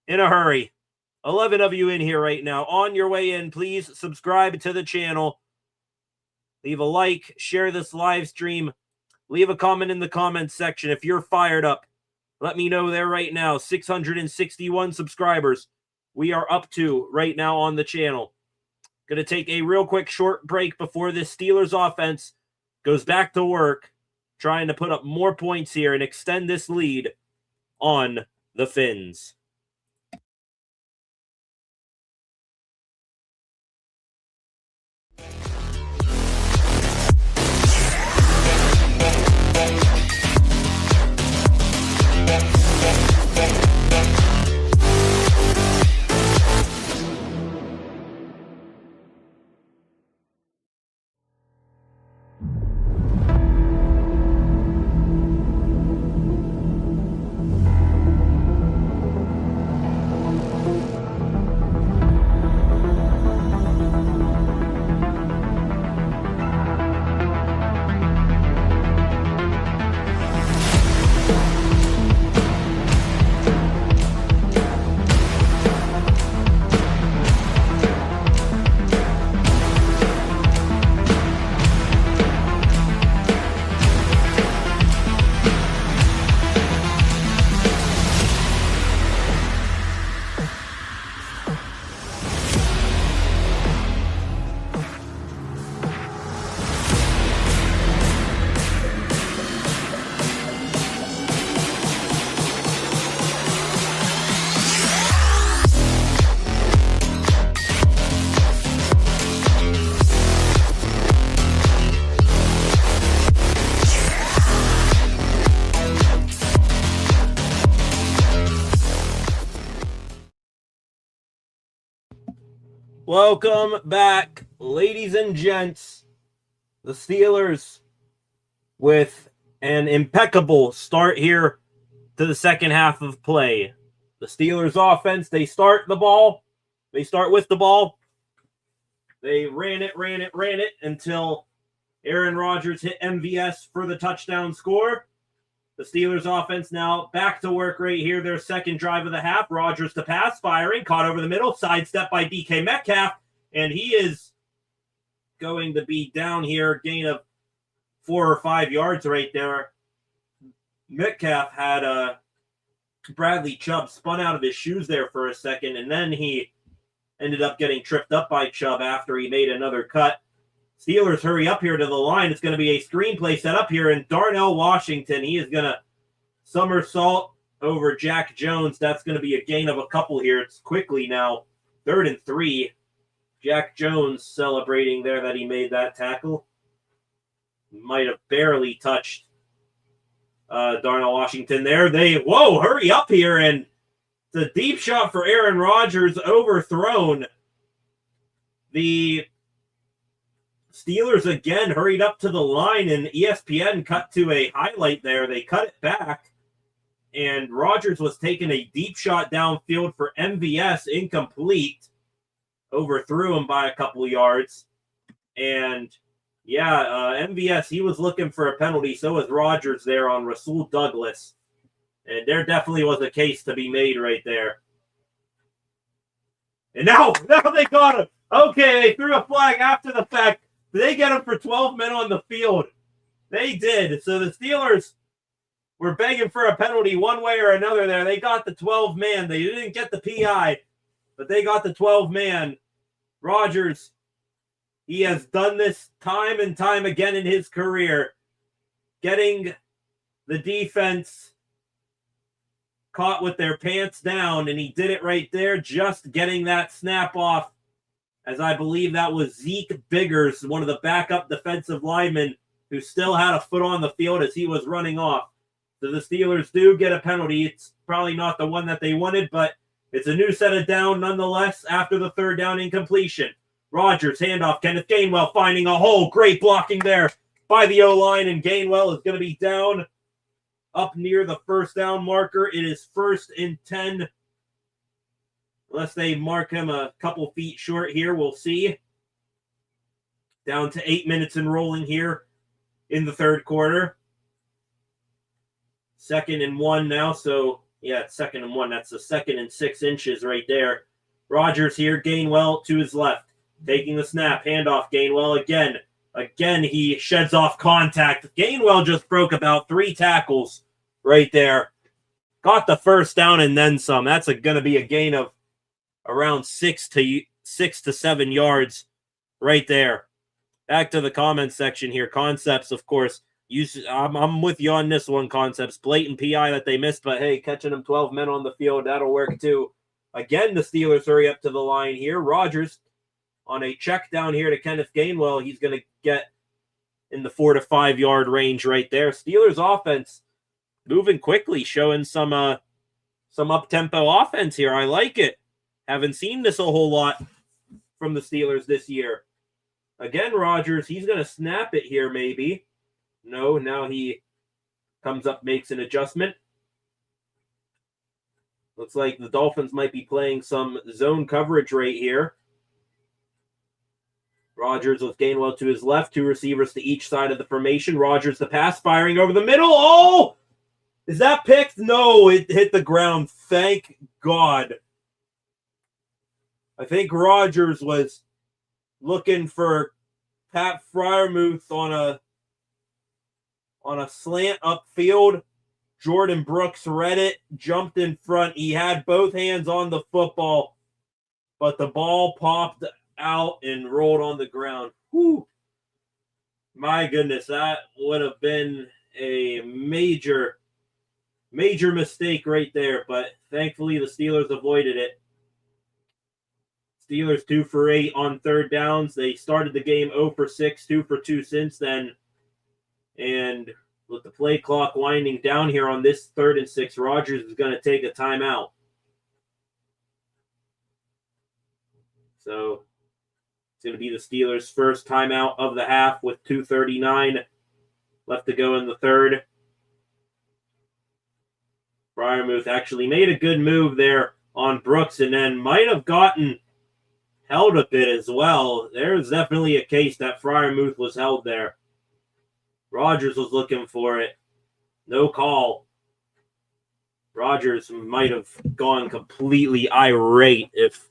in a hurry. 11 of you in here right now. On your way in, please subscribe to the channel. Leave a like, share this live stream. Leave a comment in the comments section if you're fired up. Let me know there right now. 661 subscribers we are up to right now on the channel. Going to take a real quick short break before this Steelers offense goes back to work, trying to put up more points here and extend this lead on the Fins. Welcome back, ladies and gents. The Steelers with an impeccable start here to the second half of play. The Steelers offense, they start with the ball. They ran it until Aaron Rodgers hit MVS for the touchdown score. The Steelers offense now back to work right here. Their second drive of the half. Rodgers to pass, firing, caught over the middle, sidestep by DK Metcalf, and he is going to be down here, gain of 4 or 5 yards right there. Metcalf had Bradley Chubb spun out of his shoes there for a second, and then he ended up getting tripped up by Chubb after he made another cut. Steelers hurry up here to the line. It's going to be a screenplay set up here, and Darnell Washington, he is going to somersault over Jack Jones. That's going to be a gain of a couple here. It's quickly now 3rd and 3. Jack Jones celebrating there that he made that tackle. Might have barely touched Darnell Washington there. Whoa, hurry up here, and the deep shot for Aaron Rodgers overthrown. The Steelers again hurried up to the line, and ESPN cut to a highlight there. They cut it back, and Rodgers was taking a deep shot downfield for MVS, incomplete. Overthrew him by a couple of yards. And, MVS, he was looking for a penalty. So was Rodgers there on Rasul Douglas. And there definitely was a case to be made right there. And now they got him. Okay, they threw a flag after the fact. They get him for 12 men on the field. They did. So the Steelers were begging for a penalty one way or another there. They got the 12-man. They didn't get the PI, but they got the 12-man. Rodgers, he has done this time and time again in his career, getting the defense caught with their pants down, and he did it right there, just getting that snap off, as I believe that was Zeke Biggers, one of the backup defensive linemen, who still had a foot on the field as he was running off. So the Steelers do get a penalty. It's probably not the one that they wanted, but it's a new set of down nonetheless after the third down incompletion. Rodgers, handoff, Kenneth Gainwell finding a hole. Great blocking there by the O-line, and Gainwell is going to be down up near the first down marker. It is 1st and 10. Unless they mark him a couple feet short here, we'll see. Down to 8 minutes and rolling here in the third quarter. 2nd and 1 now, so yeah, it's 2nd and 1. That's the 2nd and 6 inches right there. Rodgers here, Gainwell to his left. Taking the snap, handoff, Gainwell again. Again, he sheds off contact. Gainwell just broke about 3 tackles right there. Got the first down and then some. That's going to be a gain of around 6 to 7 yards right there. Back to the comments section here. Concepts, of course. I'm with you on this one, Concepts. Blatant PI that they missed, but hey, catching them 12 men on the field, that'll work too. Again, the Steelers hurry up to the line here. Rodgers on a check down here to Kenneth Gainwell. He's going to get in the 4 to 5 yard range right there. Steelers offense moving quickly, showing some up-tempo offense here. I like it. Haven't seen this a whole lot from the Steelers this year. Again, Rodgers, he's going to snap it here maybe. No, now he comes up, makes an adjustment. Looks like the Dolphins might be playing some zone coverage right here. Rodgers with Gainwell to his left, 2 receivers to each side of the formation. Rodgers the pass, firing over the middle. Oh! Is that picked? No, it hit the ground. Thank God. I think Rodgers was looking for Pat Freiermuth on a slant upfield. Jordan Brooks read it, jumped in front. He had both hands on the football, but the ball popped out and rolled on the ground. Whew. My goodness, that would have been a major mistake right there, but thankfully the Steelers avoided it. Steelers 2 for 8 on third downs. They started the game 0 for 6, 2 for 2 since then. And with the play clock winding down here on this 3rd and 6, Rodgers is going to take a timeout. So it's going to be the Steelers' first timeout of the half with 2:39 left to go in the third. Freiermuth actually made a good move there on Brooks and then might have gotten held a bit as well. There's definitely a case that Freiermuth was held there. Rodgers was looking for it. No call. Rodgers might have gone completely irate if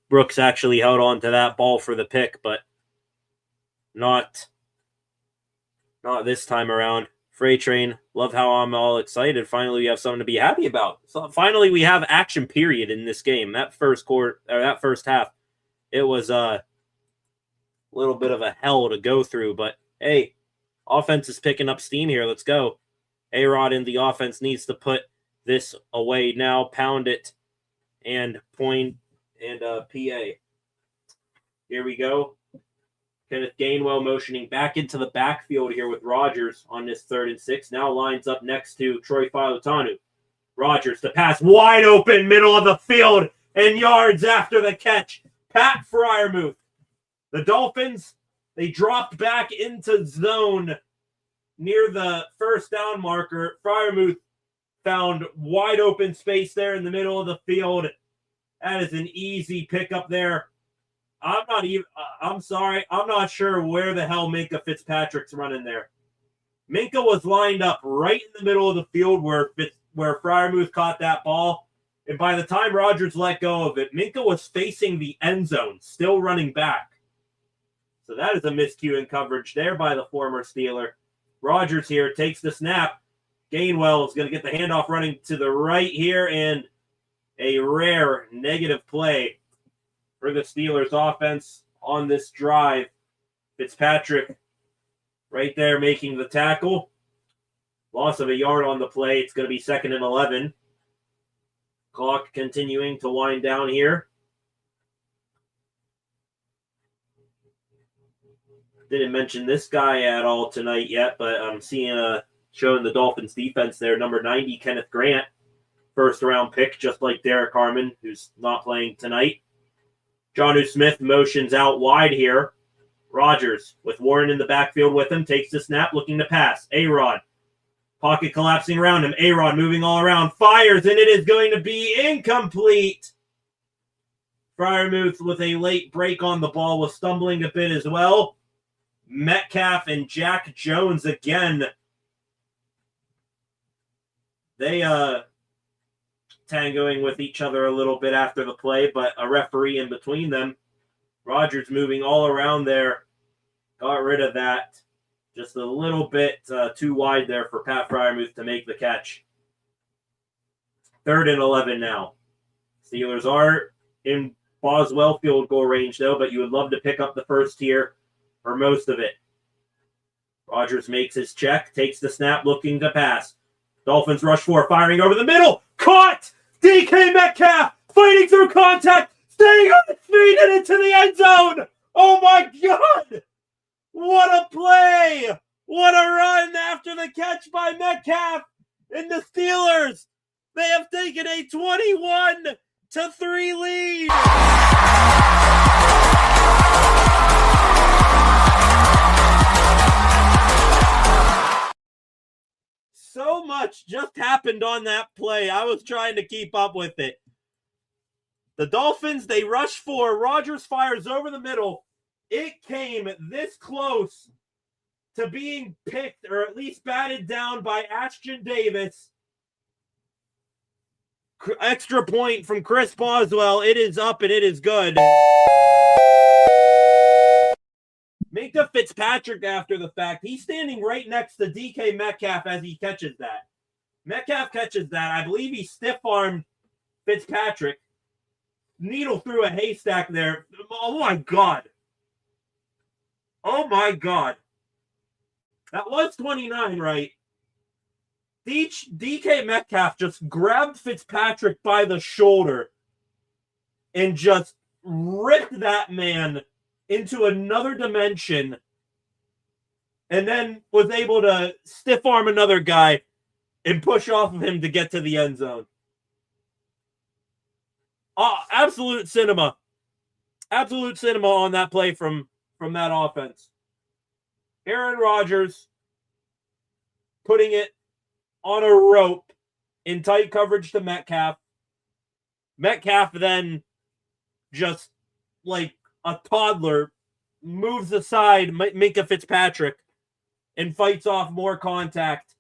Brooks actually held on to that ball for the pick, but not this time around. Freight Train, love how I'm all excited. Finally, we have something to be happy about. So finally, we have action period in this game. That first quarter, or that first half, it was a little bit of a hell to go through, but hey, offense is picking up steam here. Let's go. A-Rod in the offense needs to put this away now. Pound it and point and PA. Here we go. Kenneth Gainwell motioning back into the backfield here with Rodgers on this 3rd and 6. Now lines up next to Troy Fautanu. Rodgers to pass wide open, middle of the field, and yards after the catch. Pat Freiermuth. The Dolphins, they dropped back into zone near the first down marker. Freiermuth found wide open space there in the middle of the field. That is an easy pickup there. I'm sorry. I'm not sure where the hell Minkah Fitzpatrick's running there. Minkah was lined up right in the middle of the field where Freiermuth caught that ball. And by the time Rodgers let go of it, Minkah was facing the end zone, still running back. So that is a miscue in coverage there by the former Steeler. Rogers here takes the snap. Gainwell is going to get the handoff running to the right here, and a rare negative play for the Steelers offense on this drive. Fitzpatrick right there making the tackle. Loss of a yard on the play. It's going to be 2nd and 11. Clock continuing to wind down here. Didn't mention this guy at all tonight yet, but I'm seeing showing the Dolphins defense there. Number 90, Kenneth Grant, first-round pick, just like Derek Harmon, who's not playing tonight. Jonnu Smith motions out wide here. Rogers, with Warren in the backfield with him, takes the snap, looking to pass. A-Rod, pocket collapsing around him. A-Rod moving all around, fires, and it is going to be incomplete. Freiermuth with a late break on the ball was stumbling a bit as well. Metcalf and Jack Jones again. They tangoing with each other a little bit after the play, but a referee in between them. Rogers moving all around there. Got rid of that. Just a little bit too wide there for Pat Freiermuth to make the catch. 3rd and 11 now. Steelers are in Boswell field goal range, though, but you would love to pick up the first here or most of it. Rogers makes his check, takes the snap, looking to pass. Dolphins rush 4, firing over the middle. Caught! DK Metcalf fighting through contact, staying on his feet and into the end zone. Oh my God! What a play! What a run after the catch by Metcalf. And the Steelers, they have taken a 21-3 lead. So much just happened on that play. I was trying to keep up with it. The Dolphins, they rush 4. Rogers fires over the middle. It came this close to being picked, or at least batted down by Ashton Davis. Extra point from Chris Boswell. It is up and it is good. Minka Fitzpatrick after the fact. He's standing right next to DK Metcalf as he catches that. Metcalf catches that. I believe he stiff-armed Fitzpatrick. Needle through a haystack there. Oh, my God. Oh, my God. That was 29, right? DK Metcalf just grabbed Fitzpatrick by the shoulder and just ripped that man into another dimension, and then was able to stiff arm another guy and push off of him to get to the end zone. Absolute cinema. Absolute cinema on that play from that offense. Aaron Rodgers putting it on a rope in tight coverage to Metcalf. Metcalf then just like a toddler moves aside Minka Fitzpatrick and fights off more contact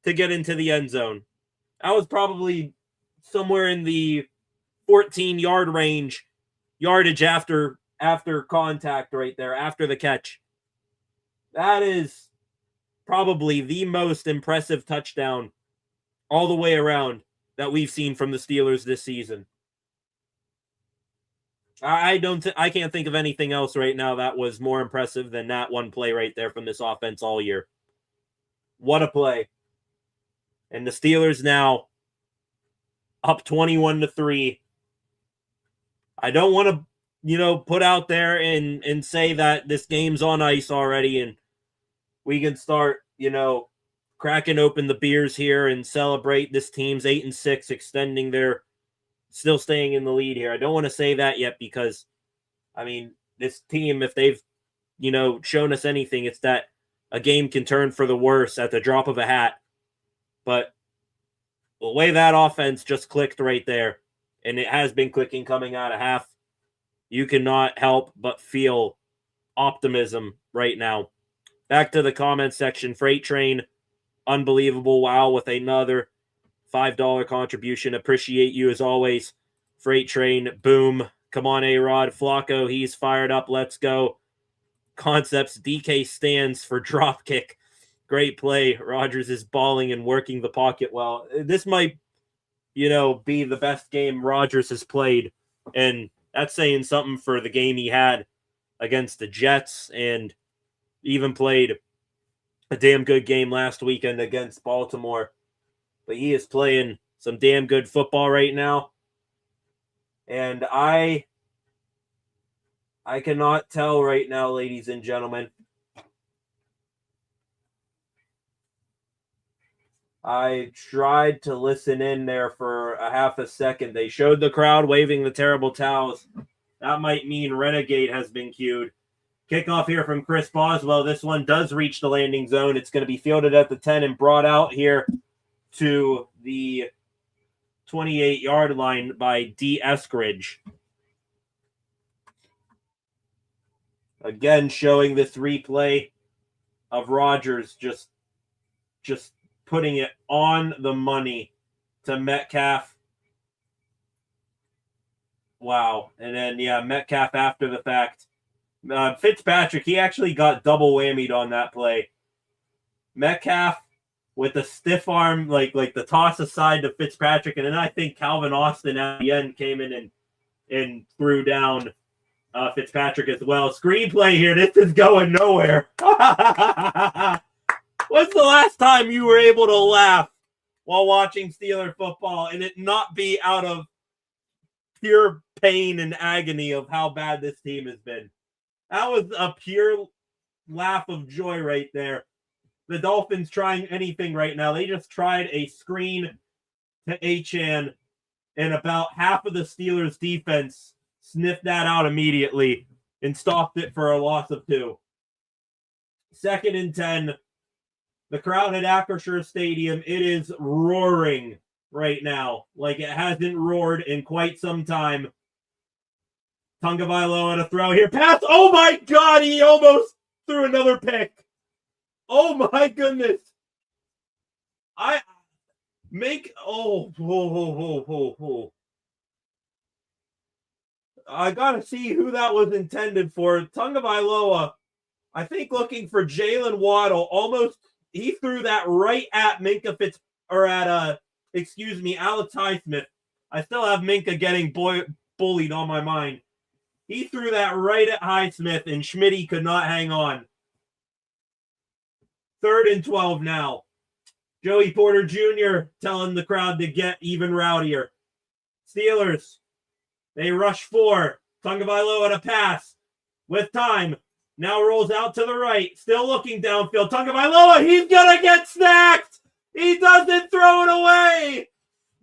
to get into the end zone. I was probably somewhere in the 14-yard range, yardage after contact right there, after the catch. That is probably the most impressive touchdown all the way around that we've seen from the Steelers this season. I can't think of anything else right now that was more impressive than that one play right there from this offense all year. What a play. And the Steelers now up 21-3. I don't want to, put out there and say that this game's on ice already and we can start, cracking open the beers here and celebrate this team's 8-6, extending their still staying in the lead here. I don't want to say that yet because, this team, if they've, shown us anything, it's that a game can turn for the worse at the drop of a hat. But the way that offense just clicked right there, and it has been clicking coming out of half, you cannot help but feel optimism right now. Back to the comments section. Freight Train, unbelievable. Wow, with another $5 contribution. Appreciate you as always. Freight Train, boom. Come on, A-Rod. Flacco, he's fired up. Let's go. Concepts, DK stands for dropkick. Great play. Rodgers is balling and working the pocket well. This might, be the best game Rodgers has played. And that's saying something for the game he had against the Jets, and even played a damn good game last weekend against Baltimore. But he is playing some damn good football right now. And I cannot tell right now, ladies and gentlemen. I tried to listen in there for a half a second. They showed the crowd waving the terrible towels. That might mean Renegade has been cued. Kickoff here from Chris Boswell. This one does reach the landing zone. It's going to be fielded at the 10 and brought out here to the 28-yard line by D. Eskridge. Again, showing this replay of Rodgers just putting it on the money to Metcalf. Wow. And then, Metcalf after the fact. Fitzpatrick, he actually got double whammied on that play. Metcalf with the stiff arm, like the toss aside to Fitzpatrick, and then I think Calvin Austin at the end came in and threw down Fitzpatrick as well. Screenplay here. This is going nowhere. When's the last time you were able to laugh while watching Steeler football and it not be out of pure pain and agony of how bad this team has been? That was a pure laugh of joy right there. The Dolphins trying anything right now. They just tried a screen to Achane, and about half of the Steelers' defense sniffed that out immediately and stopped it for a loss of 2. 2nd and 10. The crowd at Acrisure Stadium, it is roaring right now like it hasn't roared in quite some time. Tagovailoa on a throw here. Pass. Oh, my God. He almost threw another pick. Oh, my goodness. I got to see who that was intended for. Tagovailoa, I think looking for Jalen Waddle, almost he threw that right at Alex Highsmith. I still have Minka getting bullied on my mind. He threw that right at Highsmith, and Schmitty could not hang on. 3rd and 12 now. Joey Porter Jr. telling the crowd to get even rowdier. Steelers, they rush 4. Tagovailoa at a pass with time. Now rolls out to the right. Still looking downfield. Tagovailoa, he's going to get snacked. He doesn't throw it away.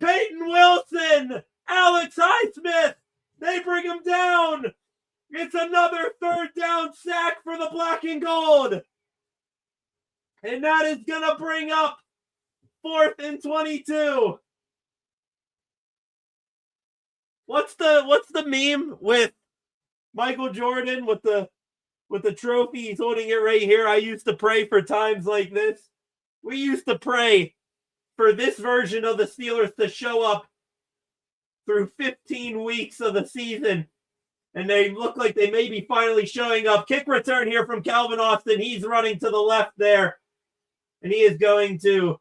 Peyton Wilson, Alex Highsmith, they bring him down. It's another 3rd down sack for the black and gold. And that is going to bring up 4th and 22. What's the meme with Michael Jordan with the trophy? He's holding it right here. I used to pray for times like this. We used to pray for this version of the Steelers to show up through 15 weeks of the season. And they look like they may be finally showing up. Kick return here from Calvin Austin. He's running to the left there. And he is going to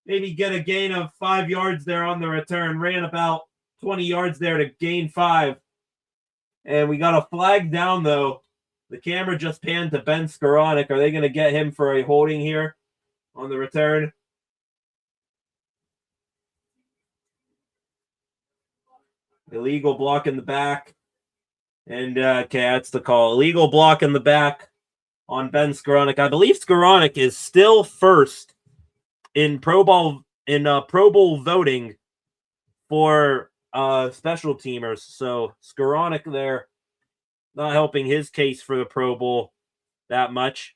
maybe get a gain of 5 yards there on the return. Ran about 20 yards there to gain 5. And we got a flag down, though. The camera just panned to Ben Skoranek. Are they going to get him for a holding here on the return? Illegal block in the back. And, okay, that's the call. Illegal block in the back on Ben Skoranek. I believe Skoranek is still first in Pro Bowl voting for special teamers. So Skoranek there not helping his case for the Pro Bowl that much.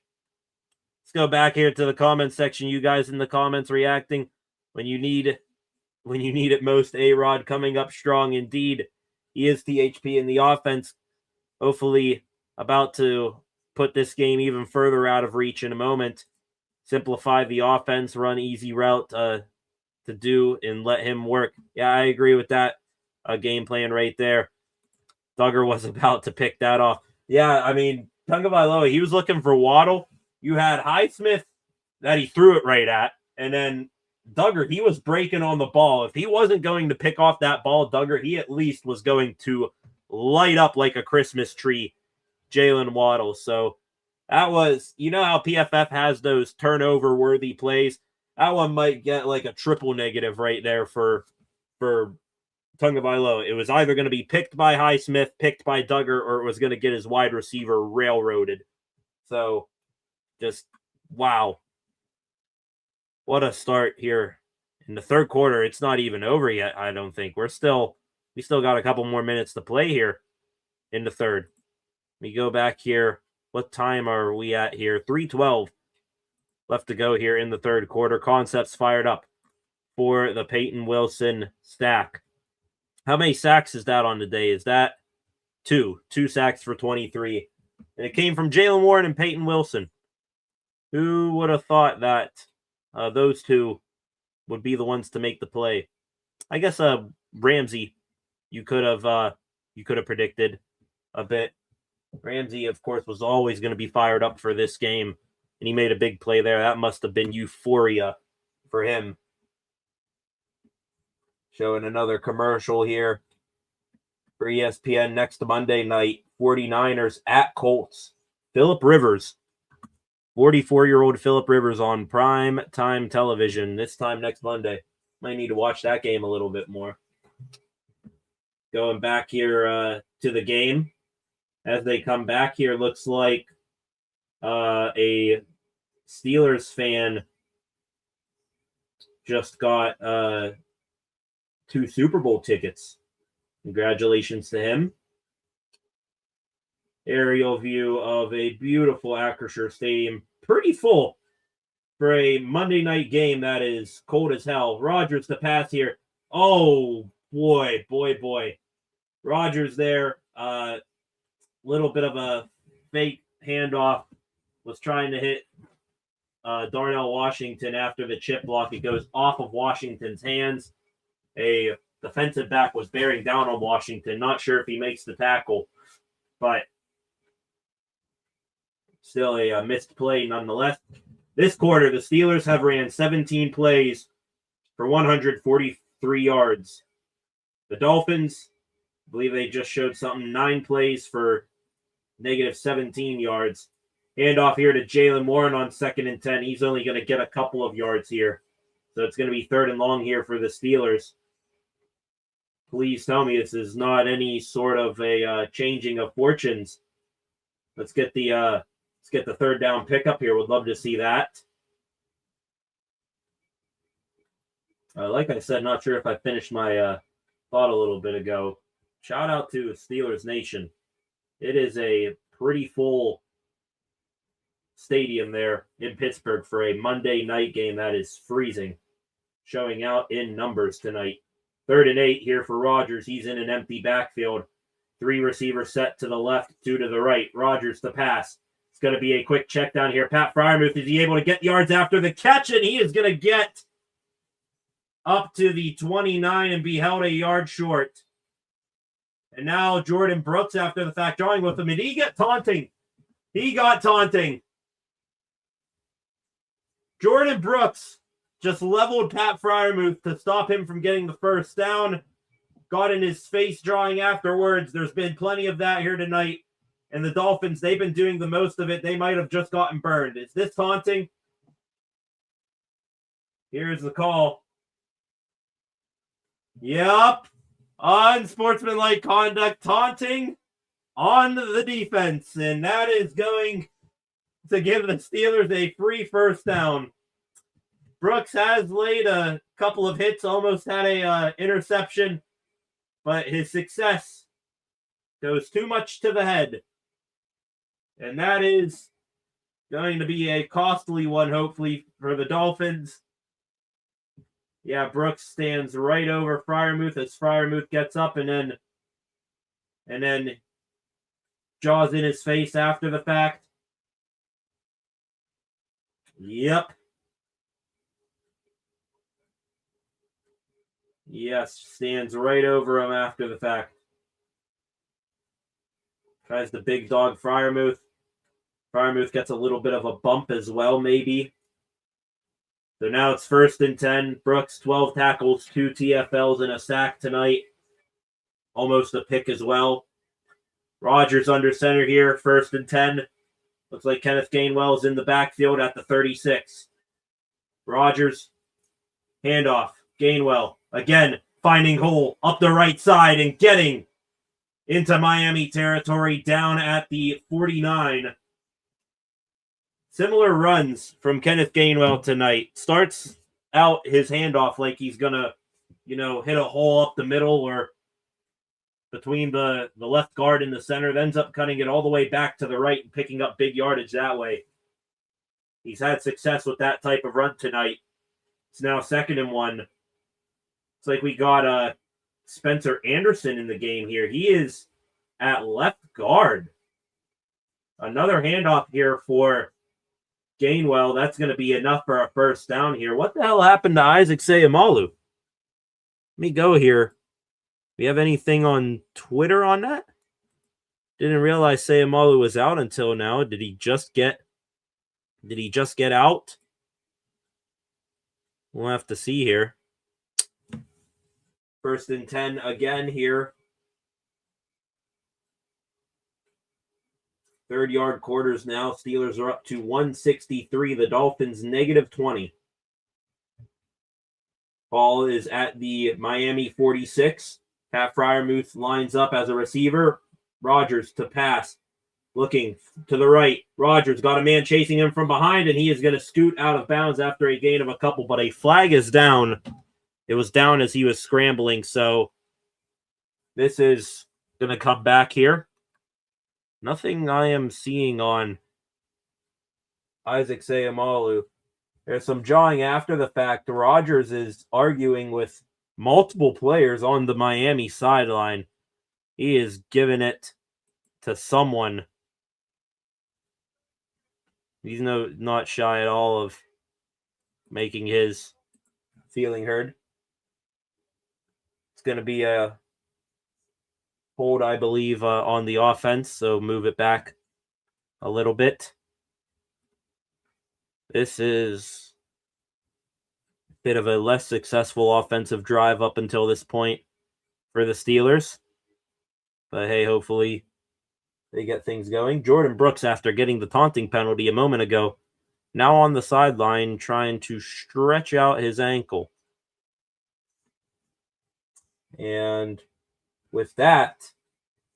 Let's go back here to the comment section. You guys in the comments reacting when you need it most. A-Rod coming up strong indeed. He is THP in the offense. Hopefully about to put this game even further out of reach in a moment. Simplify the offense, run easy route to do, and let him work. Yeah, I agree with that game plan right there. Duggar was about to pick that off. Yeah, I mean, Tagovailoa, he was looking for Waddle. You had Highsmith that he threw it right at. And then Duggar, he was breaking on the ball. If he wasn't going to pick off that ball, Duggar, he at least was going to light up like a Christmas tree Jalen Waddle. So that was, you know how PFF has those turnover-worthy plays? That one might get like a triple negative right there for Tagovailoa. It was either going to be picked by Highsmith, picked by Duggar, or it was going to get his wide receiver railroaded. So just, wow. What a start here in the third quarter. It's not even over yet, I don't think. We still got a couple more minutes to play here in the third. We go back here. What time are we at here? 3:12 left to go here in the third quarter. Concepts fired up for the Peyton Wilson stack. How many sacks is that on the day? Is that 2? 2 sacks for 23. And it came from Jaylen Warren and Peyton Wilson. Who would have thought that those two would be the ones to make the play? I guess Ramsey, you could have predicted a bit. Ramsey, of course, was always going to be fired up for this game, and he made a big play there. That must have been euphoria for him. Showing another commercial here for ESPN next Monday night. 49ers at Colts. Phillip Rivers. 44-year-old Phillip Rivers on prime time television this time next Monday. Might need to watch that game a little bit more. Going back here to the game. As they come back here, looks like a Steelers fan just got 2 Super Bowl tickets. Congratulations to him. Aerial view of a beautiful Acrisure Stadium. Pretty full for a Monday night game that is cold as hell. Rodgers to pass here. Oh, boy. Rodgers there. Little bit of a fake handoff. Was trying to hit Darnell Washington after the chip block. It goes off of Washington's hands. A defensive back was bearing down on Washington. Not sure if he makes the tackle, but still a missed play nonetheless. This quarter, the Steelers have ran 17 plays for 143 yards. The Dolphins, I believe they just showed something, 9 plays for negative 17 yards. Handoff here to Jaylen Warren on 2nd and 10. He's only going to get a couple of yards here. So it's going to be 3rd and long here for the Steelers. Please tell me this is not any sort of a changing of fortunes. Let's get the 3rd down pickup here. Would love to see that. Like I said, not sure if I finished my thought a little bit ago. Shout out to Steelers Nation. It is a pretty full stadium there in Pittsburgh for a Monday night game that is freezing. Showing out in numbers tonight. 3rd and 8 here for Rodgers. He's in an empty backfield. 3 receivers set to the left, 2 to the right. Rodgers to pass. It's going to be a quick check down here. Pat Freiermuth, is he able to get yards after the catch? And he is going to get up to the 29 and be held a yard short. And now Jordan Brooks, after the fact, drawing with him. And he got taunting. He got taunting. Jordan Brooks just leveled Pat Freiermuth to stop him from getting the first down. Got in his face drawing afterwards. There's been plenty of that here tonight. And the Dolphins, they've been doing the most of it. They might have just gotten burned. Is this taunting? Here's the call. Yep. Unsportsmanlike conduct, taunting on the defense. And that is going to give the Steelers a free first down. Brooks has laid a couple of hits, almost had a interception, but his success goes too much to the head. And that is going to be a costly one, hopefully, for the Dolphins. Yeah, Brooks stands right over Freiermuth as Freiermuth gets up and then jaws in his face after the fact. Yep. Yes, stands right over him after the fact. Tries the big dog Freiermuth. Freiermuth gets a little bit of a bump as well, maybe. So now it's 1st and 10. Brooks, 12 tackles, 2 TFLs, and a sack tonight. Almost a pick as well. Rodgers under center here, 1st and 10. Looks like Kenneth Gainwell's in the backfield at the 36. Rodgers, handoff. Gainwell, again, finding hole up the right side and getting into Miami territory down at the 49. Similar runs from Kenneth Gainwell tonight. Starts out his handoff like he's going to, hit a hole up the middle or between the left guard and the center. Then ends up cutting it all the way back to the right and picking up big yardage that way. He's had success with that type of run tonight. It's now 2nd and 1. It's like we got Spencer Anderson in the game here. He is at left guard. Another handoff here for Gainwell. That's going to be enough for a 1st down here. What the hell happened to Isaac Seumalo? Let me go here. We have anything on Twitter on that? Didn't realize Seumalo was out until now. Did he just get out? We'll have to see here. 1st and 10 again here. 3rd-yard quarters now. Steelers are up to 163. The Dolphins -20. Ball is at the Miami 46. Pat Freiermuth lines up as a receiver. Rodgers to pass. Looking to the right. Rodgers got a man chasing him from behind, and he is going to scoot out of bounds after a gain of a couple, but a flag is down. It was down as he was scrambling, so this is going to come back here. Nothing I am seeing on Isaac Seumalo. There's some jawing after the fact. Rodgers is arguing with multiple players on the Miami sideline. He is giving it to someone. He's not shy at all of making his feeling heard. It's going to be a hold, I believe, on the offense, so move it back a little bit. This is a bit of a less successful offensive drive up until this point for the Steelers. But hey, hopefully they get things going. Jordan Brooks, after getting the taunting penalty a moment ago, now on the sideline trying to stretch out his ankle. And with that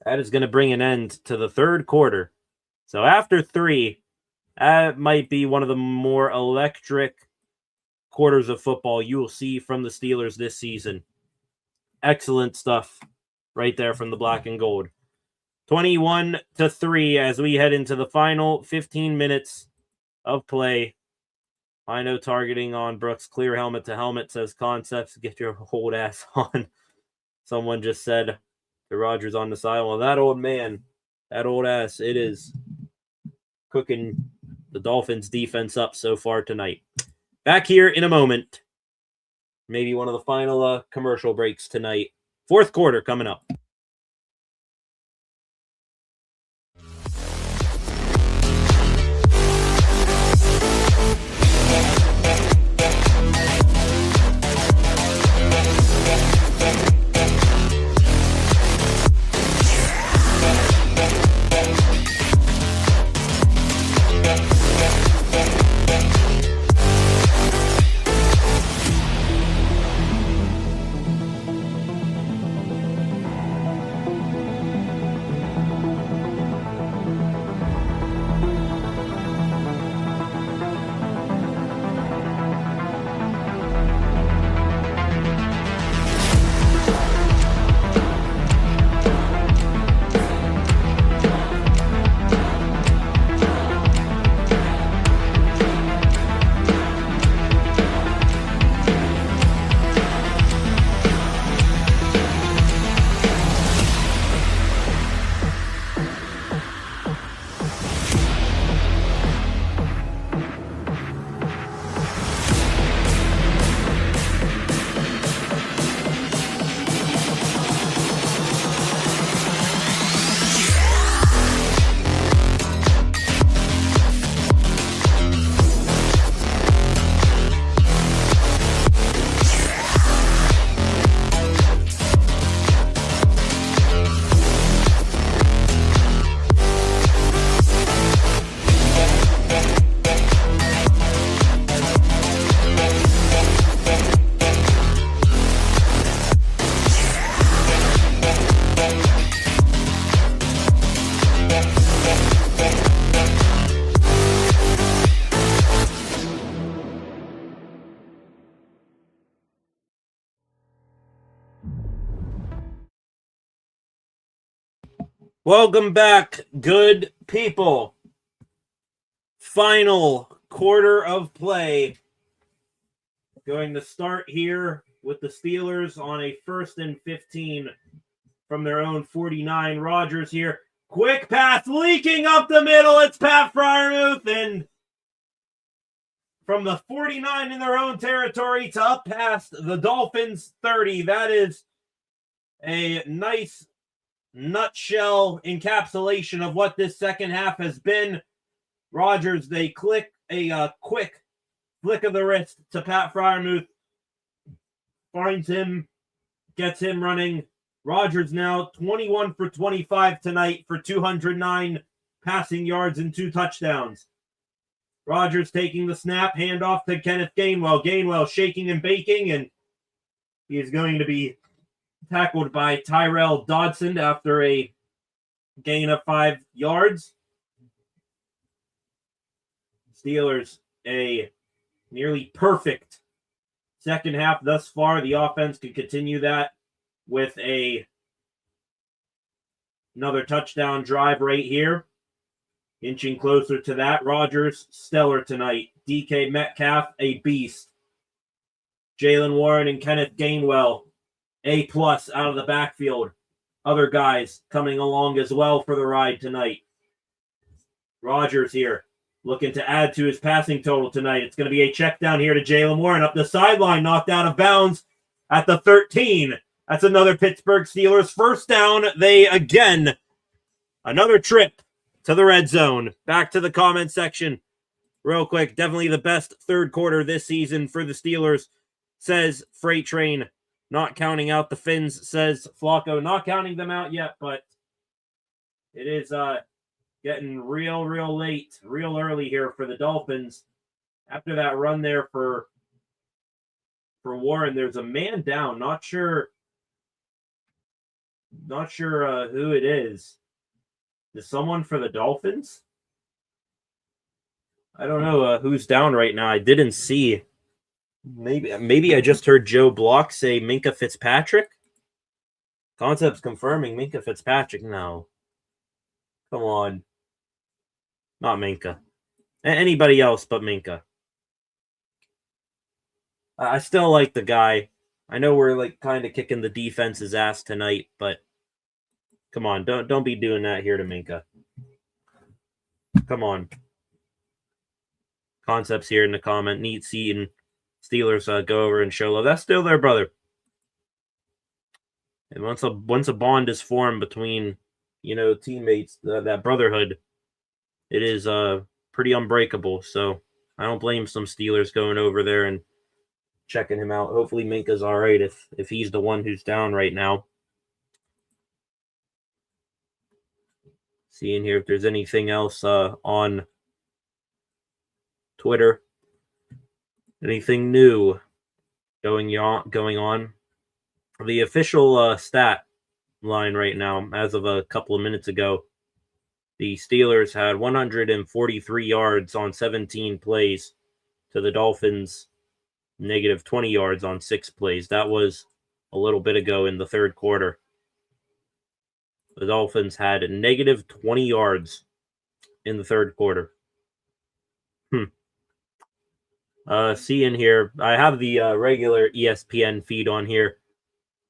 is going to bring an end to the 3rd quarter. So after 3, that might be one of the more electric quarters of football you will see from the Steelers this season. Excellent stuff right there from the black and gold. 21-3 as we head into the final 15 minutes of play. I know targeting on Brooks. Clear helmet to helmet, says Concepts. Get your old ass on. Someone just said to Rodgers on the side. Well, that old man, that old ass, it is cooking the Dolphins defense up so far tonight. Back here in a moment. Maybe one of the final commercial breaks tonight. 4th quarter coming up. Welcome back, good people. Final quarter of play. Going to start here with the Steelers on a 1st and 15 from their own 49. Rodgers here. Quick pass leaking up the middle. It's Pat Freiermuth, and from the 49 in their own territory to up past the Dolphins 30. That is a nice nutshell encapsulation of what this second half has been. Rodgers, they click a quick flick of the wrist to Pat Freiermuth, finds him, gets him running. Rodgers now 21 for 25 tonight for 209 passing yards and 2 touchdowns. Rodgers taking the snap, handoff to Kenneth Gainwell. Gainwell shaking and baking, and he is going to be tackled by Tyrell Dodson after a gain of 5 yards. Steelers, a nearly perfect second half thus far. The offense could continue that with another touchdown drive right here. Inching closer to that. Rodgers, stellar tonight. DK Metcalf, a beast. Jaylen Warren and Kenneth Gainwell, A+ out of the backfield. Other guys coming along as well for the ride tonight. Rodgers here, looking to add to his passing total tonight. It's going to be a check down here to Jaylen Warren up the sideline, knocked out of bounds at the 13. That's another Pittsburgh Steelers first down. They again, another trip to the red zone. Back to the comment section real quick. Definitely the best third quarter this season for the Steelers, says Freight Train. Not counting out the Finns, says Flacco. Not counting them out yet, but it is getting real late, real early here for the Dolphins. After that run there for Warren, there's a man down. Not sure who it is. Is someone for the Dolphins? I don't know who's down right now. I didn't see. Maybe I just heard Joe Block say Minkah Fitzpatrick. Concepts confirming Minkah Fitzpatrick. No. Come on. Not Minkah. Anybody else but Minkah. I still like the guy. I know we're kind of kicking the defense's ass tonight, but come on, don't be doing that here to Minkah. Come on. Concepts here in the comment. Neat seeing Steelers go over and show love. That's still their brother. And once a bond is formed between, teammates, that brotherhood, it is pretty unbreakable. So I don't blame some Steelers going over there and checking him out. Hopefully Minkah's all right if he's the one who's down right now. Seeing here if there's anything else on Twitter. Anything new going on? The official stat line right now, as of a couple of minutes ago, the Steelers had 143 yards on 17 plays to the Dolphins negative 20 yards on 6 plays. That was a little bit ago in the third quarter. The Dolphins had negative 20 yards in the third quarter. Seeing here, I have the regular ESPN feed on here.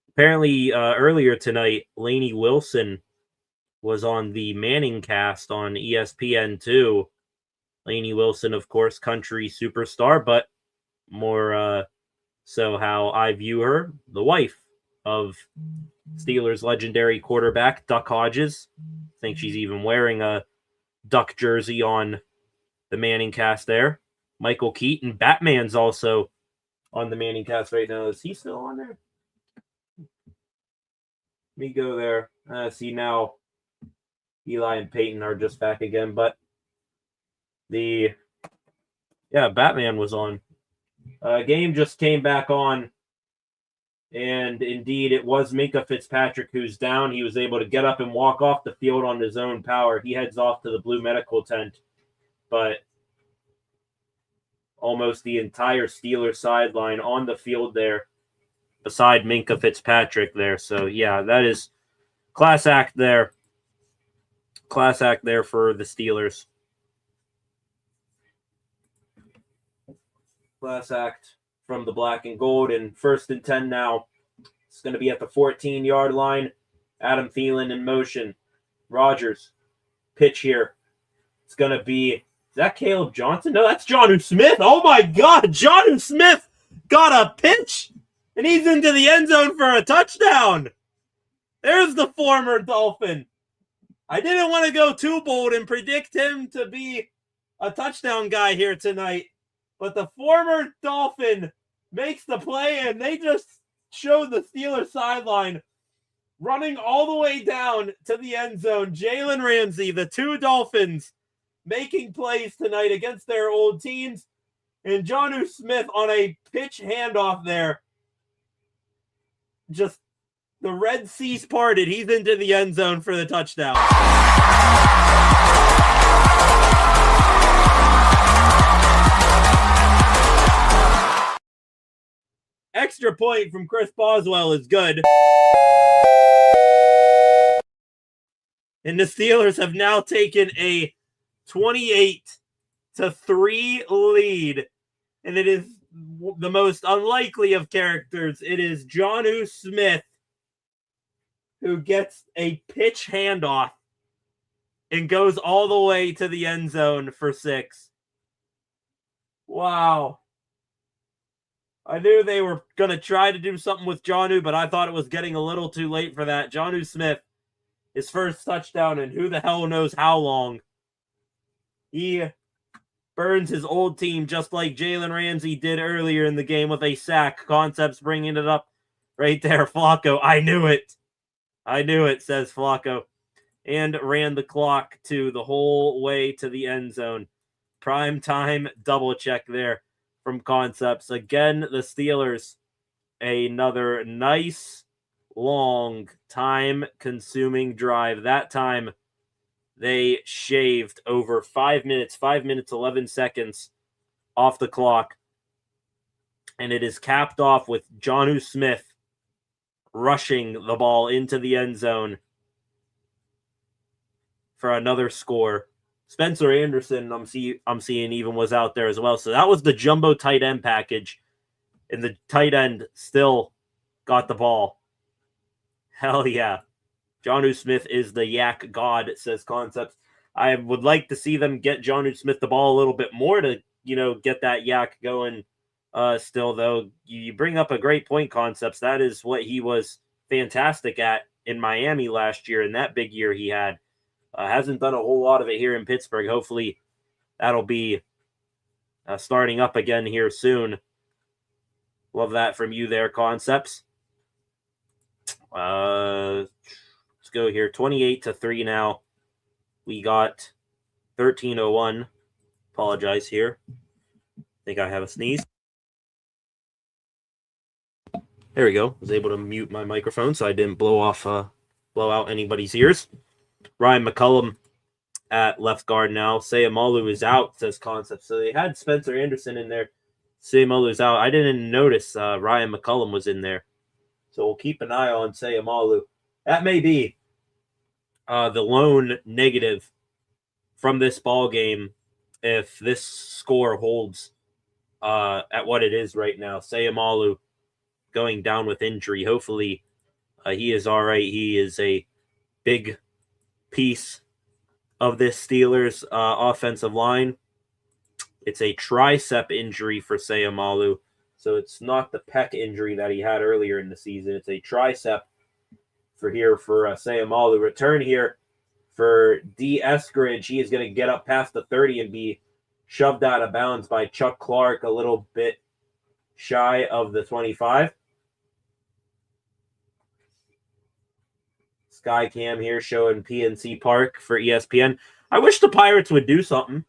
Apparently, earlier tonight, Lainey Wilson was on the Manning cast on ESPN2. Lainey Wilson, of course, country superstar, but more so how I view her, the wife of Steelers legendary quarterback Duck Hodges. I think she's even wearing a Duck jersey on the Manning cast there. Michael Keaton, Batman's also on the Manning cast right now. Is he still on there? Let me go there. See now, Eli and Peyton are just back again, but Batman was on. Game just came back on, and indeed it was Minkah Fitzpatrick who's down. He was able to get up and walk off the field on his own power. He heads off to the blue medical tent, but almost the entire Steelers sideline on the field there beside Minkah Fitzpatrick there. So, yeah, that is class act there Class act there for the Steelers. Class act from the black and gold, and 1st and 10 now. It's going to be at the 14-yard line. Adam Thielen in motion. Rodgers, pitch here. It's going to be, is that Caleb Johnson? No, that's Jonnu Smith. Oh my God, Jonnu Smith got a pitch, and he's into the end zone for a touchdown. There's the former Dolphin. I didn't want to go too bold and predict him to be a touchdown guy here tonight, but the former Dolphin makes the play, and they just showed the Steelers sideline running all the way down to the end zone. Jalen Ramsey, the 2 Dolphins, making plays tonight against their old teams, and Jonnu Smith on a pitch handoff there. Just the Red Sea's parted. He's into the end zone for the touchdown. Extra point from Chris Boswell is good. And the Steelers have now taken a 28-3 lead. And it is the most unlikely of characters. It is Jonnu Smith who gets a pitch handoff and goes all the way to the end zone for 6. Wow. I knew they were going to try to do something with Jonnu, but I thought it was getting a little too late for that. Jonnu Smith, his first touchdown, and who the hell knows how long. He burns his old team just like Jalen Ramsey did earlier in the game with a sack. Concepts bringing it up right there. Flacco, I knew it. I knew it, says Flacco. And ran the clock to the whole way to the end zone. Prime time double check there from Concepts. Again, the Steelers, another nice, long, time-consuming drive. That time, they shaved over 5 minutes, 5 minutes, 11 seconds off the clock. And it is capped off with Jonnu Smith rushing the ball into the end zone for another score. Spencer Anderson, I'm seeing even was out there as well. So that was the jumbo tight end package. And the tight end still got the ball. Hell yeah. Jonnu Smith is the yak god, it says Concepts. I would like to see them get Jonnu Smith the ball a little bit more to, get that yak going. Still, though, you bring up a great point, Concepts. That is what he was fantastic at in Miami last year, in that big year he had. Hasn't done a whole lot of it here in Pittsburgh. Hopefully, that'll be starting up again here soon. Love that from you there, Concepts. Let's go here. 28-3 now. We got 13:01. Apologize here. I think I have a sneeze. There we go. I was able to mute my microphone so I didn't blow out anybody's ears. Ryan McCullum at left guard now. Sayamalu is out, says Concept. So they had Spencer Anderson in there. Sayamalu is out. I didn't notice Ryan McCullum was in there. So we'll keep an eye on Sayamalu. That may be the lone negative from this ball game if this score holds at what it is right now. Sayamalu going down with injury. Hopefully he is all right. He is a big piece of this Steelers offensive line. It's a tricep injury for Sayamalu. So it's not the pec injury that he had earlier in the season. It's a tricep for Sayamalu. Return here for D. Eskridge. He is going to get up past the 30 and be shoved out of bounds by Chuck Clark, a little bit shy of the 25. Skycam here showing PNC Park for ESPN. I wish the Pirates would do something.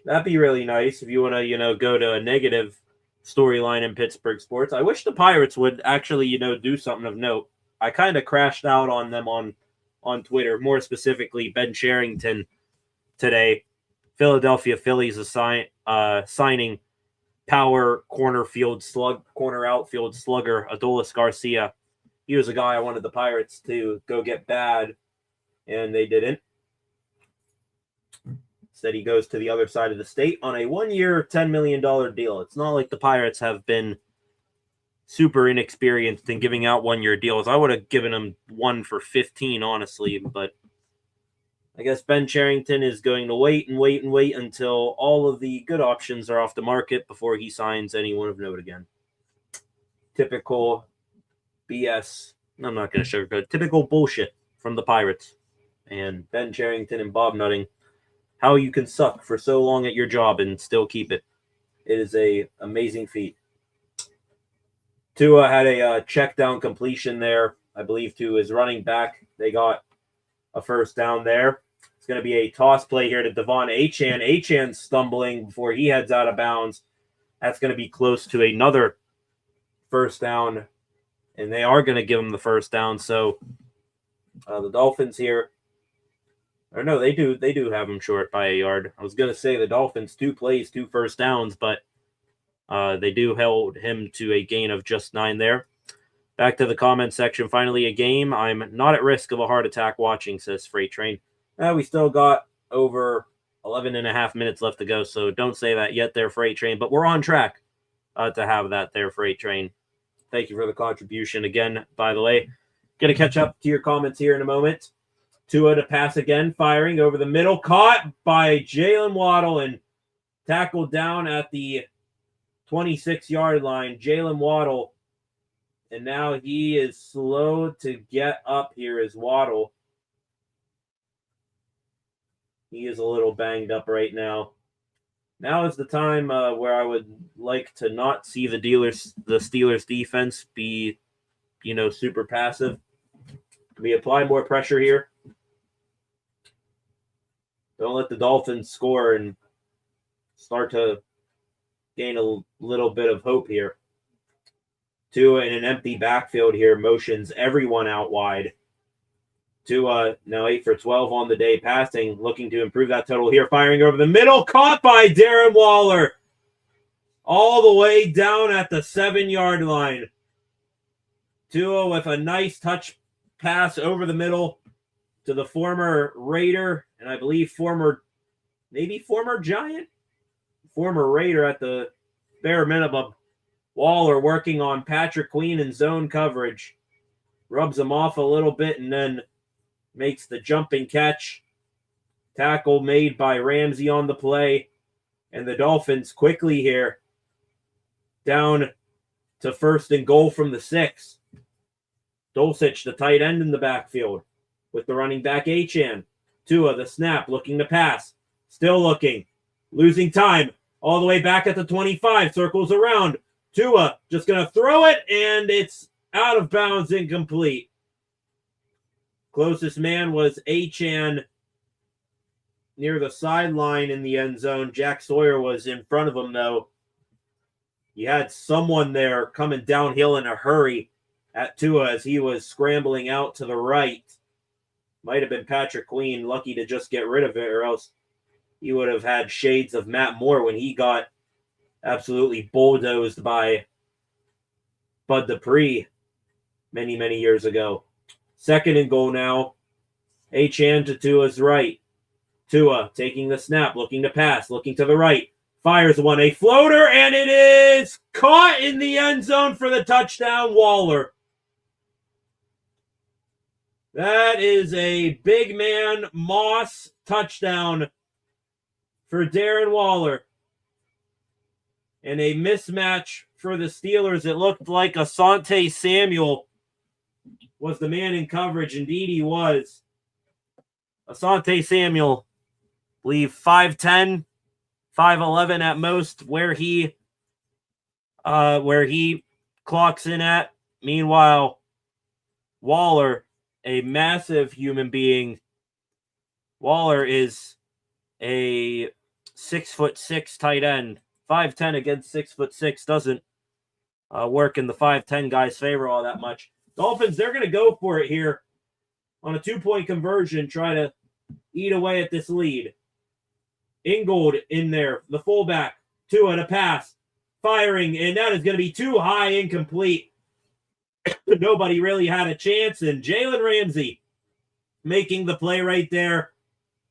That'd be really nice if you want to, go to a negative storyline in Pittsburgh sports. I wish the Pirates would actually, do something of note. I kind of crashed out on them on Twitter, more specifically Ben Cherington today. Philadelphia Phillies signing power corner outfield slugger Adolis Garcia. He was a guy I wanted the Pirates to go get bad, and they didn't. Instead, he goes to the other side of the state on a 1-year, $10 million deal. It's not like the Pirates have been super inexperienced in giving out 1-year deals. I would have given him one for 15, honestly, but I guess Ben Cherington is going to wait until all of the good options are off the market before he signs anyone of note again. Typical BS. I'm not going to sugarcoat. Typical bullshit from the Pirates. And Ben Cherington and Bob Nutting. How you can suck for so long at your job and still keep it. It is a amazing feat. Tua had a check down completion there, I believe, to his running back. They got a first down there. It's going to be a toss play here to Devon Achane. Achane stumbling before he heads out of bounds. That's going to be close to another first down, and they are going to give him the first down. So the Dolphins here, or no, they do have him short by a yard. I was going to say the Dolphins 2 plays, 2 first downs, but they do held him to a gain of just 9 there. Back to the comment section. Finally, a game I'm not at risk of a heart attack watching, says Freight Train. We still got over 11 and a half minutes left to go, so don't say that yet there, Freight Train. But we're on track to have that there, Freight Train. Thank you for the contribution again, by the way. Going to catch up to your comments here in a moment. Tua to pass again, firing over the middle. Caught by Jalen Waddle and tackled down at the 26-yard line. Jalen Waddle. And now he is slow to get up here as Waddle. He is a little banged up right now. Now is the time where I would like to not see the Steelers defense be, super passive. Can we apply more pressure here? Don't let the Dolphins score and start to gain a little bit of hope here. Tua in an empty backfield here motions everyone out wide. Tua now 8 for 12 on the day passing, looking to improve that total here. Firing over the middle, caught by Darren Waller. All the way down at the 7-yard line. Tua with a nice touch pass over the middle to the former Raider, and I believe former Giant? Former Raider at the bare minimum. Waller working on Patrick Queen in zone coverage. Rubs him off a little bit and then makes the jumping catch. Tackle made by Ramsey on the play. And the Dolphins quickly here down to 1st and goal from the 6. Dulcich, the tight end in the backfield with the running back Achane. Tua, the snap, looking to pass. Still looking. Losing time. All the way back at the 25. Circles around. Tua just going to throw it, and it's out of bounds, incomplete. Closest man was Achane near the sideline in the end zone. Jack Sawyer was in front of him, though. You had someone there coming downhill in a hurry at Tua as he was scrambling out to the right. Might have been Patrick Queen, lucky to just get rid of it, or else he would have had shades of Matt Moore when he got absolutely bulldozed by Bud Dupree many, many years ago. 2nd and goal now. Achane to Tua's right. Tua taking the snap, looking to pass, looking to the right. Fires one, a floater, and it is caught in the end zone for the touchdown, Waller. That is a big man Moss touchdown for Darren Waller. And a mismatch for the Steelers. It looked like Asante Samuel was the man in coverage. Indeed, he was. Asante Samuel, I believe 5'10", 5'11" at most, where he clocks in at. Meanwhile, Waller, a massive human being. Waller is a 6'6" tight end. 5'10" against 6'6" doesn't work in the 5'10" guy's favor all that much. Dolphins, they're going to go for it here on a 2-point conversion, try to eat away at this lead. Ingold in there, the fullback. Tua to pass. Firing, and that is going to be too high, incomplete. Nobody really had a chance, and Jalen Ramsey making the play right there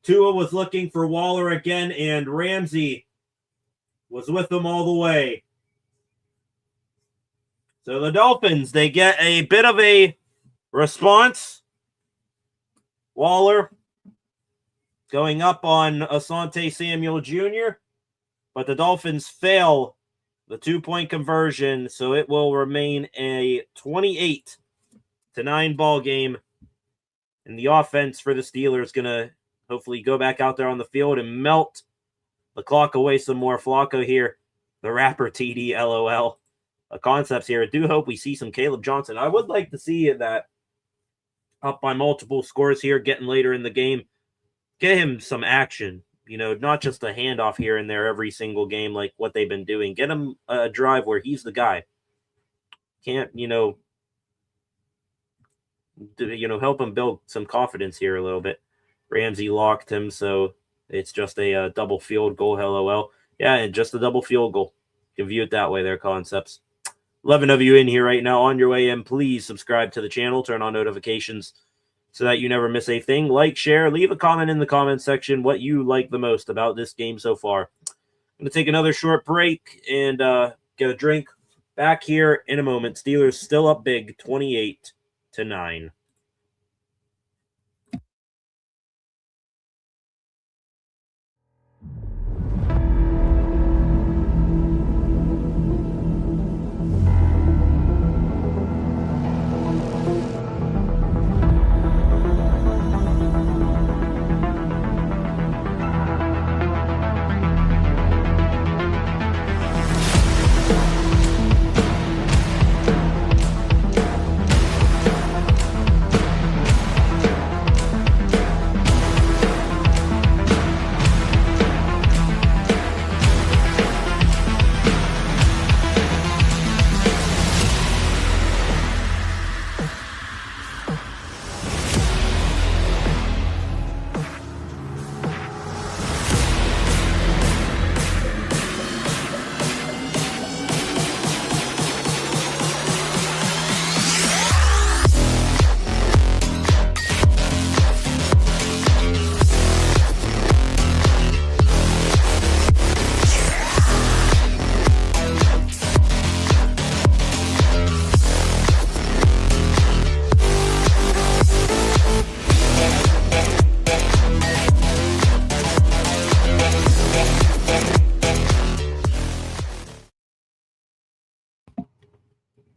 Tua was looking for Waller again, and Ramsey was with them all the way. So the Dolphins, they get a bit of a response. Waller going up on Asante Samuel Jr., but the Dolphins fail the 2-point conversion, so it will remain a 28-9 ball game. And the offense for the Steelers going to hopefully go back out there on the field and melt the clock away some more. Flacco here, the rapper TD, LOL. Concepts here. I do hope we see some Caleb Johnson. I would like to see that up by multiple scores here, getting later in the game. Get him some action. Not just a handoff here and there every single game like what they've been doing. Get him a drive where he's the guy. Can't, help him build some confidence here a little bit. Ramsey locked him, so it's just a double field goal. LOL. Yeah, just a double field goal. You can view it that way there, Concepts. 11 of you in here right now. On your way in, please subscribe to the channel. Turn on notifications so that you never miss a thing. Like, share, leave a comment in the comment section what you like the most about this game so far. I'm going to take another short break and get a drink. Back here in a moment. Steelers still up big, 28-9.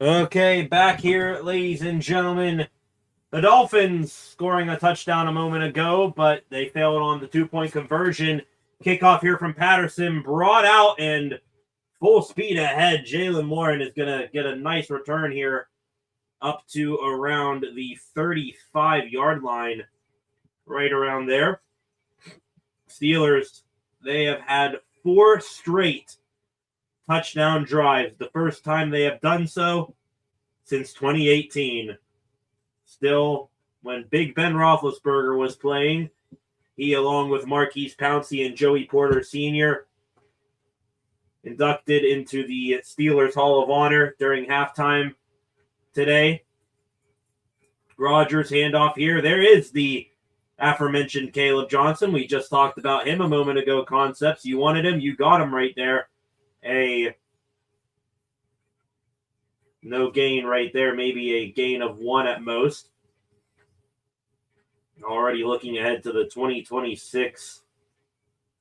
Okay, back here, ladies and gentlemen. The Dolphins scoring a touchdown a moment ago, but they failed on the 2-point conversion. Kickoff here from Patterson, brought out and full speed ahead. Jalen Warren is going to get a nice return here up to around the 35-yard line, right around there. Steelers, they have had 4 straight touchdown drives, the first time they have done so since 2018. Still, when Big Ben Roethlisberger was playing, he, along with Marquise Pouncey and Joey Porter Sr., inducted into the Steelers Hall of Honor during halftime today. Rodgers handoff here. There is the aforementioned Caleb Johnson. We just talked about him a moment ago, Concepts. You wanted him, you got him right there. No gain right there, maybe a gain of 1 at most. Already looking ahead to the 2026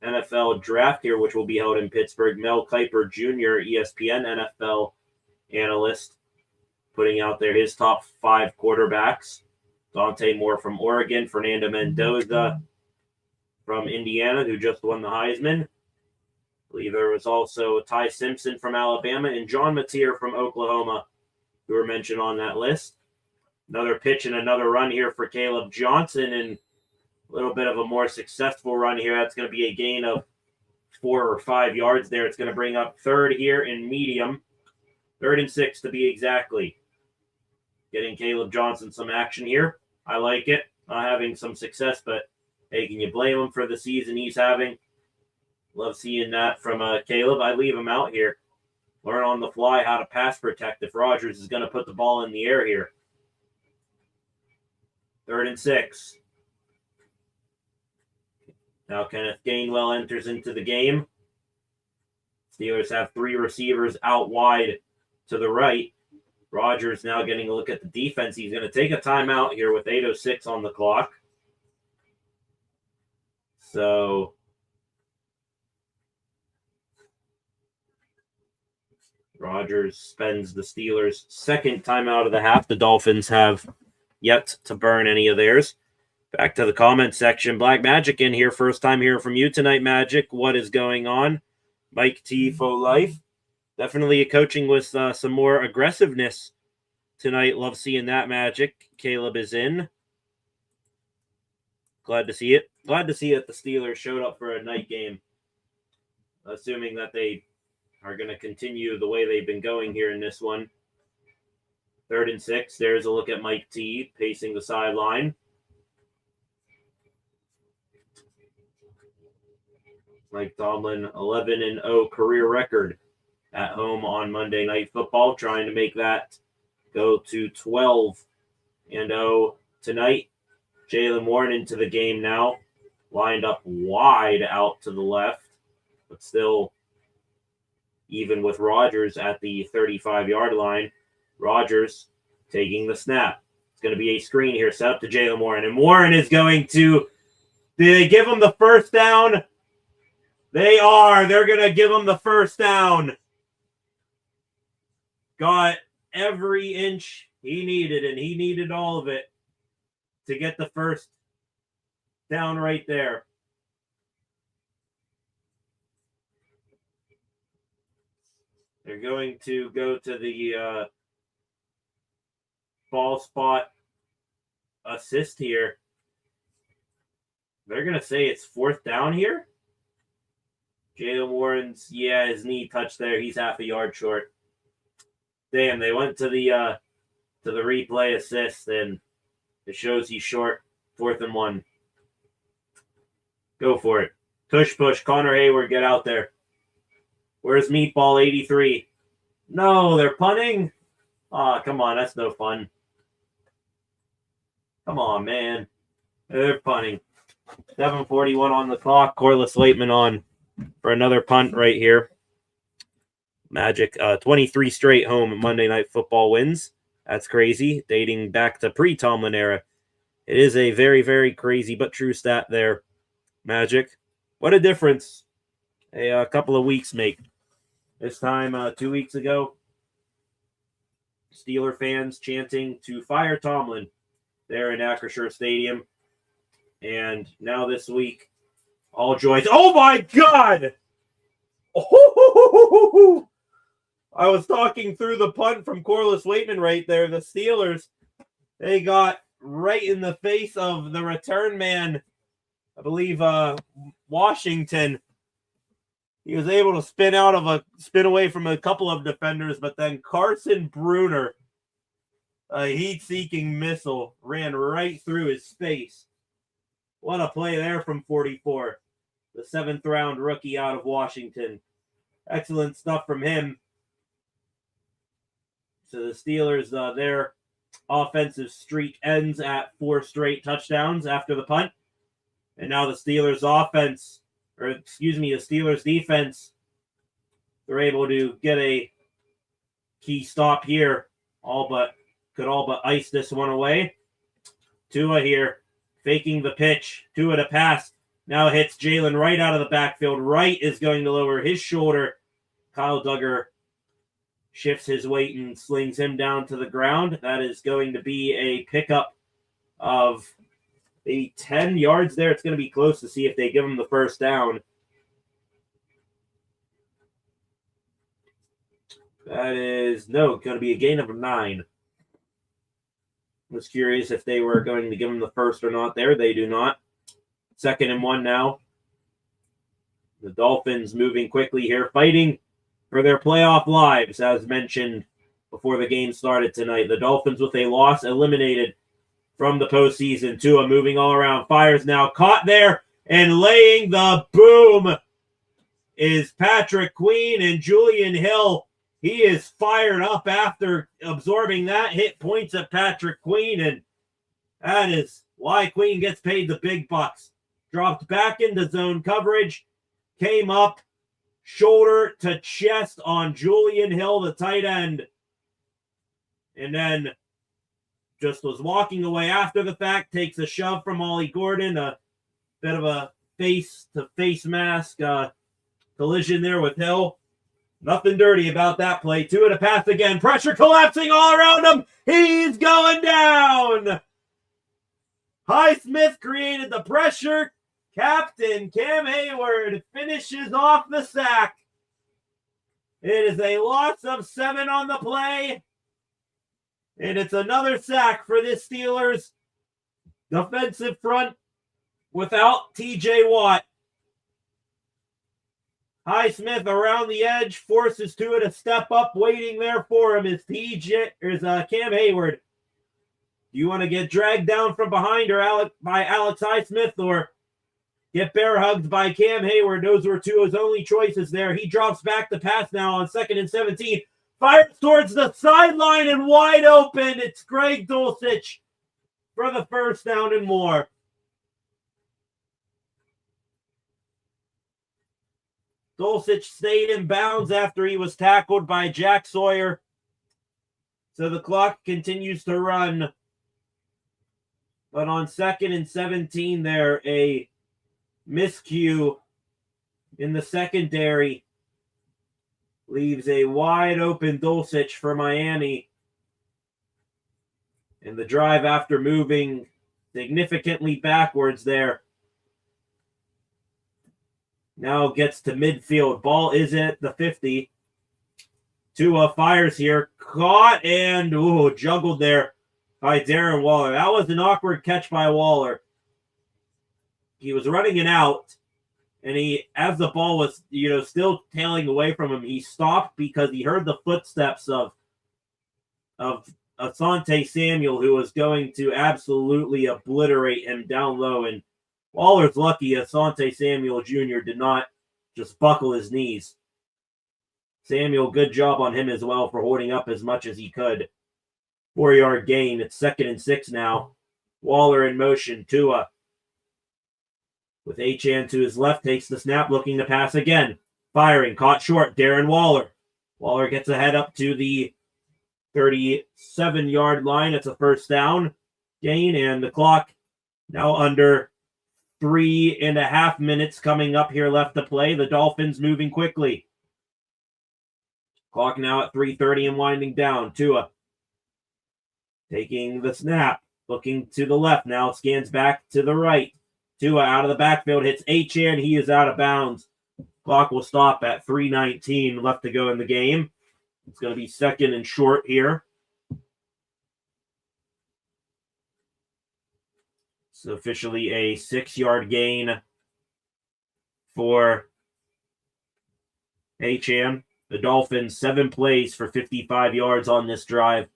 NFL draft here, which will be held in Pittsburgh. Mel Kiper Jr., ESPN NFL analyst, putting out there his top 5 quarterbacks. Dante Moore from Oregon, Fernando Mendoza from Indiana, who just won the Heisman. I believe there was also Ty Simpson from Alabama and John Mateer from Oklahoma, who were mentioned on that list. Another pitch and another run here for Caleb Johnson, and a little bit of a more successful run here. That's going to be a gain of 4 or 5 yards there. It's going to bring up third here in medium. 3rd and 6 to be exactly. Getting Caleb Johnson some action here. I like it. Not having some success, but hey, can you blame him for the season he's having? Love seeing that from Caleb. I leave him out here. Learn on the fly how to pass protect if Rodgers is going to put the ball in the air here. 3rd and 6. Now Kenneth Gainwell enters into the game. Steelers have 3 receivers out wide to the right. Rodgers now getting a look at the defense. He's going to take a timeout here with 8:06 on the clock. So Rodgers spends the Steelers' second timeout of the half. The Dolphins have yet to burn any of theirs. Back to the comment section. Black Magic in here. First time hearing from you tonight, Magic. What is going on? Mike T. for life. Definitely coaching with some more aggressiveness tonight. Love seeing that, Magic. Caleb is in. Glad to see it. Glad to see that the Steelers showed up for a night game. Assuming that they are going to continue the way they've been going here in this one. 3rd and 6. There's a look at Mike T. pacing the sideline. Mike Tomlin, 11-0 career record at home on Monday Night Football, trying to make that go to 12-0 tonight. Jaylen Warren into the game now, lined up wide out to the left, but still even with Rodgers at the 35-yard line. Rodgers taking the snap. It's going to be a screen here set up to Jaylen Warren, and Warren is going to – do they give him the first down? They are. They're going to give him the first down. Got every inch he needed, and he needed all of it to get the first down right there. They're going to go to the ball spot assist here. They're going to say it's 4th down here. Jaylen Warren's, his knee touched there. He's half a yard short. Damn, they went to the replay assist, and it shows he's short. 4th and 1. Go for it. Tush push. Connor Hayward, get out there. Where's Meatball 83? No, they're punting? Aw, come on, that's no fun. Come on, man. They're punting. 7:41 on the clock. Corliss Laitman on for another punt right here. Magic, 23 straight home Monday Night Football wins. That's crazy, dating back to pre-Tomlin era. It is a very, very crazy but true stat there, Magic. What a difference a couple of weeks make. This time, 2 weeks ago, Steeler fans chanting to fire Tomlin there in Acrisure Stadium. And now this week, all joys. Oh, my God! Oh, I was talking through the punt from Corliss Waitman right there. The Steelers, they got right in the face of the return man, I believe Washington. He was able to spin away from a couple of defenders, but then Carson Bruner, a heat-seeking missile, ran right through his face. What a play there from 44, the 7th-round rookie out of Washington. Excellent stuff from him. So the Steelers, their offensive streak ends at 4 straight touchdowns after the punt. And now the Steelers defense, they're able to get a key stop here. Could all but ice this one away. Tua here, faking the pitch. Tua to pass. Now hits Jalen right out of the backfield. Wright is going to lower his shoulder. Kyle Duggar shifts his weight and slings him down to the ground. That is going to be a pickup of maybe 10 yards there. It's going to be close to see if they give him the first down. That is, going to be a gain of 9. Was curious if they were going to give him the first or not there. They do not. 2nd and 1 now. The Dolphins moving quickly here, fighting for their playoff lives, as mentioned before the game started tonight. The Dolphins with a loss eliminated from the postseason. Tua moving all around. Fires now. Caught there and laying the boom is Patrick Queen, and Julian Hill. He is fired up after absorbing that hit. Points at Patrick Queen, and that is why Queen gets paid the big bucks. dropped back into zone coverage, came up shoulder to chest on Julian Hill, the tight end, and then just was walking away after the fact, takes a shove from Ollie Gordon, a bit of a face-to-face mask collision there with Hill. Nothing dirty about that play. Two to pass again. Pressure collapsing all around him. He's going down. Highsmith created the pressure. Captain Cam Hayward finishes off the sack. It is a loss of 7 on the play. And it's another sack for this Steelers defensive front without TJ Watt. Highsmith around the edge, forces Tua to step up. Waiting there for him is Cam Hayward. Do you want to get dragged down from behind by Alex Highsmith, or get bear hugged by Cam Hayward? Those were Tua's only choices there. He drops back the pass now on 2nd and 17. Fires towards the sideline and wide open. It's Greg Dulcich for the first down and more. Dulcich stayed in bounds after he was tackled by Jack Sawyer. So the clock continues to run. But on 2nd and 17 there, a miscue in the secondary leaves a wide open Dulcich for Miami. And the drive, after moving significantly backwards there, now gets to midfield. Ball is at the 50. Tua fires here. Caught and juggled there by Darren Waller. That was an awkward catch by Waller. He was running it out, and he, as the ball was, still tailing away from him, he stopped because he heard the footsteps of Asante Samuel, who was going to absolutely obliterate him down low. And Waller's lucky Asante Samuel Jr. did not just buckle his knees. Samuel, good job on him as well for holding up as much as he could. 4-yard gain. It's 2nd and 6 now. Waller in motion. Tua with Achane to his left, takes the snap, looking to pass again. Firing, caught short. Darren Waller. Waller gets ahead up to the 37-yard line. It's a first down gain, and the clock now under 3.5 minutes coming up here left to play. The Dolphins moving quickly. Clock now at 3:30 and winding down. Tua taking the snap, looking to the left. Now scans back to the right. Tua out of the backfield, hits Achane. He is out of bounds. Clock will stop at 3:19 left to go in the game. It's going to be 2nd and short here. It's officially a 6-yard gain for Achane. The Dolphins, 7 plays for 55 yards on this drive.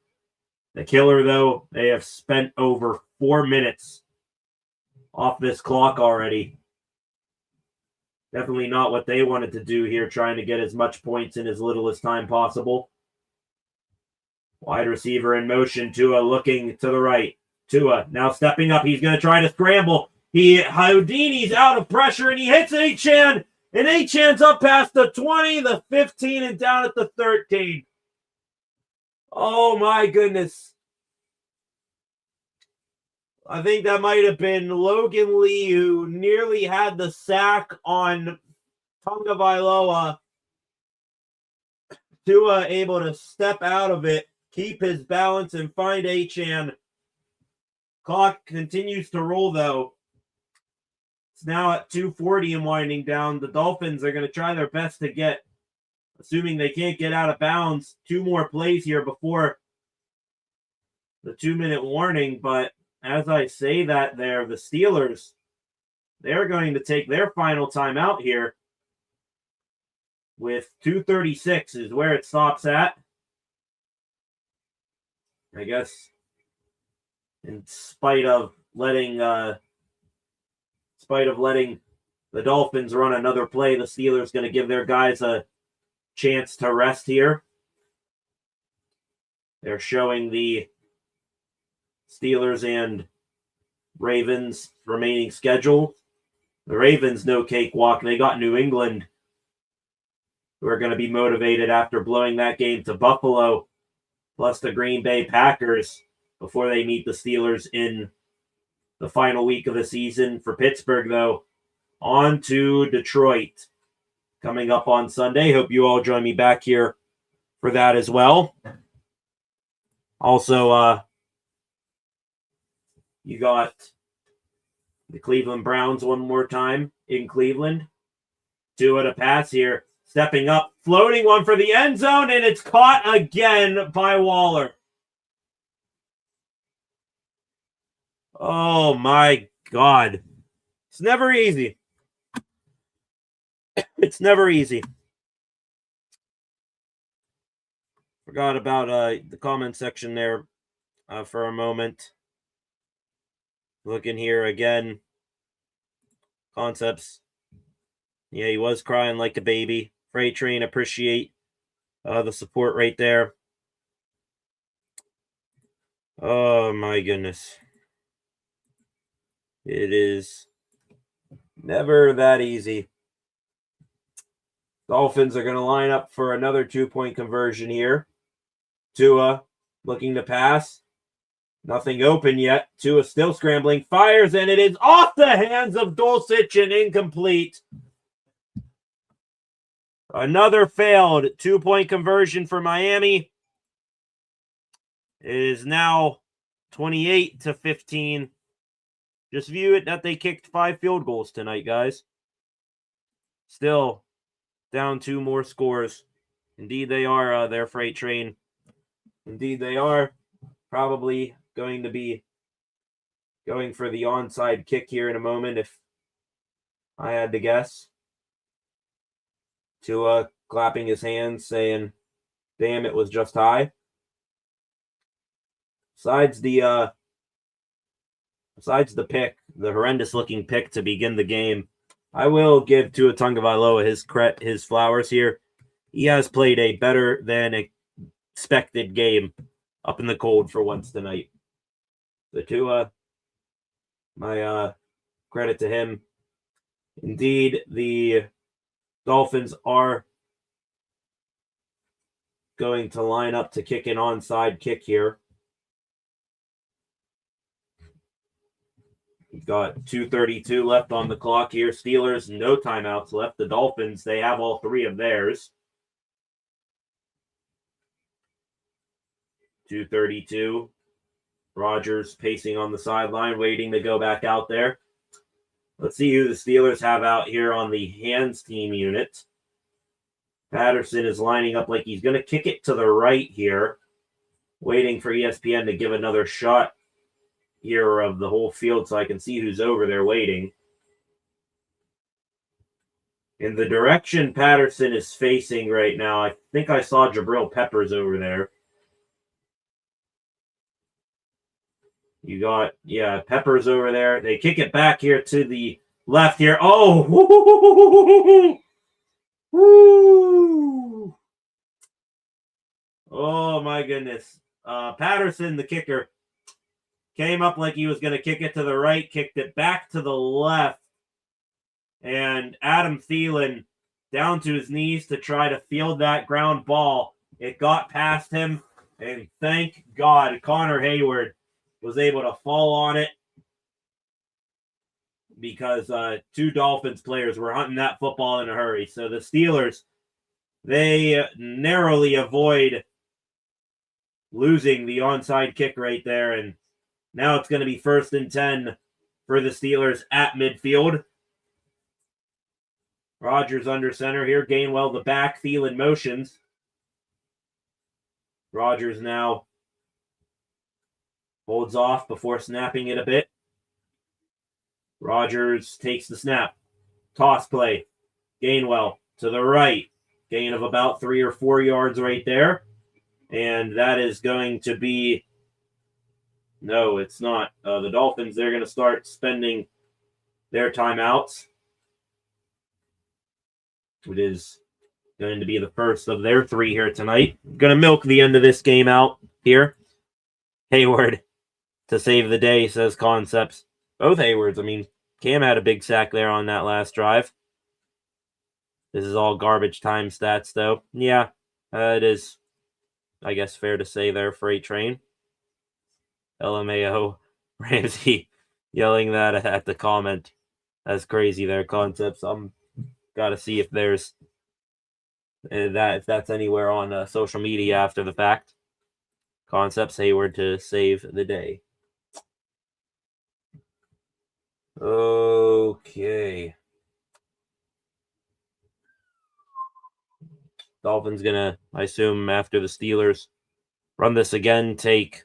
The killer, though, they have spent over 4 minutes off this clock already. Definitely not what they wanted to do here, trying to get as much points in as little as time possible. Wide receiver in motion. Tua looking to the right. Tua now stepping up. He's going to try to scramble. Houdini's out of pressure, and he hits Achane. And Achane's up past the 20, the 15, and down at the 13. Oh, my goodness. I think that might have been Logan Lee who nearly had the sack on Tonga Vailoa. Tua able to step out of it, keep his balance, and find Achane. Clock continues to roll, though. It's now at 2:40 and winding down. The Dolphins are going to try their best to get, assuming they can't get out of bounds, 2 more plays here before the 2-minute warning. But as I say that there, the Steelers, they're going to take their final timeout here with 2:36 is where it stops at. I guess in spite of letting the Dolphins run another play, the Steelers going to give their guys a chance to rest here. They're showing the Steelers and Ravens remaining schedule. The Ravens, no cakewalk. They got New England, who are going to be motivated after blowing that game to Buffalo, plus the Green Bay Packers before they meet the Steelers in the final week of the season. For Pittsburgh, though, on to Detroit coming up on Sunday. Hope you all join me back here for that as well. Also, you got the Cleveland Browns one more time in Cleveland. Tua to pass here. Stepping up, floating one for the end zone, and it's caught again by Waller. Oh, my God. It's never easy. It's never easy. Forgot about the comment section there for a moment. Looking here again. Concepts. Yeah, he was crying like a baby. Freight Train, appreciate the support right there. Oh, my goodness. It is never that easy. Dolphins are going to line up for another 2-point conversion here. Tua looking to pass. Nothing open yet. Tua still scrambling. Fires, and it is off the hands of Dulcich and incomplete. Another failed 2-point conversion for Miami. It is now 28-15. Just view it that they kicked 5 field goals tonight, guys. Still down 2 more scores. Indeed, they are their Freight Train. Indeed, they are probably going to be going for the onside kick here in a moment, if I had to guess. Tua clapping his hands, saying, damn, it was just high. Besides the pick, the horrendous-looking pick to begin the game, I will give Tua Tagovailoa his flowers here. He has played a better than expected game up in the cold for once tonight. So Tua, my credit to him. Indeed, the Dolphins are going to line up to kick an onside kick here. We've got 2:32 left on the clock here. Steelers, no timeouts left. The Dolphins, they have all 3 of theirs. 2:32. Rodgers pacing on the sideline, waiting to go back out there. Let's see who the Steelers have out here on the hands team unit. Patterson is lining up like he's going to kick it to the right here, waiting for ESPN to give another shot here of the whole field so I can see who's over there waiting. In the direction Patterson is facing right now, I think I saw Jabril Peppers over there. You got, Peppers over there. They kick it back here to the left here. Oh! Woo! Oh, my goodness. Patterson, the kicker, came up like he was going to kick it to the right, kicked it back to the left. And Adam Thielen down to his knees to try to field that ground ball. It got past him, and thank God Connor Hayward was able to fall on it because 2 Dolphins players were hunting that football in a hurry. So the Steelers, they narrowly avoid losing the onside kick right there, and now it's going to be 1st and 10 for the Steelers at midfield. Rodgers under center here. Gainwell the back. Thielen motions. Rodgers now holds off before snapping it a bit. Rodgers takes the snap. Toss play. Gainwell to the right. Gain of about 3 or 4 yards right there. And that is going to be... No, it's not. The Dolphins, they're going to start spending their timeouts. It is going to be the first of their 3 here tonight. Going to milk the end of this game out here. Hayward to save the day, says Concepts. Both Haywards, I mean, Cam had a big sack there on that last drive. This is all garbage time stats, though. Yeah, it is, I guess, fair to say there, Freight Train. LMAO Ramsey yelling that at the comment. That's crazy there, Concepts. I'm got to see if there's if that's anywhere on social media after the fact. Concepts Hayward to save the day. Okay. Dolphins gonna, I assume, after the Steelers run this again, take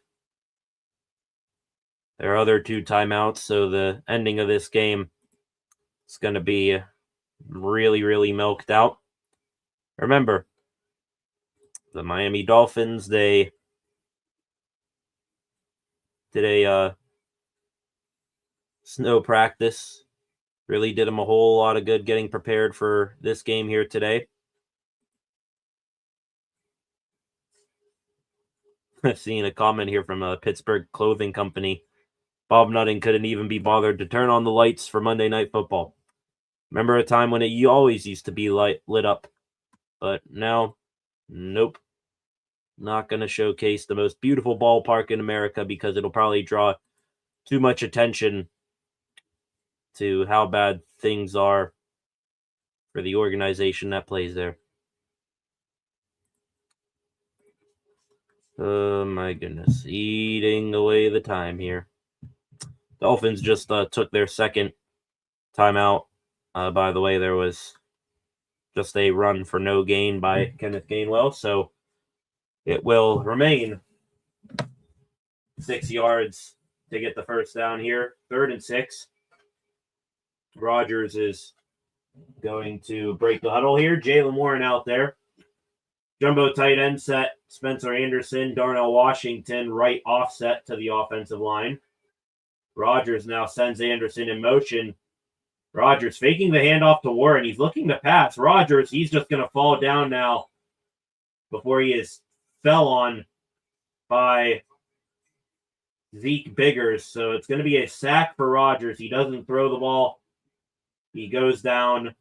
their other 2 timeouts. So the ending of this game is gonna be really, really milked out. Remember, the Miami Dolphins, they did a snow practice. Really did them a whole lot of good getting prepared for this game here today. Seeing a comment here from a Pittsburgh clothing company. Bob Nutting couldn't even be bothered to turn on the lights for Monday Night Football. Remember a time when it always used to be lit up, but now, nope. Not going to showcase the most beautiful ballpark in America because it'll probably draw too much attention to how bad things are for the organization that plays there. Oh my goodness. Eating away the time here. Dolphins just took their second timeout. By the way, there was just a run for no gain by Kenneth Gainwell, so it will remain 6 yards to get the first down here. 3rd and 6. Rodgers is going to break the huddle here. Jalen Warren out there. Jumbo tight end set. Spencer Anderson, Darnell Washington, right offset to the offensive line. Rodgers now sends Anderson in motion. Rodgers faking the handoff to Warren. He's looking to pass. Rodgers, he's just going to fall down now before he is fell on by Zeke Biggers. So it's going to be a sack for Rodgers. He doesn't throw the ball. He goes down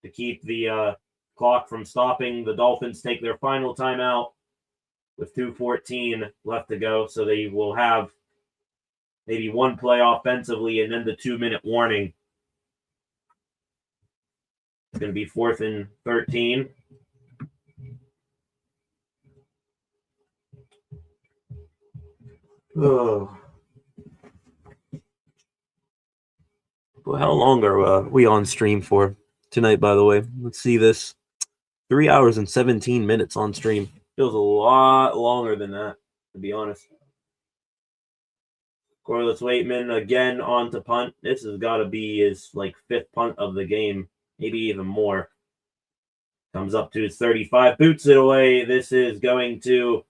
to keep the clock from stopping. The Dolphins take their final timeout with 2:14 left to go. So they will have maybe one play offensively and then the 2-minute warning. It's going to be 4th and 13. Oh. Well, how long are we on stream for tonight, by the way? Let's see this. 3 hours and 17 minutes on stream. Feels a lot longer than that, to be honest. Corliss Waitman again on to punt. This has got to be his 5th punt of the game, maybe even more. Comes up to his 35, boots it away. This is going to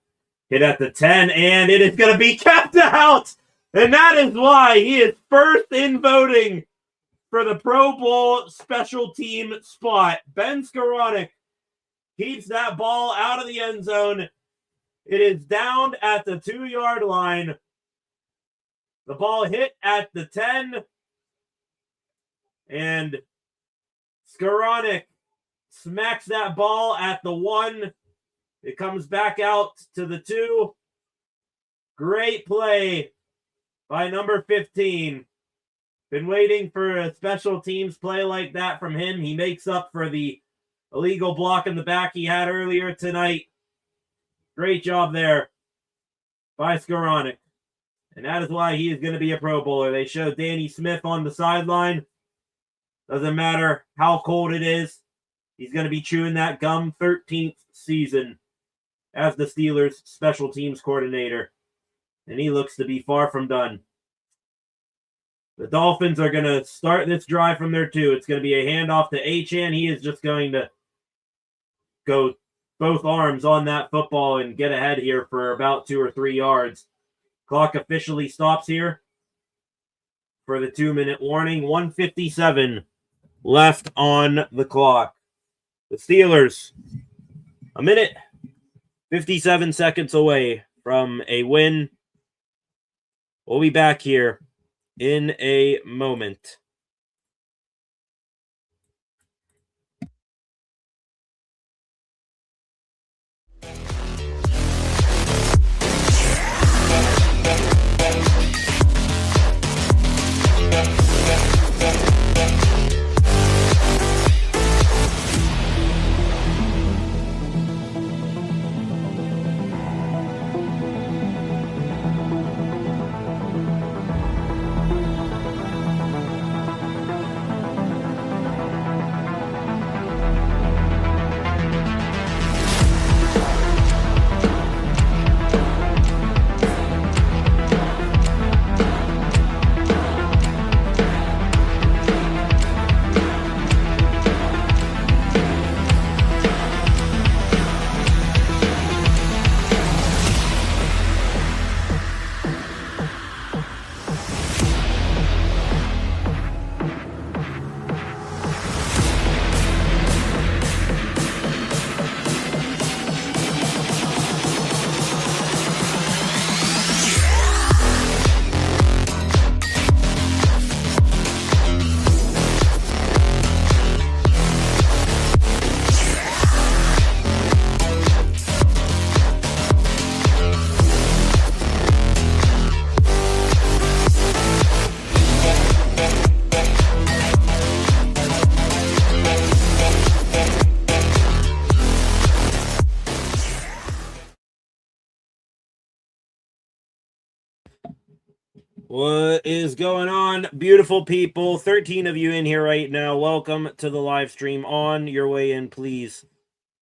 hit at the 10, and it is going to be kept out. And that is why he is first in voting for the Pro Bowl special team spot. Ben Skoranek keeps that ball out of the end zone. It is down at the 2-yard line. The ball hit at the 10, and Skoranek smacks that ball at the 1. It comes back out to the 2. Great play by number 15. Been waiting for a special teams play like that from him. He makes up for the illegal block in the back he had earlier tonight. Great job there by Skoranek. And that is why he is going to be a Pro Bowler. They show Danny Smith on the sideline. Doesn't matter how cold it is. He's going to be chewing that gum. 13th season as the Steelers' special teams coordinator. And he looks to be far from done. The Dolphins are going to start this drive from their 2. It's going to be a handoff to Achane. He is just going to go both arms on that football and get ahead here for about 2 or 3 yards. Clock officially stops here for the 2-minute warning. 1:57 left on the clock. The Steelers, a minute, 57 seconds away from a win. We'll be back here in a moment. What is going on, beautiful people? 13 of you in here right now. Welcome to the live stream. On your way in, please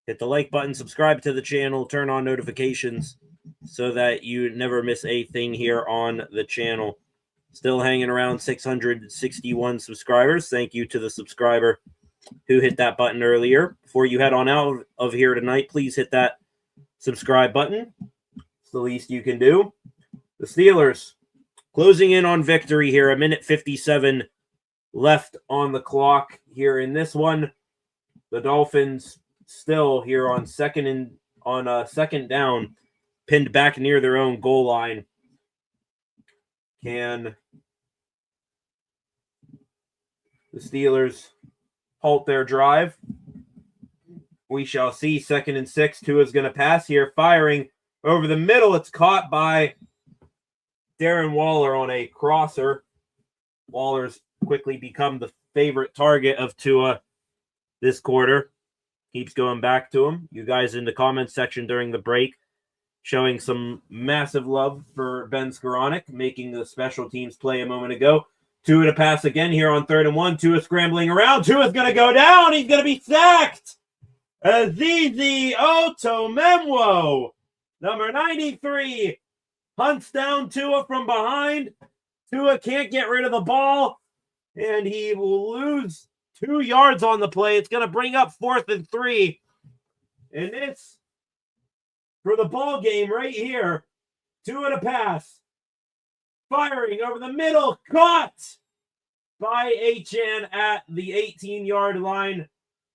hit the like button, subscribe to the channel, turn on notifications so that you never miss a thing here on the channel. Still hanging around 661 subscribers. Thank you to the subscriber who hit that button earlier. Before you head on out of here tonight, please hit that subscribe button. It's the least you can do. The Steelers closing in on victory here. 1:57 left on the clock here in this one. The Dolphins still here on second down, pinned back near their own goal line. Can the Steelers halt their drive? We shall see. 2nd and 6. Tua's going to pass here, firing over the middle. It's caught by Darren Waller on a crosser. Waller's quickly become the favorite target of Tua this quarter. Keeps going back to him. You guys in the comments section during the break showing some massive love for Ben Skoranek, making the special teams play a moment ago. Tua to pass again here on 3rd and 1. Tua scrambling around. Tua's going to go down. He's going to be sacked. Azizi Otomemwo, number 93, hunts down Tua from behind. Tua can't get rid of the ball, and he will lose 2 yards on the play. It's going to bring up 4th and 3. And it's for the ball game right here. Tua to pass. Firing over the middle. Caught by Achan at the 18-yard line.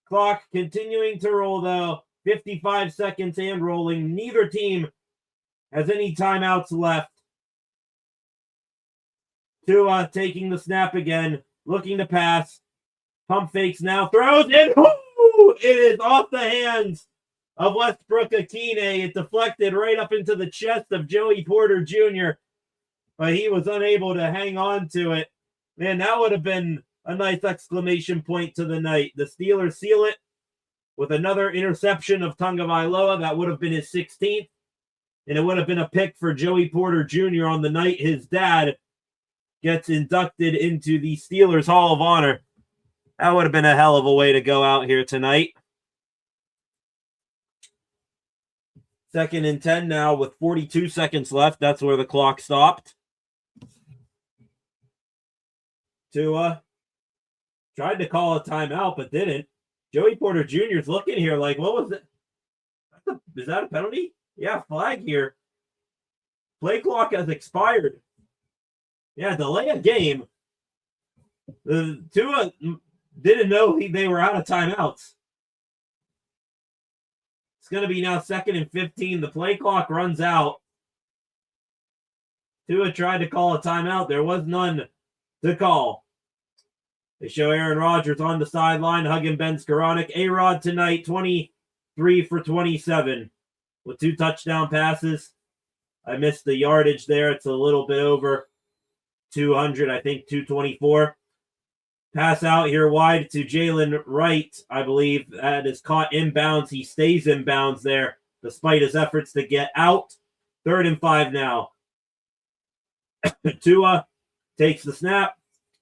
Clock continuing to roll, though. 55 seconds and rolling. Neither team has any timeouts left. Tua taking the snap again, looking to pass. Pump fakes now, throws, and it is off the hands of Westbrook Akine. It deflected right up into the chest of Joey Porter Jr., but he was unable to hang on to it. Man, that would have been a nice exclamation point to the night. The Steelers seal it with another interception of Tagovailoa. That would have been his 16th, and it would have been a pick for Joey Porter Jr. on the night his dad gets inducted into the Steelers Hall of Honor. That would have been a hell of a way to go out here tonight. 2nd and 10 now with 42 seconds left. That's where the clock stopped. Tua tried to call a timeout, but didn't. Joey Porter Jr. is looking here like, what was it? Is that a penalty? Yeah, flag here. Play clock has expired. Yeah, delay a game. Tua didn't know they were out of timeouts. It's going to be now 2nd and 15. The play clock runs out. Tua tried to call a timeout. There was none to call. They show Aaron Rodgers on the sideline, hugging Ben Skoranek. A-Rod tonight, 23 for 27 with 2 touchdown passes. I missed the yardage there. It's a little bit over 200, I think 224. Pass out here wide to Jalen Wright, I believe. That is caught inbounds. He stays inbounds there despite his efforts to get out. 3rd and 5 now. Tua takes the snap,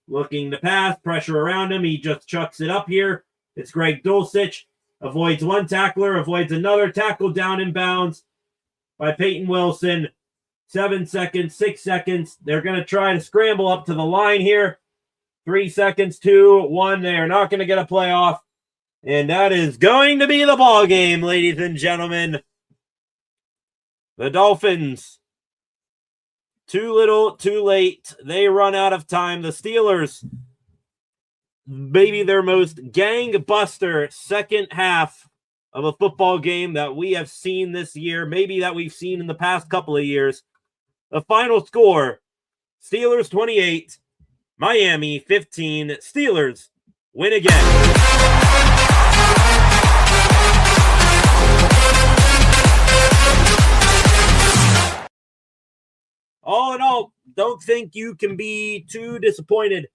looking to pass, pressure around him. He just chucks it up here. It's Greg Dulcich. Avoids one tackler, avoids another tackle down in bounds by Peyton Wilson. 7 seconds, 6 seconds. They're going to try to scramble up to the line here. 3 seconds, 2, 1. They are not going to get a playoff. And that is going to be the ball game, ladies and gentlemen. The Dolphins, too little, too late. They run out of time. The Steelers, maybe their most gangbuster second half of a football game that we have seen this year, maybe that we've seen in the past couple of years. The final score, Steelers 28, Miami 15. Steelers win again. All in all, don't think you can be too disappointed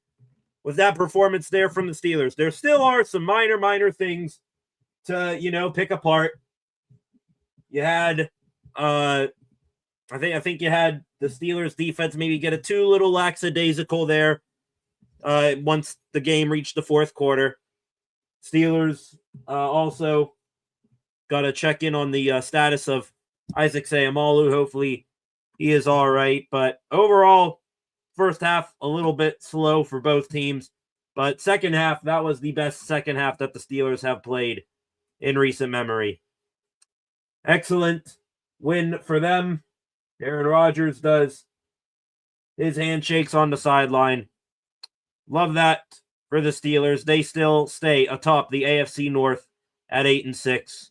with that performance there from the Steelers. There still are some minor things to, pick apart. You had, I think you had the Steelers defense maybe get a too little lackadaisical there once the game reached the 4th quarter. Steelers also got to check in on the status of Isaac Seumalo. Hopefully he is all right. But overall, first half, a little bit slow for both teams. But second half, that was the best second half that the Steelers have played in recent memory. Excellent win for them. Aaron Rodgers does his handshakes on the sideline. Love that for the Steelers. They still stay atop the AFC North at 8-6.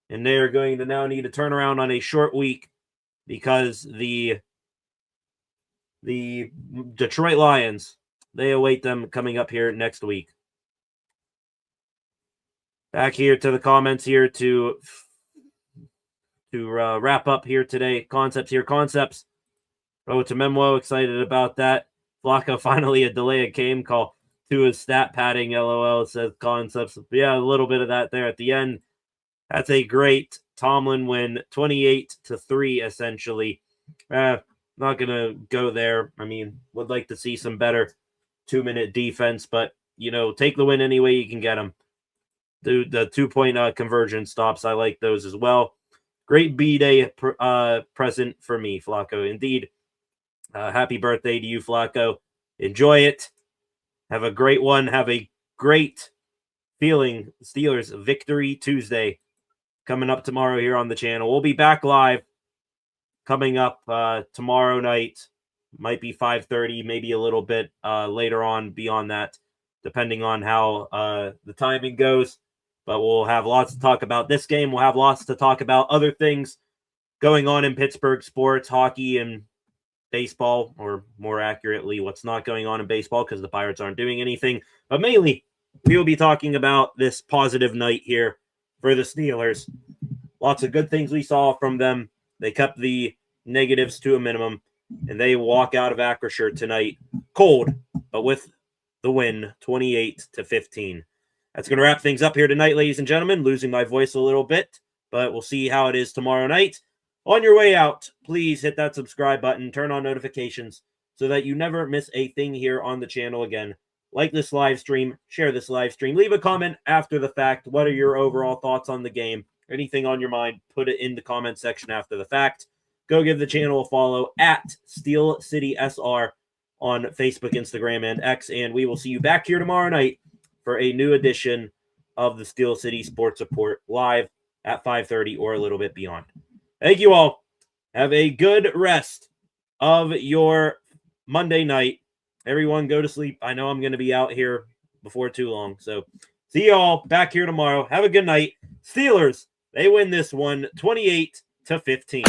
And they are going to now need to turn around on a short week because the Detroit Lions, they await them coming up here next week. Back here to the comments here to wrap up here today. Concepts. Oh, to Memwo, excited about that. Flacco, finally a delay of game call to his stat padding. LOL, it says Concepts. Yeah, a little bit of that there at the end. That's a great Tomlin win, 28-3, essentially. Not going to go there. I mean, would like to see some better 2-minute defense, but, take the win any way you can get them. The 2-point conversion stops, I like those as well. Great B-Day present for me, Flacco. Indeed. Happy birthday to you, Flacco. Enjoy it. Have a great one. Have a great feeling. Steelers Victory Tuesday coming up tomorrow here on the channel. We'll be back live coming up tomorrow night. Might be 5:30, maybe a little bit later on beyond that, depending on how the timing goes. But we'll have lots to talk about this game. We'll have lots to talk about other things going on in Pittsburgh sports, hockey, and baseball, or more accurately, what's not going on in baseball because the Pirates aren't doing anything. But mainly, we will be talking about this positive night here for the Steelers. Lots of good things we saw from them. They kept the negatives to a minimum, and they walk out of Acrisure tonight cold, but with the win, 28-15. That's going to wrap things up here tonight, ladies and gentlemen. Losing my voice a little bit, but we'll see how it is tomorrow night. On your way out, please hit that subscribe button, turn on notifications so that you never miss a thing here on the channel again. Like this live stream, share this live stream, leave a comment after the fact. What are your overall thoughts on the game? Anything on your mind, put it in the comment section after the fact. Go give the channel a follow at Steel City SR on Facebook, Instagram, and X, and we will see you back here tomorrow night for a new edition of the Steel City Sports Report live at 5:30 or a little bit beyond. Thank you all. Have a good rest of your Monday night. Everyone go to sleep. I know I'm going to be out here before too long. So see you all back here tomorrow. Have a good night. Steelers, they win this one 28-15.